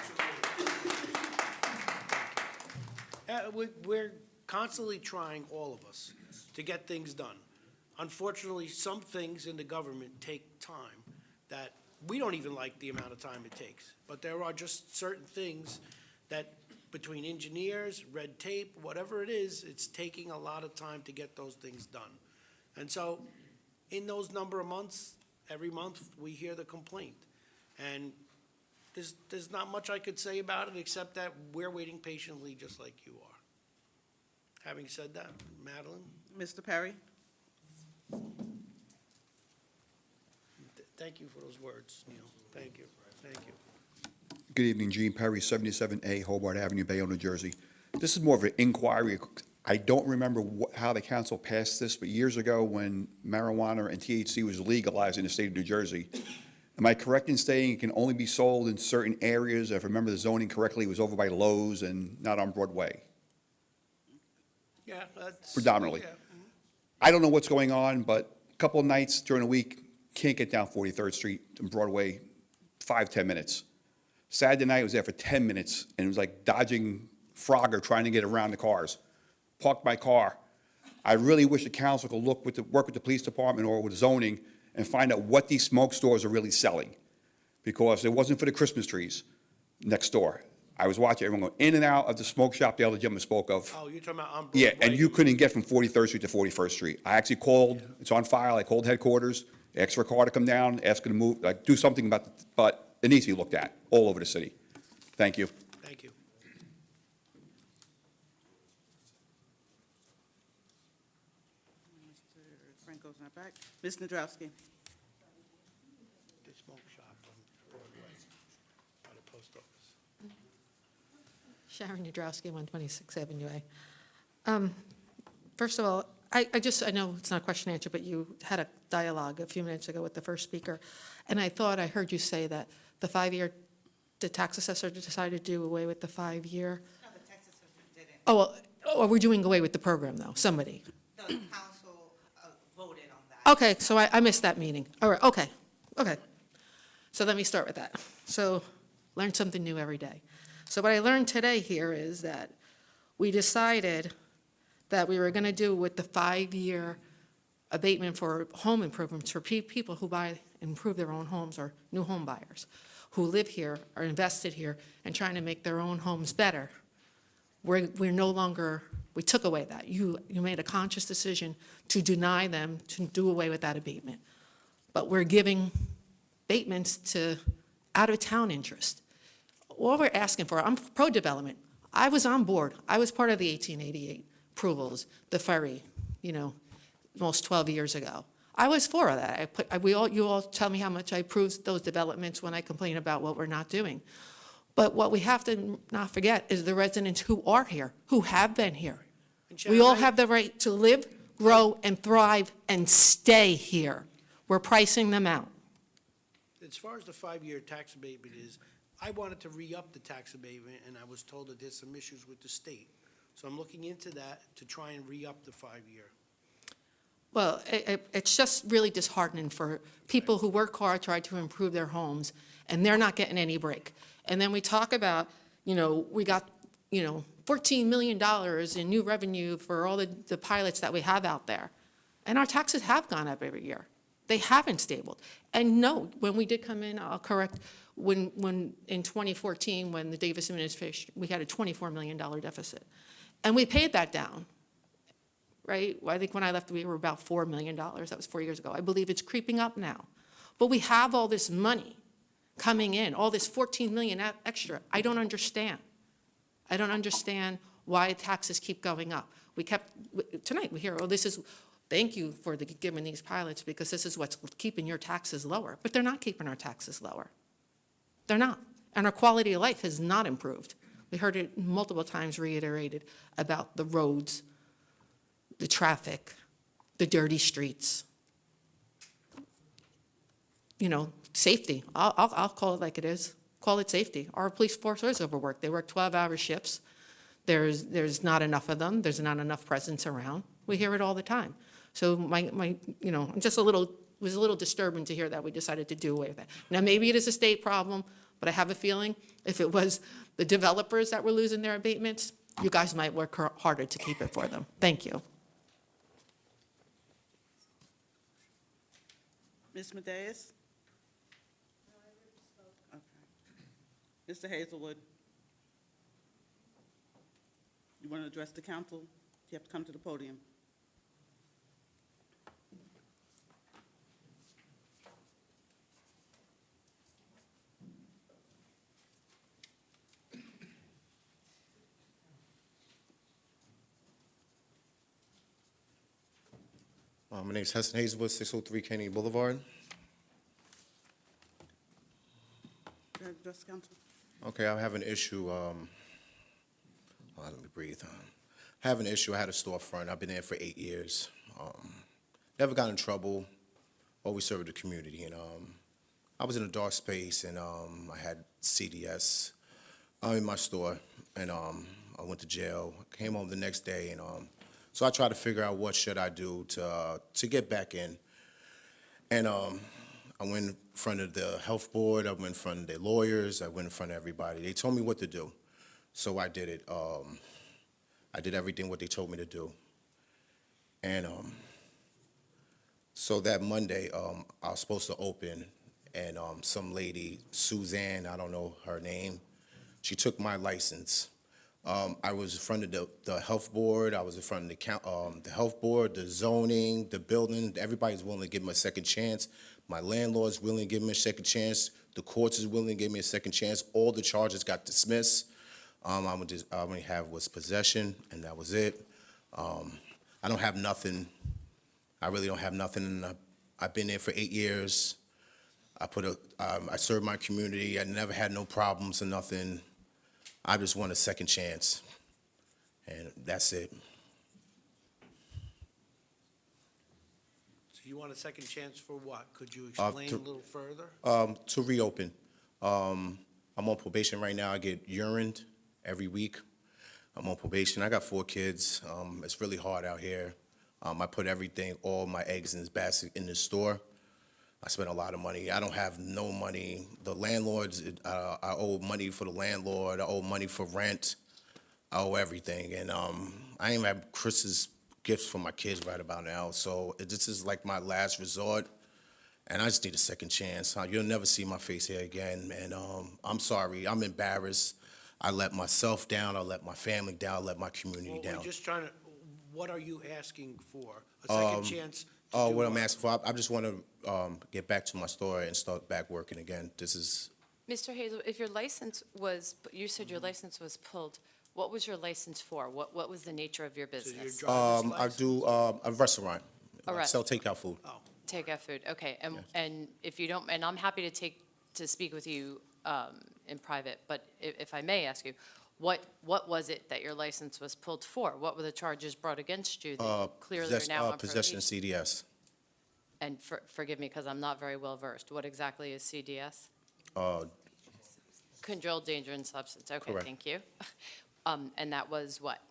you. We're constantly trying, all of us, to get things done. Unfortunately, some things in the government take time that we don't even like the amount of time it takes. But there are just certain things that between engineers, red tape, whatever it is, it's taking a lot of time to get those things done. And so in those number of months, every month, we hear the complaint. And there's not much I could say about it, except that we're waiting patiently just like you are. Having said that, Madeline? Mr. Perry? Thank you for those words, Neil. Thank you. Thank you. Good evening, Gene Perry, 77A Hobart Avenue, Bayonne, New Jersey. This is more of an inquiry. I don't remember how the council passed this, but years ago when marijuana and THC was legalized in the state of New Jersey, am I correct in saying it can only be sold in certain areas? If I remember the zoning correctly, it was over by Lowe's and not on Broadway, Yeah, that's. predominantly. Yeah. I don't know what's going on, but a couple of nights during the week, can't get down 43rd Street and Broadway 5-10 minutes. Saturday night, I was there for 10 minutes, and it was like dodging Frogger trying to get around the cars. Parked my car. I really wish the council could work with the police department or with zoning and find out what these smoke stores are really selling. Because it wasn't for the Christmas trees next door. I was watching everyone go in and out of the smoke shop the other gentleman spoke of. Oh, you're talking about on Yeah, Broadway. and you couldn't get from 43rd Street to 41st Street. I actually called, it's on file, I called headquarters, asked for a car to come down, asked her to move, like, do something about, but it needs to be looked at all over the city. Thank you. Thank you. Ms. Nadrowski. The smoke shop on Broadway, by the post office. Sharon Nadrowski, 126 Avenue A. First of all, I know it's not a question and answer, but you had a dialogue a few minutes ago with the first speaker, and I thought I heard you say that the tax assessor decided to do away with the 5-year. No, the tax assessor didn't. Oh, we're doing away with the program, though, somebody. The council voted on that. Okay, so I missed that meeting. All right, okay. So let me start with that. So learn something new every day. So what I learned today here is that we decided that we were going to do with the 5-year abatement for home improvements for people who buy and improve their own homes, or new home buyers who live here, are invested here, and trying to make their own homes better. We're no longer, we took away that. You made a conscious decision to deny them, to do away with that abatement. But we're giving abatements to out-of-town interest. All we're asking for, I'm pro-development. I was on board. I was part of the 1888 approvals, the ferry, almost 12 years ago. I was for that. You all tell me how much I approved those developments when I complain about what we're not doing. But what we have to not forget is the residents who are here, who have been here. We all have the right to live, grow, and thrive, and stay here. We're pricing them out. As far as the 5-year tax abatement is, I wanted to re-up the tax abatement, and I was told that there's some issues with the state. So I'm looking into that to try and re-up the 5-year. Well, it's just really disheartening for people who work hard, try to improve their homes, and they're not getting any break. And then we talk about, we got, $14 million in new revenue for all the pilots that we have out there. And our taxes have gone up every year. They haven't stabilized. And no, when we did come in, I'll correct, when in 2014, when the Davis administration, we had a $24 million deficit. And we paid that down, right? I think when I left, we were about $4 million. That was 4 years ago. I believe it's creeping up now. But we have all this money coming in, all this $14 million extra. I don't understand. I don't understand why taxes keep going up. Tonight we hear, thank you for giving these pilots, because this is what's keeping your taxes lower. But they're not keeping our taxes lower. They're not. And our quality of life has not improved. We heard it multiple times reiterated about the roads, the traffic, the dirty streets. Safety. I'll call it like it is. Call it safety. Our police force is overworked. They work 12-hour shifts. There's not enough of them. There's not enough presence around. We hear it all the time. So I'm just it was a little disturbing to hear that we decided to do away with that. Now, maybe it is a state problem, but I have a feeling if it was the developers that were losing their abatements, you guys might work harder to keep it for them. Thank you. Ms. Madeas? Okay. Mr. Hazelwood? You want to address the council? You have to come to the podium. My name is Heston Hazelwood, 603 Kennedy Boulevard. Go ahead, address the council. Okay, I have an issue. Let me breathe. I have an issue. I had a storefront. I've been there for 8 years. Never got in trouble. Always served the community. And I was in a dark space, and I had CDS in my store, and I went to jail. Came home the next day, and so I tried to figure out what should I do to get back in. And I went in front of the health board. I went in front of their lawyers. I went in front of everybody. They told me what to do, so I did it. I did everything what they told me to do. And so that Monday, I was supposed to open, and some lady, Suzanne, I don't know her name, she took my license. I was in front of the health board. I was in front of the health board, the zoning, the building. Everybody's willing to give me a second chance. My landlord's willing to give me a second chance. The courts is willing to give me a second chance. All the charges got dismissed. I only have was possession, and that was it. I don't have nothing. I really don't have nothing. And I've been there for 8 years. I served my community. I never had no problems or nothing. I just want a second chance, and that's it. So you want a second chance for what? Could you explain a little further? To reopen. I'm on probation right now. I get urined every week. I'm on probation. I got 4 kids. It's really hard out here. I put everything, all my eggs in this basket in this store. I spent a lot of money. I don't have no money. The landlords, I owe money for the landlord. I owe money for rent. I owe everything. And I even have Christmas gifts for my kids right about now. So this is like my last resort. And I just need a second chance. You'll never see my face here again. And I'm sorry. I'm embarrassed. I let myself down. I let my family down. I let my community down. We're just trying to, what are you asking for? A second chance? Oh, what I'm asking for, I just want to get back to my store and start back working again. This is, Mr. Hazel, if your license was, you said your license was pulled, what was your license for? What was the nature of your business? I do a restaurant. A I sell takeout food. Takeout food, okay. And, Yes. and if you don't, and I'm happy to speak with you in private, but if I may ask you, what was it that your license was pulled for? What were the charges brought against you that clearly are now on Possession of probation? CDS. And forgive me, because I'm not very well versed. What exactly is CDS? Controlled dangerous substance. Okay, Correct. thank you. And that was what?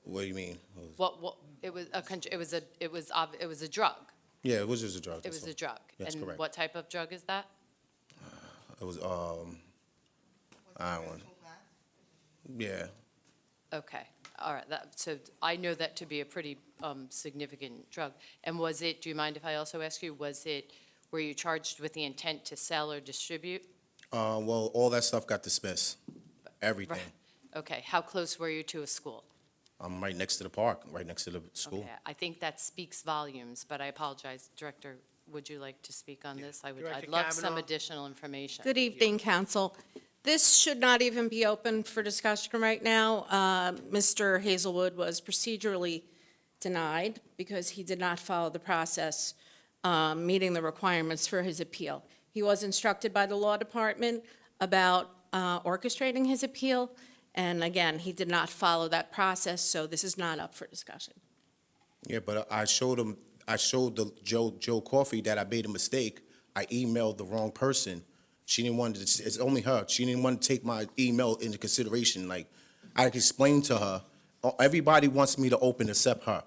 What do you mean? What, it was a drug. Yeah, it was just a drug. It that's was all. a drug. That's And correct. what type of drug is that? It was, I don't want. Yeah. Okay, all right, so I know that to be a pretty significant drug. And was it, do you mind if I also ask you, were you charged with the intent to sell or distribute? Well, all that stuff got dismissed. Everything. Okay, how close were you to a school? I'm right next to the park, right next to the school. Okay, I think that speaks volumes, but I apologize. Director, would you like to speak on this? I'd Director love some Kavanaugh? additional information. Good evening, council. This should not even be open for discussion right now. Mr. Hazelwood was procedurally denied because he did not follow the process meeting the requirements for his appeal. He was instructed by the law department about orchestrating his appeal, and again, he did not follow that process, so this is not up for discussion. Yeah, but I showed the Joe Coffey that I made a mistake. I emailed the wrong person. She didn't want to, it's only her. She didn't want to take my email into consideration. Like, I explained to her, everybody wants me to open except her.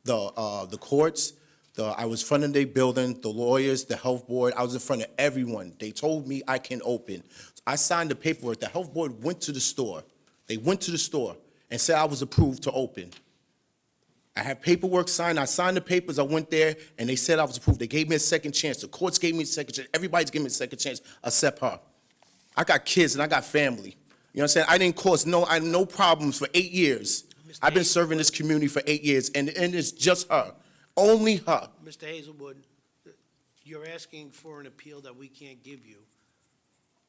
The courts, I was in front of their building, the lawyers, the health board, I was in front of everyone. They told me I can open. I signed the paperwork. The health board went to the store. They went to the store and said I was approved to open. I have paperwork signed. I signed the papers. I went there, and they said I was approved. They gave me a second chance. The courts gave me a second chance. Everybody's giving me a second chance except her. I got kids, and I got family. You know what I'm saying? I didn't cause no problems for 8 years. I've been serving this community for 8 years, and it's just her. Only her. Mr. Hazelwood, you're asking for an appeal that we can't give you,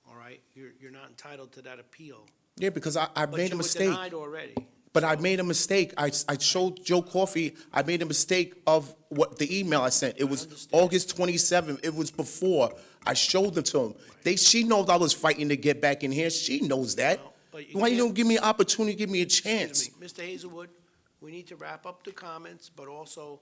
all right? You're not entitled to that appeal. Yeah, because I made a mistake. But you were denied already. But I made a mistake. I showed Joe Coffey, I made a mistake of what the email I sent. It was August 27th. It was before. I showed them to him. She knows I was fighting to get back in here. She knows that. Why you don't give me an opportunity, give me a chance? Mr. Hazelwood, we need to wrap up the comments, but also,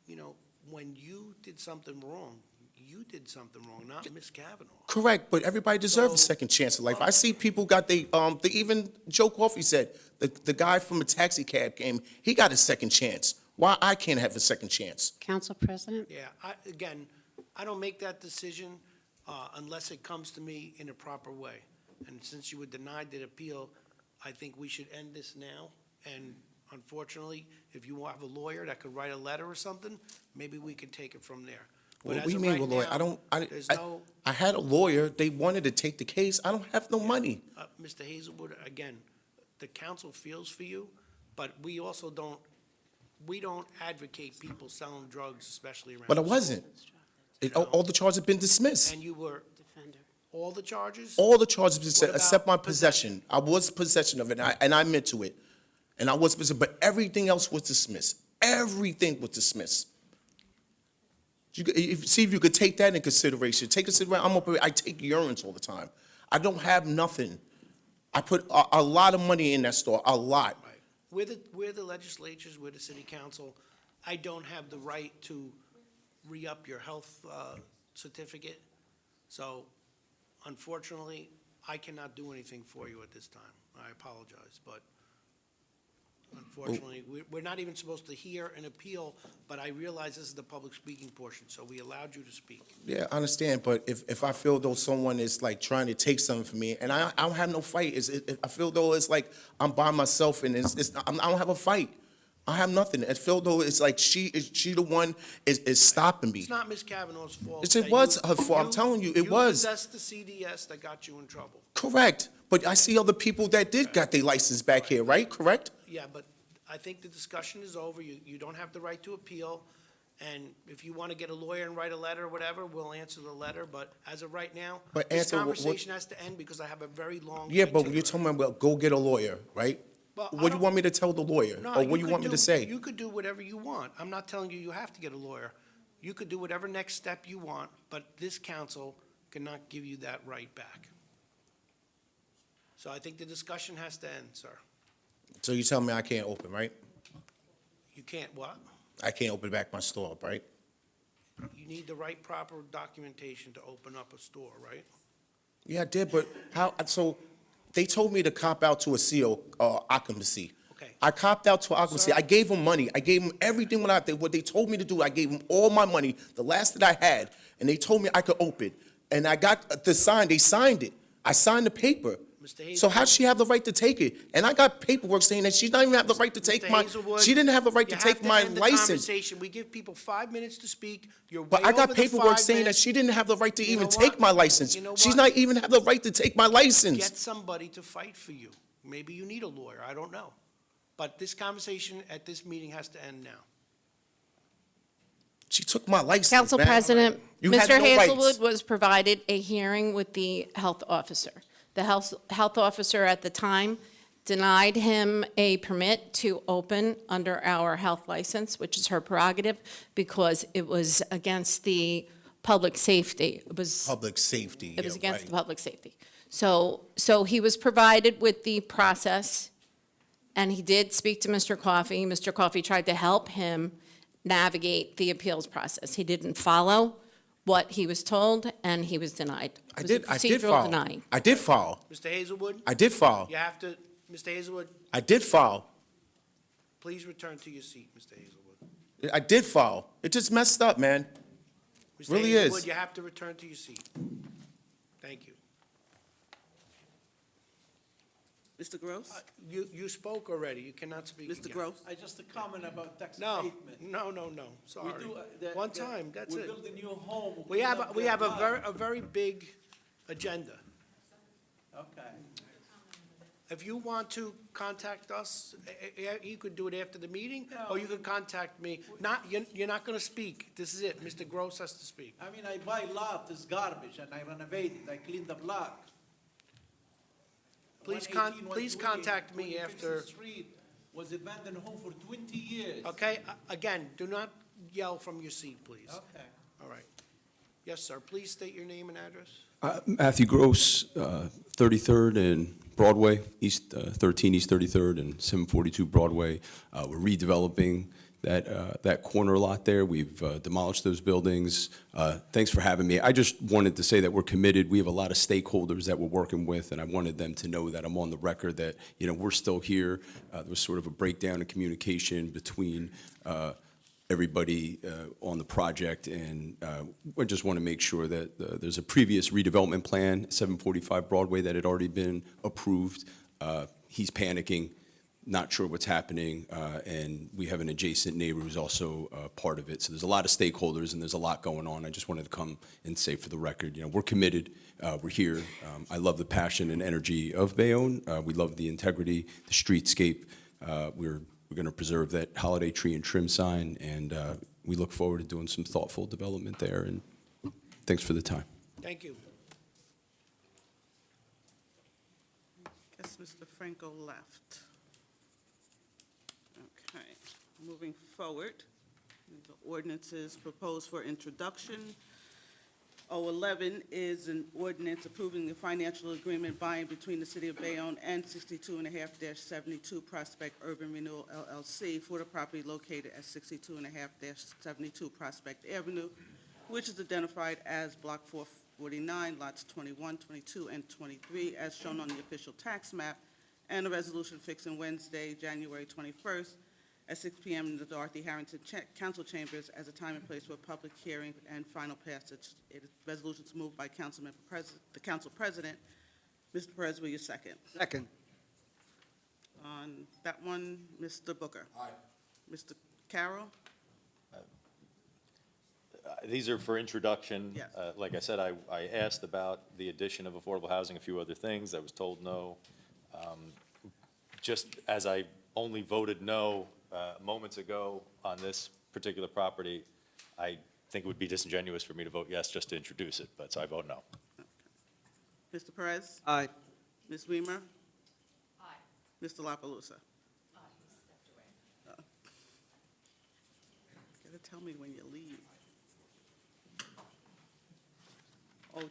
you know, when you did something wrong, you did something wrong, not Ms. Kavanaugh. Correct, but everybody deserves a second chance in life. I see people got even Joe Coffey said, the guy from a taxi cab came, he got a second chance. Why I can't have a second chance? Council President? Yeah, again, I don't make that decision unless it comes to me in a proper way. And since you were denied the appeal, I think we should end this now. And unfortunately, if you have a lawyer that could write a letter or something, maybe we can take it from there. But What do as you of mean right with lawyer? now, there's no, I had a lawyer. They wanted to take the case. I don't have no money. Mr. Hazelwood, again, the council feels for you, but we also don't advocate people selling drugs, especially around. But I the wasn't. All the charges have been dismissed. And you were, all the charges? All the charges have been What said, about except my possession. I was possession of it, and I meant to it. And I was possessed, but everything else was dismissed. Everything was dismissed. See if you could take that in consideration. Take consideration, I take urines all the time. I don't have nothing. I put a lot of money in that store, a lot. We're the legislatures, we're the city council. I don't have the right to re-up your health certificate. So unfortunately, I cannot do anything for you at this time. I apologize, but unfortunately, we're not even supposed to hear an appeal, but I realize this is the public speaking portion, so we allowed you to speak. Yeah, I understand, but if I feel though someone is like trying to take something from me, and I don't have no fight, I feel though it's like I'm by myself and I don't have a fight. I have nothing. I feel though it's like she the one is stopping me. It's not Ms. Kavanaugh's fault. It was her fault. I'm telling you, it was. You possessed the CDS that got you in trouble. Correct, but I see other people that did got their license back here, right? Correct? Yeah, but I think the discussion is over. You don't have the right to appeal. And if you want to get a lawyer and write a letter or whatever, we'll answer the letter. But as of right now, But this answer what- conversation has to end because I have a very long. Yeah, but itinerary. you're talking about go get a lawyer, right? Well, I What do you don't- want me to tell the lawyer? No, Or what do you could want me to say? You could do whatever you want. I'm not telling you you have to get a lawyer. You could do whatever next step you want, but this council cannot give you that right back. So I think the discussion has to end, sir. So you tell me I can't open, right? You can't what? I can't open back my store up, right? You need the right proper documentation to open up a store, right? Yeah, I did, but how, so they told me to cop out to a CO, occupancy. Okay. I copped out to occupancy. Sir? I gave them money. I gave them everything what they told me to do. I gave them all my money, the last that I had, and they told me I could open. And I got the sign, they signed it. I signed the paper. Mr. So how Hazelwood? does she have the right to take it? And I got paperwork saying that she doesn't even have the right to take Mr. my, Hazelwood, she didn't have the right you to take my end the license. conversation. We give people 5 minutes to speak. You're way But I got over the paperwork 5 saying that minutes. she didn't have the right to You even know take what? my license. You know She's what? not even have the right to take my license. Get somebody to fight for you. Maybe you need a lawyer, I don't know. But this conversation at this meeting has to end now. She took my license, Council man. President, You had Mr. no Hazelwood rights. was provided a hearing with the health officer. The health officer at the time denied him a permit to open under our health license, which is her prerogative, because it was against the public safety. It was Public safety, It was yeah, against right. the public safety. So he was provided with the process, and he did speak to Mr. Coffey. Mr. Coffey tried to help him navigate the appeals process. He didn't follow what he was told, and he was denied. It was a I did procedural file. denying. I did file. Mr. Hazelwood? I did file. You have to, Mr. Hazelwood, I did file. please return to your seat, Mr. Hazelwood. I did file. It just messed up, man. Mr. Really Hazelwood, is. you have to return to your seat. Thank you. Mr. Gross? You spoke already, you cannot speak Mr. again. Gross? Just a comment about tax No, abatement. no, sorry. One time, that's We it. build a new home. We have a very big agenda. Okay. If you want to contact us, you could do it after the meeting, or you could contact me. You're not gonna speak. This is it. Mr. Gross has to speak. I mean, I buy lot, it's garbage, and I renovate it, I clean the block. Please 118, please 120, contact me 26th after. Street was abandoned home for 20 years. Okay, again, do not yell from your seat, please. Okay. All right. Yes, sir. Please state your name and address. Matthew Gross, 33rd and Broadway, 13 East 33rd and 742 Broadway. We're redeveloping that corner lot there. We've demolished those buildings. Thanks for having me. I just wanted to say that we're committed. We have a lot of stakeholders that we're working with, and I wanted them to know that I'm on the record that, you know, we're still here. There was sort of a breakdown in communication between everybody on the project, and I just want to make sure that there's a previous redevelopment plan, 745 Broadway, that had already been approved. He's panicking, not sure what's happening, and we have an adjacent neighbor who's also part of it. So there's a lot of stakeholders, and there's a lot going on. I just wanted to come and say for the record, you know, we're committed. We're here. I love the passion and energy of Bayonne. We love the integrity, the streetscape. We're going to preserve that holiday tree and trim sign, and we look forward to doing some thoughtful development there. And thanks for the time. Thank you. Guess Mr. Franco left. Okay. Moving forward, the ordinances proposed for introduction. 011 is an ordinance approving the financial agreement by and between the City of Bayonne and 62.5-72 Prospect Urban Renewal LLC for the property located at 62.5-72 Prospect Avenue, which is identified as Block 449, lots 21, 22, and 23, as shown on the official tax map, and a resolution fixing Wednesday, January 21st, at 6 p.m. in the Dorothy Harrington Council Chambers as a time and place for a public hearing and final passage. Resolution is moved by the Council President. Mr. Perez, will you second? Second. On that one, Mr. Booker. Aye. Mr. Carroll? These are for introduction. Yes. Like I said, I asked about the addition of affordable housing, a few other things. I was told no. Just as I only voted no moments ago on this particular property, I think it would be disingenuous for me to vote yes just to introduce it, but so I vote no. Mr. Perez? Aye. Ms. Weimer? Aye. Mr. La Palusa? Aye, he stepped away. Gotta tell me when you leave.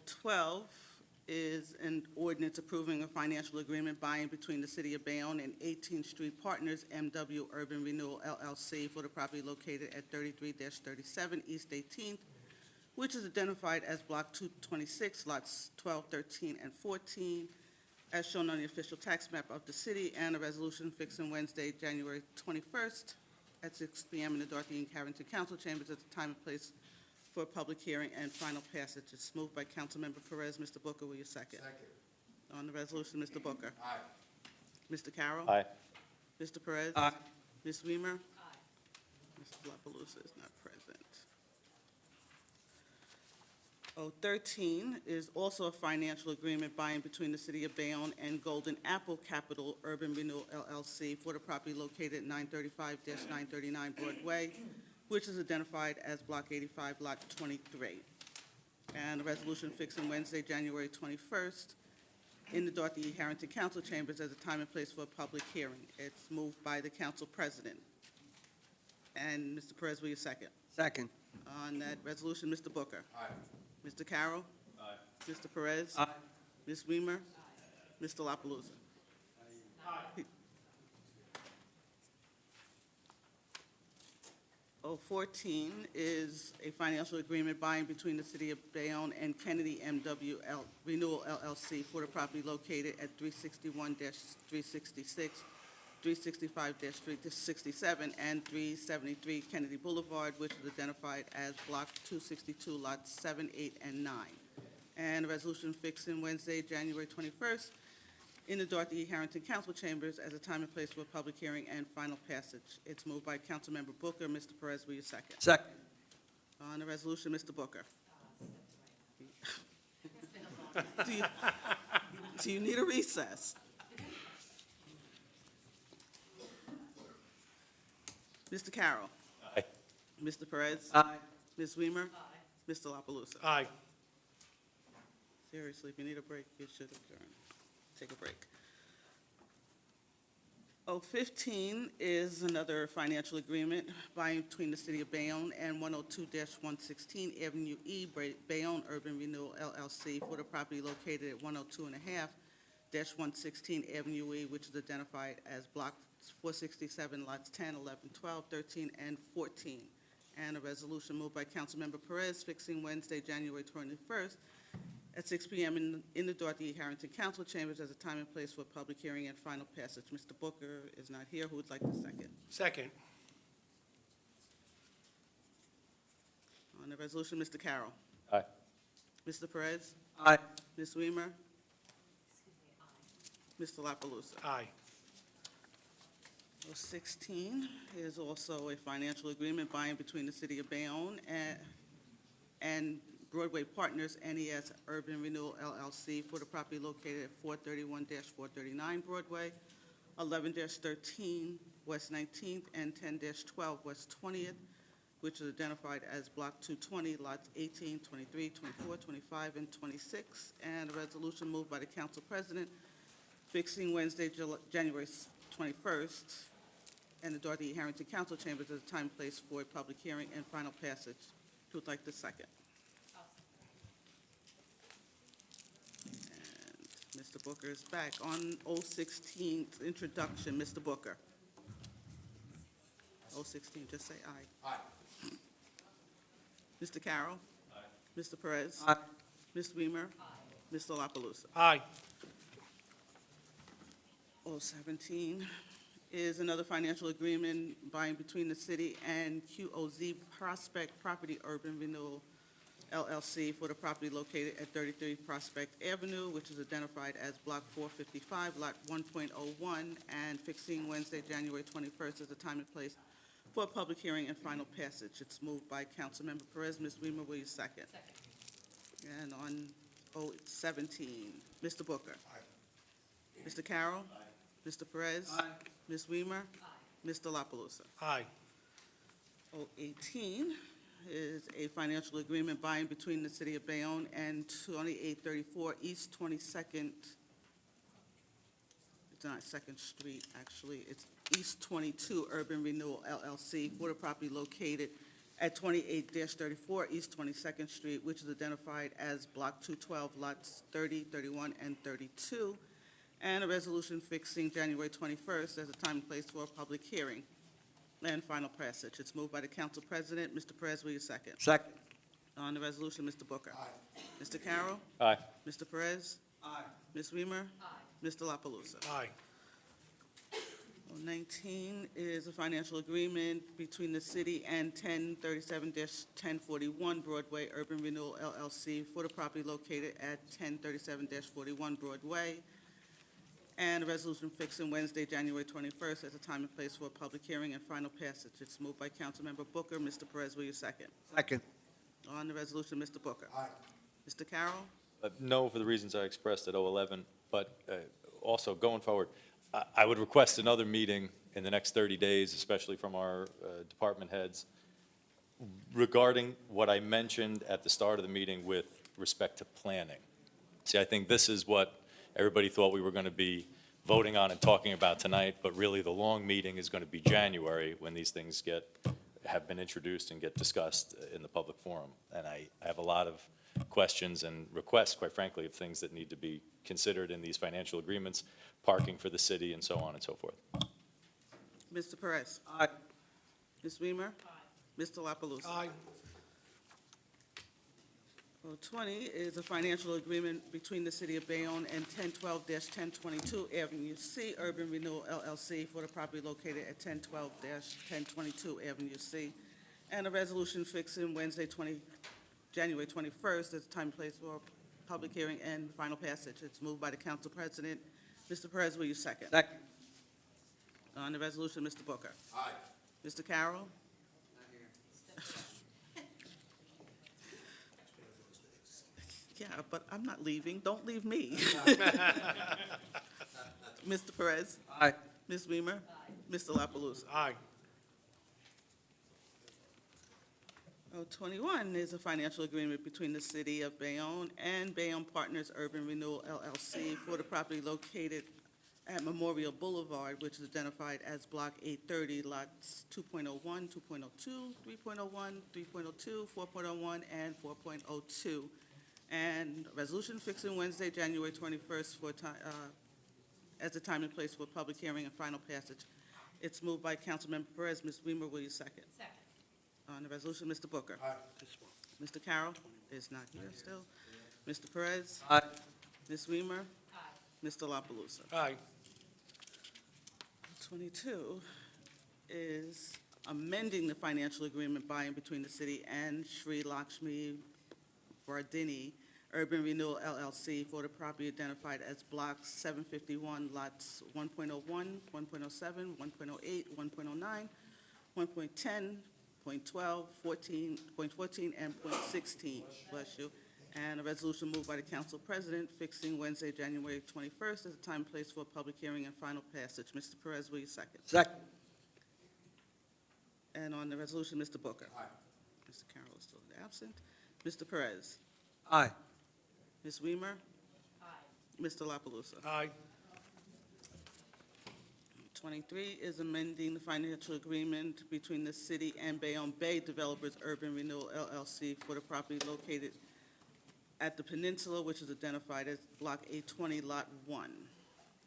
012 is an ordinance approving a financial agreement by and between the City of Bayonne and 18th Street Partners MW Urban Renewal LLC for the property located at 33-37 East 18th, which is identified as Block 226, lots 12, 13, and 14, as shown on the official tax map of the city, and a resolution fixing Wednesday, January 21st at 6 p.m. in the Dorothy Harrington Council Chambers at the time and place for a public hearing and final passage. It's moved by Councilmember Perez. Mr. Booker, will you second? Second. On the resolution, Mr. Booker. Aye. Mr. Carroll. Aye. Mr. Perez. Aye. Ms. Weimer. Aye. Mr. La Palusa is not present. 013 is also a financial agreement by and between the City of Bayonne and Golden Apple Capital Urban Renewal LLC for the property located at 935-939 Broadway, which is identified as Block 85, Lot 23. And a resolution fixing Wednesday, January 21st, in the Dorothy E. Harrington Council Chambers as a time and place for a public hearing. It's moved by the Council President. And Mr. Perez, will you second? Second. On that resolution, Mr. Booker. Aye. Mr. Carroll. Aye. Mr. Perez. Aye. Ms. Weimer. Aye. Mr. La Palusa. Aye. 014 is a financial agreement by and between the City of Bayonne and Kennedy MW Renewal LLC for the property located at 361-366, 365-367, and 373 Kennedy Boulevard, which is identified as Block 262, Lots 7, 8, and 9. And a resolution fixing Wednesday, January 21st, in the Dorothy E. Harrington Council Chambers as a time and place for a public hearing and final passage. It's moved by Councilmember Booker. Mr. Perez, will you second? Second. On the resolution, Mr. Booker. Do you need a recess? Mr. Carroll. Aye. Mr. Perez. Aye. Ms. Weimer. Aye. Mr. La Palusa. Aye. Seriously, if you need a break, you should adjourn. Take a break. 015 is another financial agreement by and between the City of Bayonne and 102-116 Avenue E, Bayonne Urban Renewal LLC for the property located at 102.5-116 Avenue E, which is identified as Block 467, Lots 10, 11, 12, 13, and 14. And a resolution moved by Councilmember Perez fixing Wednesday, January 21st, at 6 p.m. in the Dorothy E. Harrington Council Chambers as a time and place for a public hearing and final passage. Mr. Booker is not here. Who would like to second? Second. On the resolution, Mr. Carroll. Aye. Mr. Perez. Aye. Ms. Weimer. Mr. La Palusa. Aye. 016 is also a financial agreement by and between the City of Bayonne and Broadway Partners NES Urban Renewal LLC for the property located at 431-439 Broadway, 11-13 West 19th, and 10-12 West 20th, which is identified as Block 220, Lots 18, 23, 24, 25, and 26, and a resolution moved by the Council President fixing Wednesday, January 21st, and the Dorothy E. Harrington Council Chambers as a time and place for a public hearing and final passage. Who would like the second? And Mr. Booker is back. On 016, introduction, Mr. Booker. 016, just say aye. Aye. Mr. Carroll? Aye. Mr. Perez? Aye. Ms. Weimer? Aye. Mr. La Palusa? Aye. 017 is another financial agreement by and between the city and QOZ Prospect Property Urban Renewal LLC for the property located at 33 Prospect Avenue, which is identified as Block 455, Lot 1.01, and fixing Wednesday, January 21st as the time and place for a public hearing and final passage. It's moved by Councilmember Perez. Ms. Weimer, will you second? Second. And on 017, Mr. Booker. Aye. Mr. Carroll. Aye. Mr. Perez. Aye. Ms. Weimer. Aye. Mr. La Palusa. Aye. 018 is a financial agreement by and between the City of Bayonne and 2834 East 22nd, it's not 2nd Street, actually, it's East 22 Urban Renewal LLC for the property located at 28-34 East 22nd Street, which is identified as Block 212, lots 30, 31, and 32, and a resolution fixing January 21st as a time and place for a public hearing and final passage. It's moved by the Council President. Mr. Perez, will you second? Second. On the resolution, Mr. Booker. Aye. Mr. Carroll. Aye. Mr. Perez. Aye. Ms. Weimer. Aye. Mr. La Palusa. Aye. 19 is a financial agreement between the city and 1037-1041 Broadway Urban Renewal LLC for the property located at 1037-41 Broadway, and a resolution fixing Wednesday, January 21st as a time and place for a public hearing and final passage. It's moved by Councilmember Booker. Mr. Perez, will you second? Second. On the resolution, Mr. Booker. Aye. Mr. Carroll? No, for the reasons I expressed at 011, but also going forward, I would request another meeting in the next 30 days, especially from our department heads, regarding what I mentioned at the start of the meeting with respect to planning. See, I think this is what everybody thought we were going to be voting on and talking about tonight, but really the long meeting is going to be January when these things have been introduced and get discussed in the public forum. And I have a lot of questions and requests, quite frankly, of things that need to be considered in these financial agreements, parking for the city and so on and so forth. Mr. Perez? Aye. Ms. Weimer? Aye. Mr. La Palusa? Aye. 20 is a financial agreement between the City of Bayonne and 1012-1022 Avenue C Urban Renewal LLC for the property located at 1012-1022 Avenue C, and a resolution fixing Wednesday, January 21st as time and place for public hearing and final passage. It's moved by the Council President. Mr. Perez, will you second? Second. On the resolution, Mr. Booker. Aye. Mr. Carroll? Yeah, but I'm not leaving. Don't leave me. Mr. Perez? Aye. Ms. Weimer? Mr. La Palusa? Aye. 21 is a financial agreement between the City of Bayonne and Bayonne Partners Urban Renewal LLC for the property located at Memorial Boulevard, which is identified as Block 830, lots 2.01, 2.02, 3.01, 3.02, 4.01, and 4.02. And a resolution fixing Wednesday, January 21st as a time and place for public hearing and final passage. It's moved by Councilmember Perez. Ms. Weimer, will you second? Second. On the resolution, Mr. Booker. Aye. Mr. Carroll is not here still. Mr. Perez. Aye. Ms. Weimer. Aye. Mr. La Palusa. Aye. 22 is amending the financial agreement by and between the city and Sri Lakshmi Vardini Urban Renewal LLC for the property identified as Block 751, lots 1.01, 1.07, 1.08, 1.09, 1.10, .12, 14, and .16, bless you, and a resolution moved by the Council President fixing Wednesday, January 21st as a time and place for a public hearing and final passage. Mr. Perez, will you second? Second. And on the resolution, Mr. Booker. Aye. Mr. Carroll is still absent. Mr. Perez. Aye. Ms. Weimer. Aye. Mr. La Palusa. Aye. 23 is amending the financial agreement between the city and Bayonne Bay Developers Urban Renewal LLC for the property located at the Peninsula, which is identified as Block 820, Lot 1.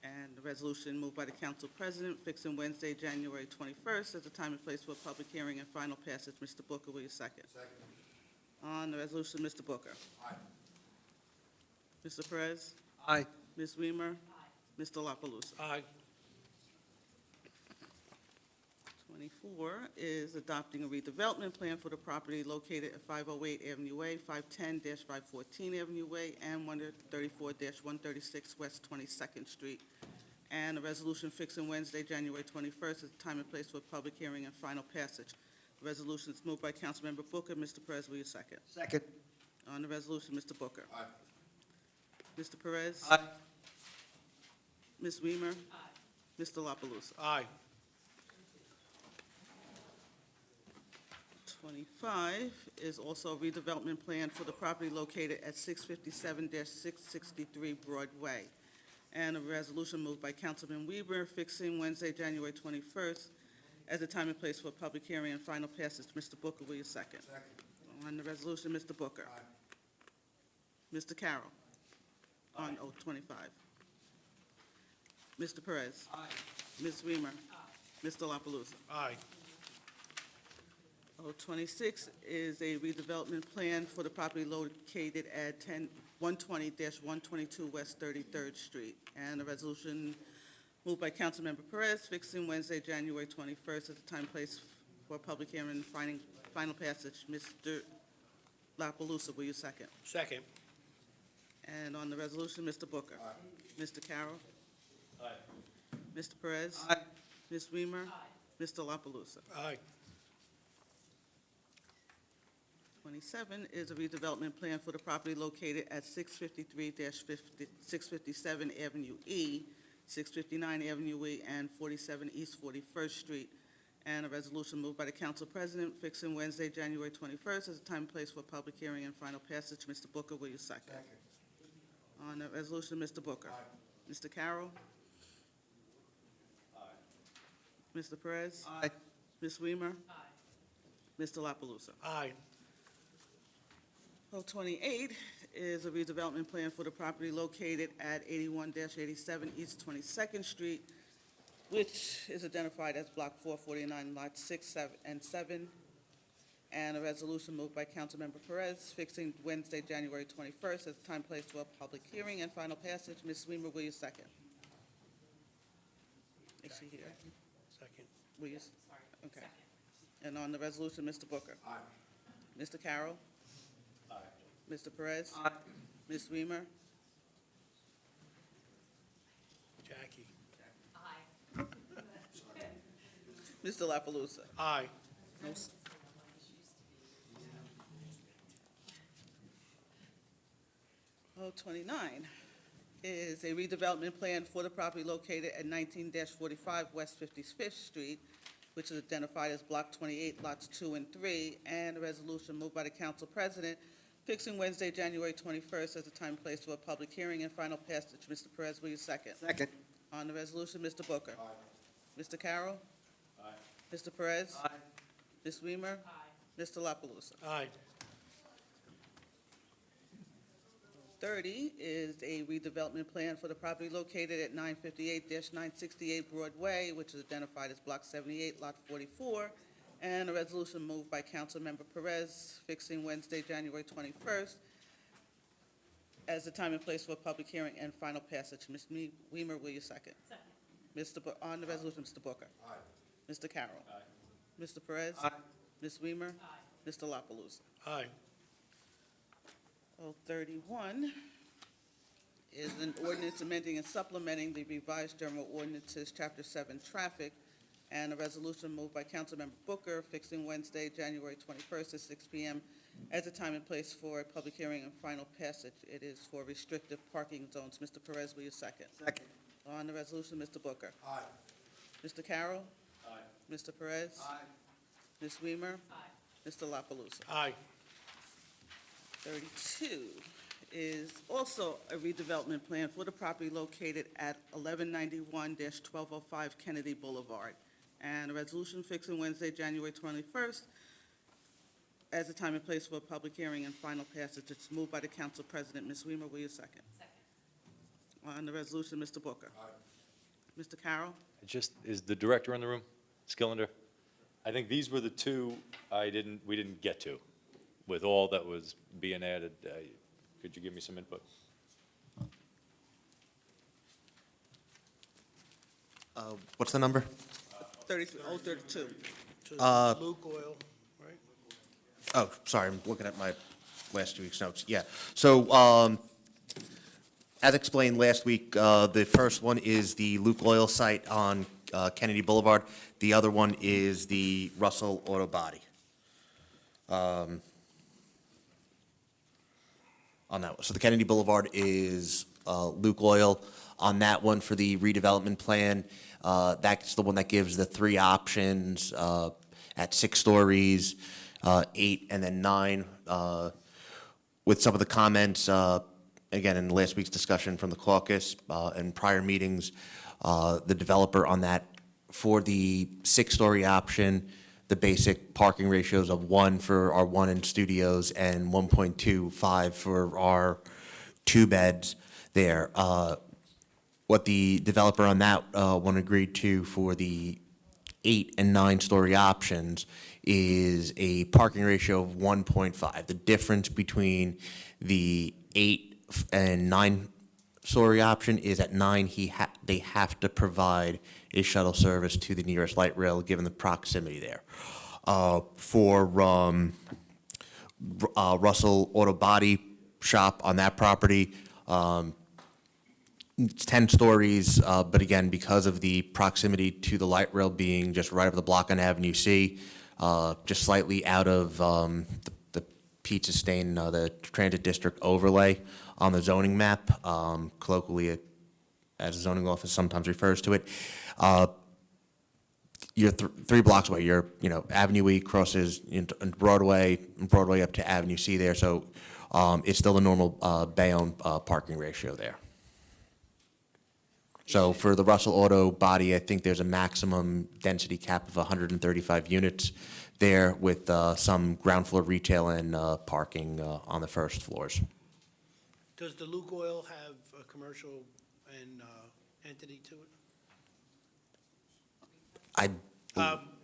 And the resolution moved by the council president, fixing Wednesday, January 21st as the time and place for a public hearing and final passage. Mr. Booker, will you second? Second. On the resolution, Mr. Booker. Aye. Mr. Perez? Aye. Ms. Weimer? Aye. Mr. La Palusa? Aye. 24 is adopting a redevelopment plan for the property located at 508 Avenue A, 510-514 Avenue A, and 134-136 West 22nd Street. And a resolution fixing Wednesday, January 21st as the time and place for a public hearing and final passage. The resolution is moved by Councilmember Booker. Mr. Perez, will you second? Second. On the resolution, Mr. Booker. Aye. Mr. Perez? Aye. Ms. Weimer? Aye. Mr. La Palusa? Aye. 25 is also a redevelopment plan for the property located at 657-663 Broadway. And a resolution moved by Councilman Weaver fixing Wednesday, January 21st as the time and place for a public hearing and final passage. Mr. Booker, will you second? Second. On the resolution, Mr. Booker. Aye. Mr. Carroll. Aye. On 025. Mr. Perez. Aye. Ms. Weimer. Aye. Mr. La Palusa? Aye. 026 is a redevelopment plan for the property located at 120-122 West 33rd Street. And a resolution moved by Councilmember Perez, fixing Wednesday, January 21st as the time and place for a public hearing and final passage. Mr. La Palusa, will you second? Second. And on the resolution, Mr. Booker. Aye. Mr. Carroll. Aye. Mr. Perez. Aye. Ms. Weimer. Mr. La Palusa? Aye. 27 is a redevelopment plan for the property located at 657 Avenue E, 659 Avenue E, and 47 East 41st Street. And a resolution moved by the council president fixing Wednesday, January 21st as a time and place for public hearing and final passage. Mr. Booker, will you second? Second. On the resolution, Mr. Booker. Aye. Mr. Carroll. Aye. Mr. Perez. Aye. Ms. Weimer. Aye. Mr. La Palusa? Aye. 028 is a redevelopment plan for the property located at 81-87 East 22nd Street, which is identified as Block 449, Lots 6, 7, and 7. And a resolution moved by Councilmember Perez fixing Wednesday, January 21st as the time, place for a public hearing and final passage. Ms. Weimer, will you second? Is she here? Second. Will you? Okay. And on the resolution, Mr. Booker. Aye. Mr. Carroll. Aye. Mr. Perez. Aye. Ms. Weimer. Jackie. Mr. La Palusa? Aye. No s- Oh, 29 is a redevelopment plan for the property located at 19-45 West 55th Street, which is identified as Block 28, Lots 2 and 3, and a resolution moved by the council president fixing Wednesday, January 21st as a time and place for a public hearing and final passage. Mr. Perez, will you second? Second. On the resolution, Mr. Booker. Aye. Mr. Carroll. Aye. Mr. Perez. Aye. Ms. Weimer. Mr. La Palusa? Aye. 30 is a redevelopment plan for the property located at 958-968 Broadway, which is identified as Block 78, Lot 44, and a resolution moved by Councilmember Perez fixing Wednesday, January 21st as the time and place for a public hearing and final passage. Ms. Weimer, will you second? Second. On the resolution, Mr. Booker. Aye. Mr. Carroll. Aye. Mr. Perez. Aye. Ms. Weimer. Aye. Mr. La Palusa? Aye. 31 is an ordinance amending and supplementing the revised general ordinances, Chapter 7, Traffic, and a resolution moved by Councilmember Booker fixing Wednesday, January 21st at 6 p.m. as a time and place for a public hearing and final passage. It is for restrictive parking zones. Mr. Perez, will you second? Second. On the resolution, Mr. Booker. Aye. Mr. Carroll. Aye. Mr. Perez. Aye. Ms. Weimer. Aye. Mr. La Palusa? Aye. 32 is also a redevelopment plan for the property located at 1191-1205 Kennedy Boulevard. And a resolution fixing Wednesday, January 21st, as a time and place for a public hearing and final passage. It's moved by the council president. Ms. Weimer, will you second? Second. On the resolution, Mr. Booker. Mr. Carroll? Is the director in the room? Skillender? I think these were the two we didn't get to with all that was being added. Could you give me some input? What's the number? 32. Luke Oil, right? Oh, sorry, I'm looking at my last 2 weeks' notes. Yeah. So, as explained last week, the first one is the Luke Oil site on Kennedy Boulevard. The other one is the Russell Auto Body. On that one. So the Kennedy Boulevard is Luke Oil. On that one for the redevelopment plan, that's the one that gives the 3 options at 6 stories, 8, and then 9. With some of the comments, again, in last week's discussion from the caucus and prior meetings, the developer on that, for the 6-story option, the basic parking ratios of 1 for our 1 in studios and 1.25 for our 2 beds there. What the developer on that one agreed to for the 8 and 9-story options is a parking ratio of 1.5. The difference between the 8 and 9-story option is at 9, they have to provide a shuttle service to the nearest light rail, given the proximity there. For Russell Auto Body Shop on that property, it's 10 stories, but again, because of the proximity to the light rail being just right over the block on Avenue C, just slightly out of the Pizza Stain, the Transit District overlay on the zoning map, colloquially as a zoning office sometimes refers to it. You're 3 blocks away. You're, Avenue E crosses into Broadway up to Avenue C there, so it's still a normal Bayonne parking ratio there. So for the Russell Auto Body, I think there's a maximum density cap of 135 units there with some ground floor retail and parking on the first floors. Does the Luke Oil have a commercial and entity to it?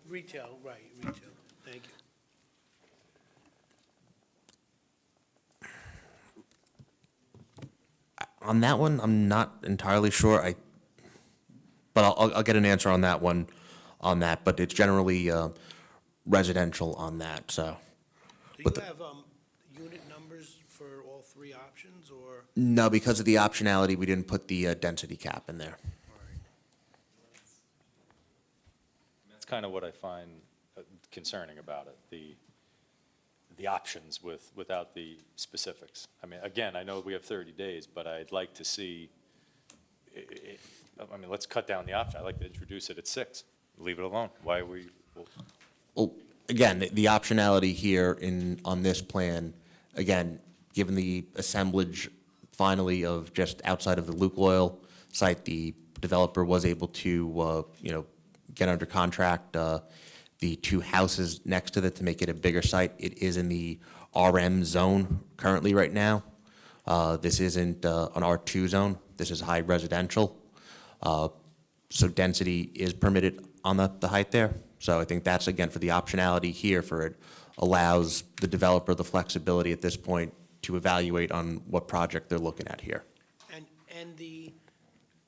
Retail, right, retail. Thank you. On that one, I'm not entirely sure. But I'll get an answer on that one, but it's generally residential on that, so. Do you have unit numbers for all 3 options, or? No, because of the optionality, we didn't put the density cap in there. That's kind of what I find concerning about it, the options without the specifics. I mean, again, I know we have 30 days, but I'd like to see, let's cut down the option. I'd like to introduce it at 6. Leave it alone. Why are we? Well, again, the optionality here on this plan, again, given the assemblage finally of just outside of the Luke Oil site, the developer was able to, get under contract the 2 houses next to it to make it a bigger site. It is in the RM zone currently right now. This isn't an R2 zone. This is high residential. So density is permitted on the height there. So I think that's, again, for the optionality here, for it allows the developer the flexibility at this point to evaluate on what project they're looking at here. And the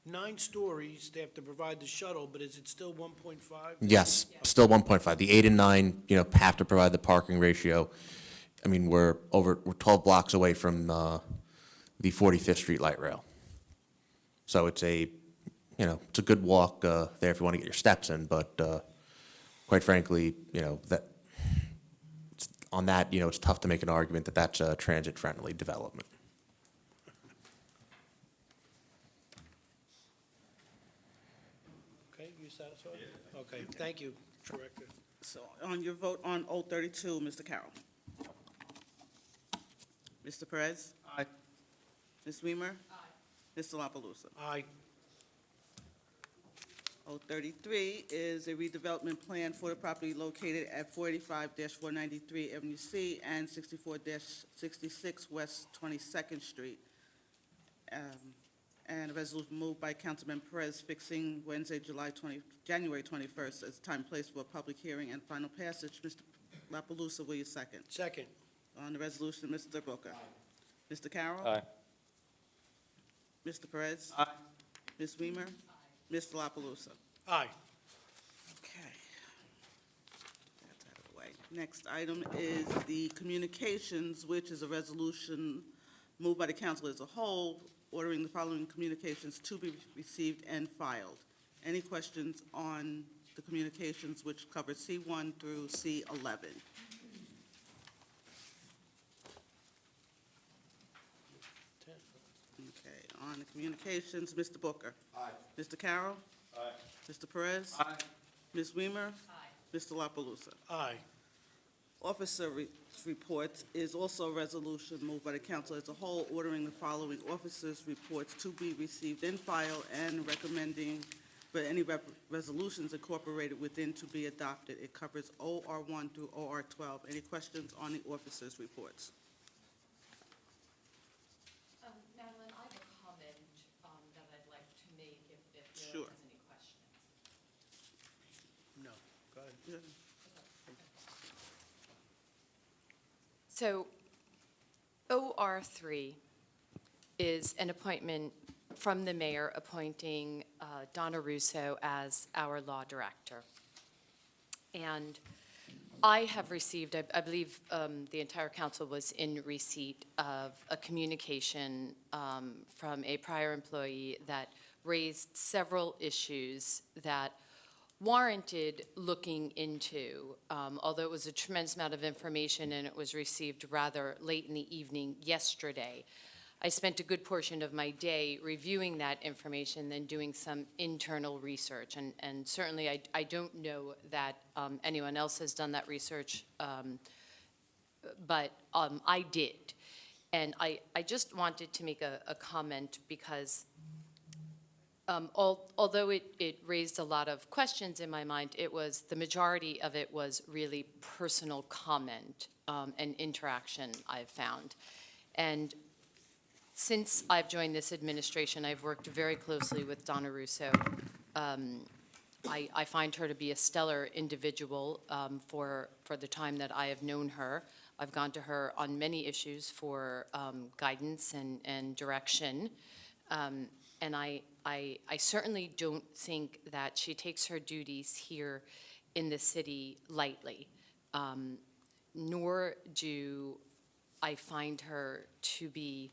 9 stories, they have to provide the shuttle, but is it still 1.5? Yes, still 1.5. The 8 and 9, have to provide the parking ratio. I mean, we're 12 blocks away from the 45th Street light rail. So it's a good walk there if you want to get your steps in, but quite frankly, on that, it's tough to make an argument that that's a transit-friendly development. Okay, you satisfied? Okay, thank you, Director. So on your vote on 032, Mr. Carroll. Mr. Perez? Aye. Ms. Weimer? Aye. Mr. La Palusa? Aye. 033 is a redevelopment plan for the property located at 485-493 Avenue C and 64-66 West 22nd Street. And a resolution moved by Councilman Perez fixing Wednesday, January 21st as time and place for a public hearing and final passage. Mr. La Palusa, will you second? Second. On the resolution, Mr. Booker. Mr. Carroll. Aye. Mr. Perez. Aye. Ms. Weimer. Mr. La Palusa. Aye. Okay. That's out of the way. Next item is the communications, which is a resolution moved by the council as a whole, ordering the following communications to be received and filed. Any questions on the communications, which cover C1 through C11? Okay, on the communications, Mr. Booker. Aye. Mr. Carroll. Aye. Mr. Perez. Aye. Ms. Weimer. Aye. Mr. La Palusa. Aye. Officer reports is also a resolution moved by the council as a whole, ordering the following officers' reports to be received in file and recommending for any resolutions incorporated within to be adopted. It covers OR1 through OR12. Any questions on the officers' reports? Madeline, I have a comment that I'd like to make if no Sure. one has any questions. No. Go ahead. Yeah. So OR3 is an appointment from the mayor appointing Donna Russo as our law director. And I have received, I believe the entire council was in receipt of a communication from a prior employee that raised several issues that warranted looking into, although it was a tremendous amount of information and it was received rather late in the evening yesterday. I spent a good portion of my day reviewing that information, then doing some internal research. And certainly I don't know that anyone else has done that research, but I did. And I just wanted to make a comment because although it raised a lot of questions in my mind, the majority of it was really personal comment and interaction I've found. And since I've joined this administration, I've worked very closely with Donna Russo. I find her to be a stellar individual for the time that I have known her. I've gone to her on many issues for guidance and direction. And I certainly don't think that she takes her duties here in the city lightly, nor do I find her to be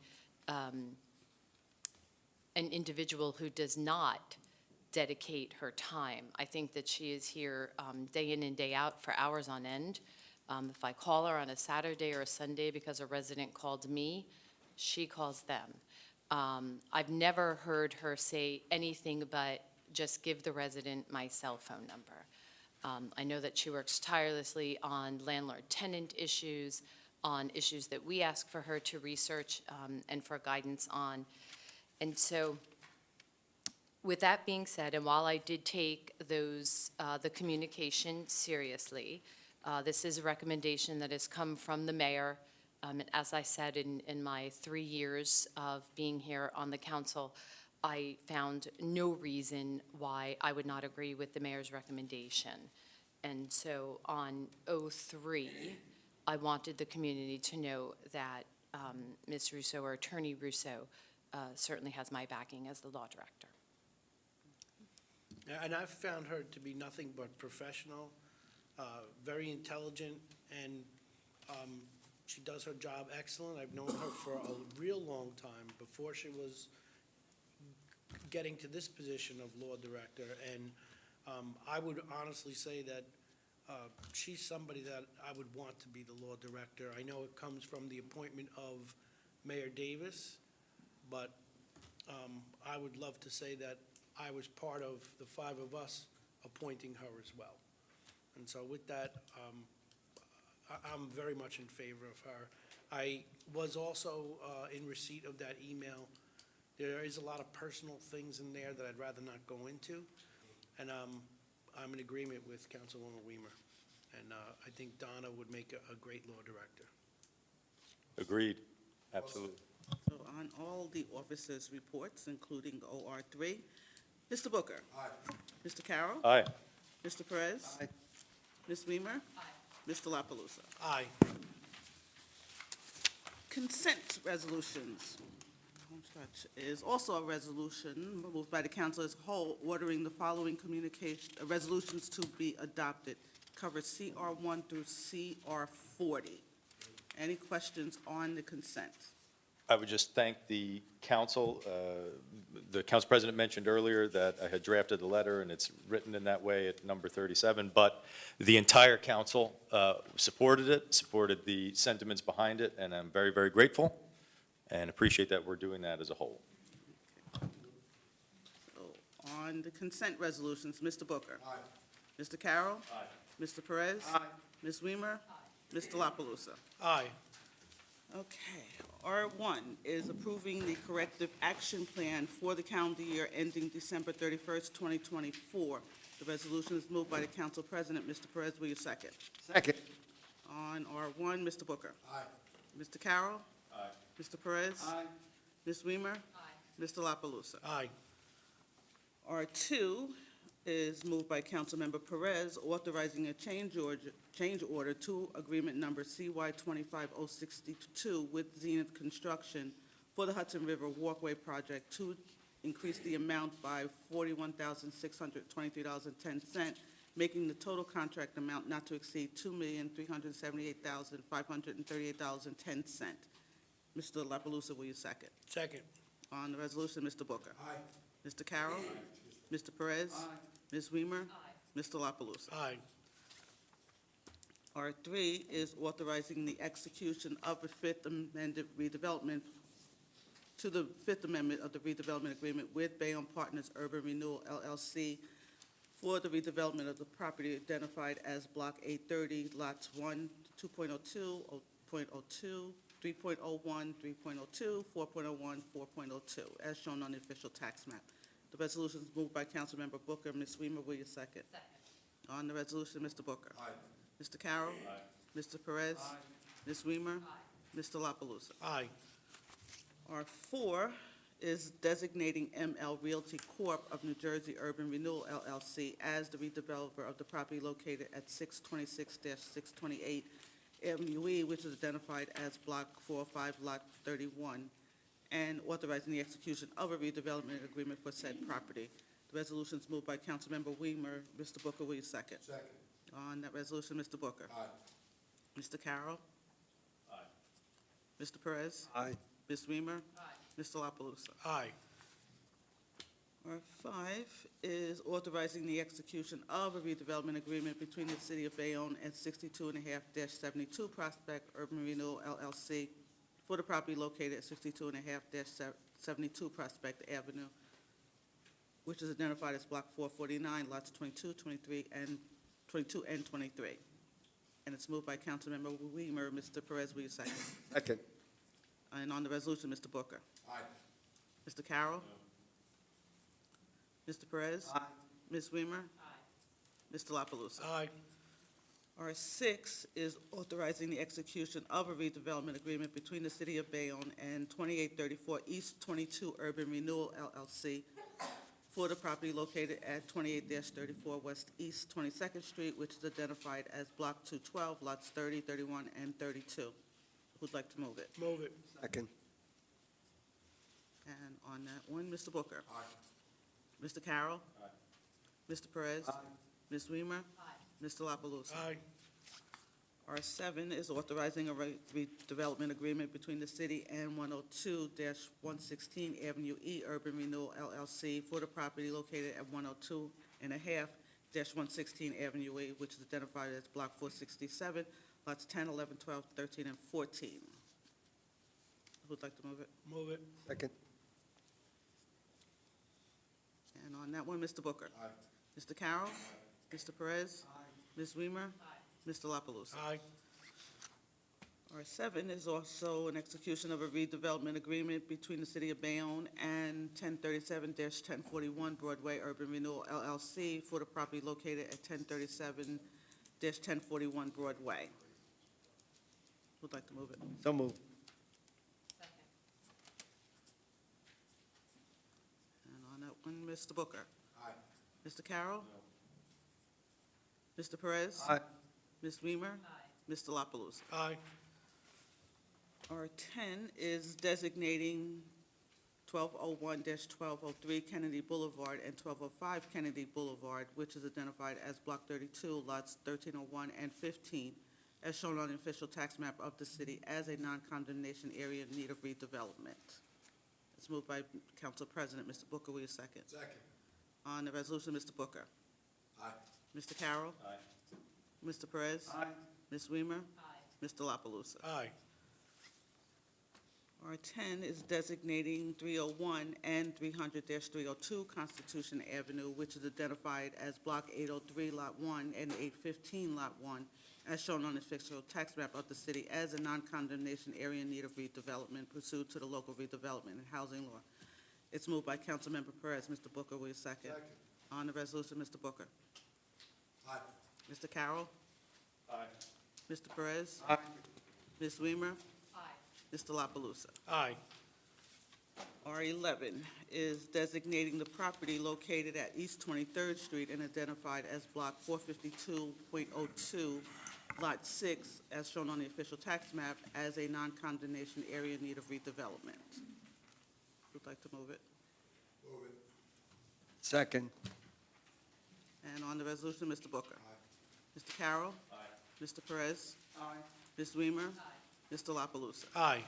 an individual who does not dedicate her time. I think that she is here day in and day out for hours on end. If I call her on a Saturday or a Sunday because a resident called me, she calls them. I've never heard her say anything but just give the resident my cell phone number. I know that she works tirelessly on landlord-tenant issues, on issues that we ask for her to research and for guidance on. And so with that being said, and while I did take the communication seriously, this is a recommendation that has come from the mayor. And as I said, in my 3 years of being here on the council, I found no reason why I would not agree with the mayor's recommendation. And so on 03, I wanted the community to know that Ms. Russo, or Attorney Russo, certainly has my backing as the law director. And I've found her to be nothing but professional, very intelligent, and she does her job excellent. I've known her for a real long time, before she was getting to this position of law director. And I would honestly say that she's somebody that I would want to be the law director. I know it comes from the appointment of Mayor Davis, but I would love to say that I was part of the 5 of us appointing her as well. And so with that, I'm very much in favor of her. I was also in receipt of that email. There is a lot of personal things in there that I'd rather not go into, and I'm in agreement with Councilwoman Weimer, and I think Donna would make a great law director. Agreed, absolutely. So on all the officers' reports, including OR3, Mr. Booker. Aye. Mr. Carroll. Aye. Mr. Perez. Aye. Ms. Weimer. Aye. Mr. La Palusa. Aye. Consent resolutions. Homestretch is also a resolution moved by the council as a whole, ordering the following resolutions to be adopted. Covers CR1 through CR40. Any questions on the consent? I would just thank the council. The council president mentioned earlier that I had drafted the letter, and it's written in that way at number 37, but the entire council supported it, supported the sentiments behind it, and I'm very, very grateful and appreciate that we're doing that as a whole. So on the consent resolutions, Mr. Booker. Aye. Mr. Carroll. Aye. Mr. Perez. Aye. Ms. Weimer. Aye. Mr. La Palusa. Aye. Okay. R1 is approving the corrective action plan for the calendar year ending December 31st, 2024. The resolution is moved by the council president. Mr. Perez, will you second? Second. On R1, Mr. Booker. Aye. Mr. Carroll. Aye. Mr. Perez. Aye. Ms. Weimer. Aye. Mr. La Palusa. Aye. R2 is moved by Councilmember Perez, authorizing a change order to agreement number CY 25062 with Zenith Construction for the Hudson River Walkway Project to increase the amount by $41,623.10, making the total contract amount not to exceed $2,378,538.10. Mr. La Palusa, will you second? Second. On the resolution, Mr. Booker. Aye. Mr. Carroll. Aye. Mr. Perez. Aye. Ms. Weimer. Aye. Mr. La Palusa. Aye. R3 is authorizing the execution of a Fifth Amendment redevelopment to the Fifth Amendment of the redevelopment agreement with Bayonne Partners Urban Renewal LLC for the redevelopment of the property identified as Block 830, Lots 1, 2.02, 0.02, 3.01, 3.02, 4.01, 4.02, as shown on the official tax map. The resolution is moved by Councilmember Booker. Ms. Weimer, will you second? Second. On the resolution, Mr. Booker. Aye. Mr. Carroll. Aye. Mr. Perez. Aye. Ms. Weimer. Aye. Mr. La Palusa. Aye. R4 is designating ML Realty Corp. of New Jersey Urban Renewal LLC as the redeveloper of the property located at 626-628 Avenue E, which is identified as Block 405, Lot 31, and authorizing the execution of a redevelopment agreement for said property. The resolution is moved by Councilmember Weimer. Mr. Booker, will you second? Second. On that resolution, Mr. Booker. Aye. Mr. Carroll. Aye. Mr. Perez. Aye. Ms. Weimer. Aye. Mr. La Palusa. Aye. R5 is authorizing the execution of a redevelopment agreement between the City of Bayonne and 62.5-72 Prospect Urban Renewal LLC for the property located at 62.5-72 Prospect Avenue, which is identified as Block 449, Lots 22, 23, and 22 and 23. And it's moved by Councilmember Weimer. Mr. Perez, will you second? Second. And on the resolution, Mr. Booker. Aye. Mr. Carroll. Mr. Perez. Aye. Ms. Weimer. Aye. Mr. La Palusa. Aye. R6 is authorizing the execution of a redevelopment agreement between the City of Bayonne and 2834 East 22 Urban Renewal LLC for the property located at 28-34 West East 22nd Street, which is identified as Block 212, Lots 30, 31, and 32. Who'd like to move it? Move it. Second. And on that one, Mr. Booker. Aye. Mr. Carroll. Aye. Mr. Perez. Aye. Ms. Weimer. Aye. Mr. La Palusa. Aye. R7 is authorizing a redevelopment agreement between the city and 102-116 Avenue E Urban Renewal LLC for the property located at 102.5-116 Avenue E, which is identified as Block 467, lots 10, 11, 12, 13, and 14. Who'd like to move it? Move it. Second. And on that one, Mr. Booker. Aye. Mr. Carroll. Mr. Perez. Ms. Weimer. Mr. La Palusa. Aye. R7 is also an execution of a redevelopment agreement between the City of Bayonne and 1037-1041 Broadway Urban Renewal LLC for the property located at 1037-1041 Broadway. Would like to move it. So moved. And on that one, Mr. Booker. Aye. Mr. Carroll. Mr. Perez. Aye. Ms. Weimer. Aye. Mr. La Palusa. Aye. R10 is designating 1201-1203 Kennedy Boulevard and 1205 Kennedy Boulevard, which is identified as Block 32, lots 1301 and 15, as shown on the official tax map of the city as a non-condemnation area in need of redevelopment. It's moved by Council President. Mr. Booker, will you second? Second. On the resolution, Mr. Booker. Aye. Mr. Carroll. Aye. Mr. Perez. Aye. Ms. Weimer. Aye. Mr. La Palusa. Aye. R10 is designating 301 and 300-302 Constitution Avenue, which is identified as Block 803, Lot 1, and 815, Lot 1, as shown on the official tax map of the city as a non-condemnation area in need of redevelopment pursuant to the local redevelopment and housing law. It's moved by Councilmember Perez. Mr. Booker, will you second? Second. On the resolution, Mr. Booker. Aye. Mr. Carroll. Aye. Mr. Perez. Aye. Ms. Weimer. Mr. La Palusa. Aye. R11 is designating the property located at East 23rd Street and identified as Block 452.02, Lot 6, as shown on the official tax map, as a non-condemnation area in need of redevelopment. Would like to move it. Move it. Second. And on the resolution, Mr. Booker. Aye. Mr. Carroll. Aye. Mr. Perez. Aye. Ms. Weimer. Aye. Mr. La Palusa. Aye.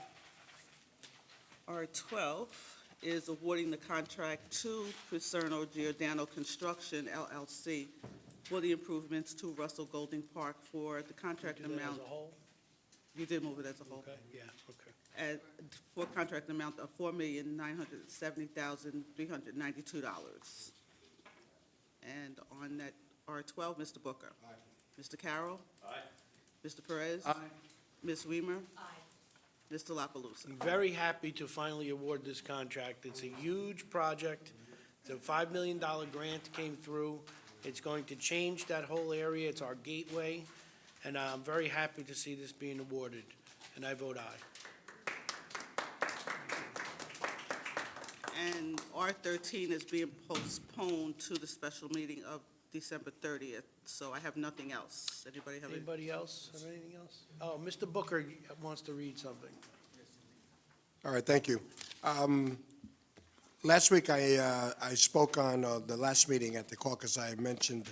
R12 is awarding the contract to Picerno Giordano Construction LLC for the improvements to Russell Golding Park for the contract Do that amount. as a whole? You did move it as a whole. Okay, yeah, okay. For contract amount of $4,970,392. And on that R12, Mr. Booker. Aye. Mr. Carroll. Aye. Mr. Perez. Aye. Ms. Weimer. Mr. La Palusa. I'm very happy to finally award this contract. It's a huge project. It's a $5 million grant came through. It's going to change that whole area. It's our gateway, and I'm very happy to see this being awarded, and I vote aye. And R13 is being postponed to the special meeting of December 30th, so I have nothing else. Anybody have any? Anybody else have anything else? Oh, Mr. Booker wants to read something. All right, thank you. Last week, I spoke on the last meeting at the caucus. I mentioned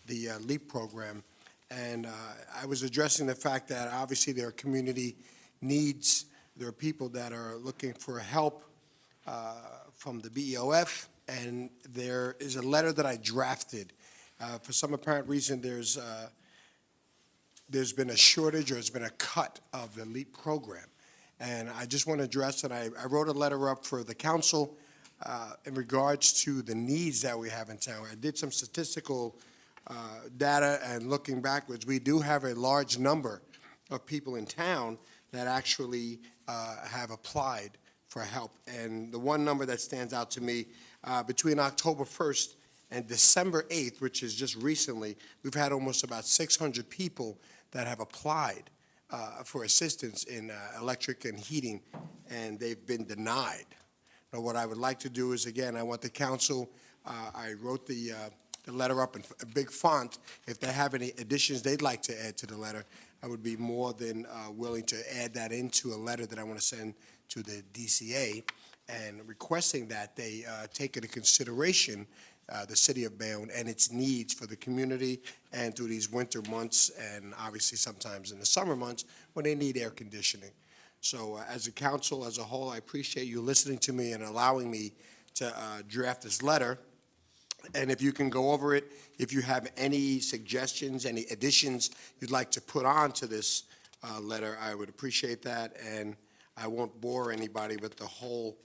the LEAP program, and I was addressing the fact that obviously there are community needs. There are people that are looking for help from the BEOF, and there is a letter that I drafted. For some apparent reason, there's been a shortage or there's been a cut of the LEAP program. And I just want to address that. I wrote a letter up for the council in regards to the needs that we have in town. I did some statistical data, and looking backwards, we do have a large number of people in town that actually have applied for help. And the one number that stands out to me, between October 1st and December 8th, which is just recently, we've had almost about 600 people that have applied for assistance in electric and heating, and they've been denied. Now, what I would like to do is, again, I want the council, I wrote the letter up in a big font. If they have any additions they'd like to add to the letter, I would be more than willing to add that into a letter that I want to send to the DCA, and requesting that they take into consideration the city of Bayonne and its needs for the community, and through these winter months, and obviously sometimes in the summer months when they need air conditioning. So as a council as a whole, I appreciate you listening to me and allowing me to draft this letter. And if you can go over it, if you have any suggestions, any additions you'd like to put on to this letter, I would appreciate that. And I won't bore anybody with the whole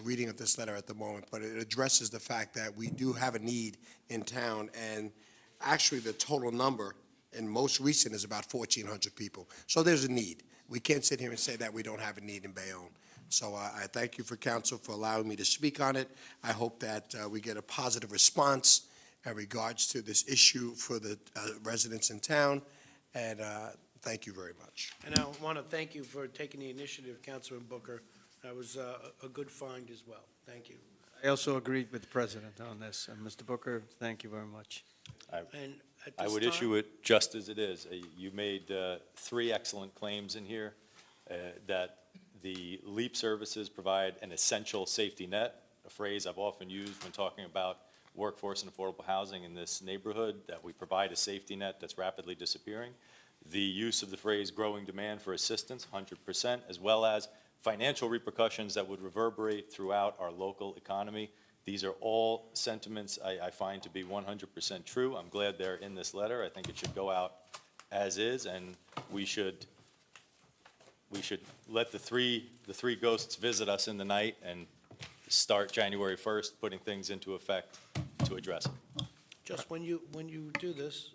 reading of this letter at the moment, but it addresses the fact that we do have a need in town, and actually the total number in most recent is about 1,400 people. So there's a need. we can't sit here and say that we don't have a need in Bayonne. So I thank you for council for allowing me to speak on it. I hope that we get a positive response in regards to this issue for the residents in town, and thank you very much. And I want to thank you for taking the initiative, Councilman Booker. That was a good find as well. Thank you. I also agreed with the president on this, and Mr. Booker, thank you very much. And at I this would time- issue it just as it is. You made 3 excellent claims in here, that the LEAP services provide an essential safety net, a phrase I've often used when talking about workforce and affordable housing in this neighborhood, that we provide a safety net that's rapidly disappearing. The use of the phrase growing demand for assistance, 100%, as well as financial repercussions that would reverberate throughout our local economy. These are all sentiments I find to be 100% true. I'm glad they're in this letter. I think it should go out as is, and we should let the three ghosts visit us in the night and start January 1st, putting things into effect to address it. Just when you do this,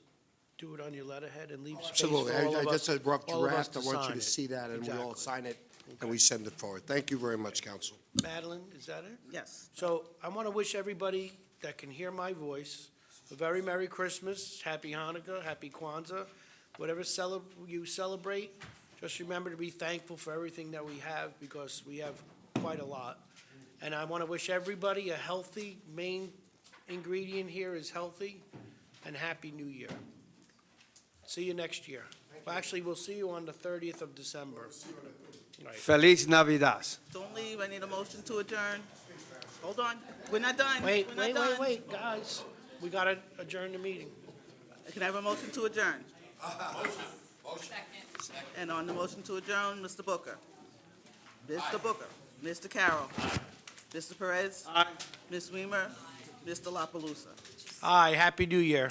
do it on your letterhead and leave space Absolutely. for all I of us. just a rough all of us draft. I to want you sign to it. see that, and we all Exactly. sign it, and we send it forward. Thank you very much, council. Madeline, is that it? Yes. So I want to wish everybody that can hear my voice a very Merry Christmas, Happy Hanukkah, Happy Kwanzaa, whatever you celebrate. Just remember to be thankful for everything that we have, because we have quite a lot. And I want to wish everybody a healthy, main ingredient here is healthy, and Happy New Year. See you next year. Well, actually, we'll see you on the 30th of December. Right. Feliz Navidad. Don't leave. I need a motion to adjourn. Hold on. We're not done. Wait, We're not done. wait, guys. We got to adjourn the meeting. Can I have a motion to adjourn? And on the motion to adjourn, Mr. Booker. Mr. Booker. Mr. Carroll. Mr. Perez. Ms. Weimer. Mr. La Palusa. Aye, Happy New Year.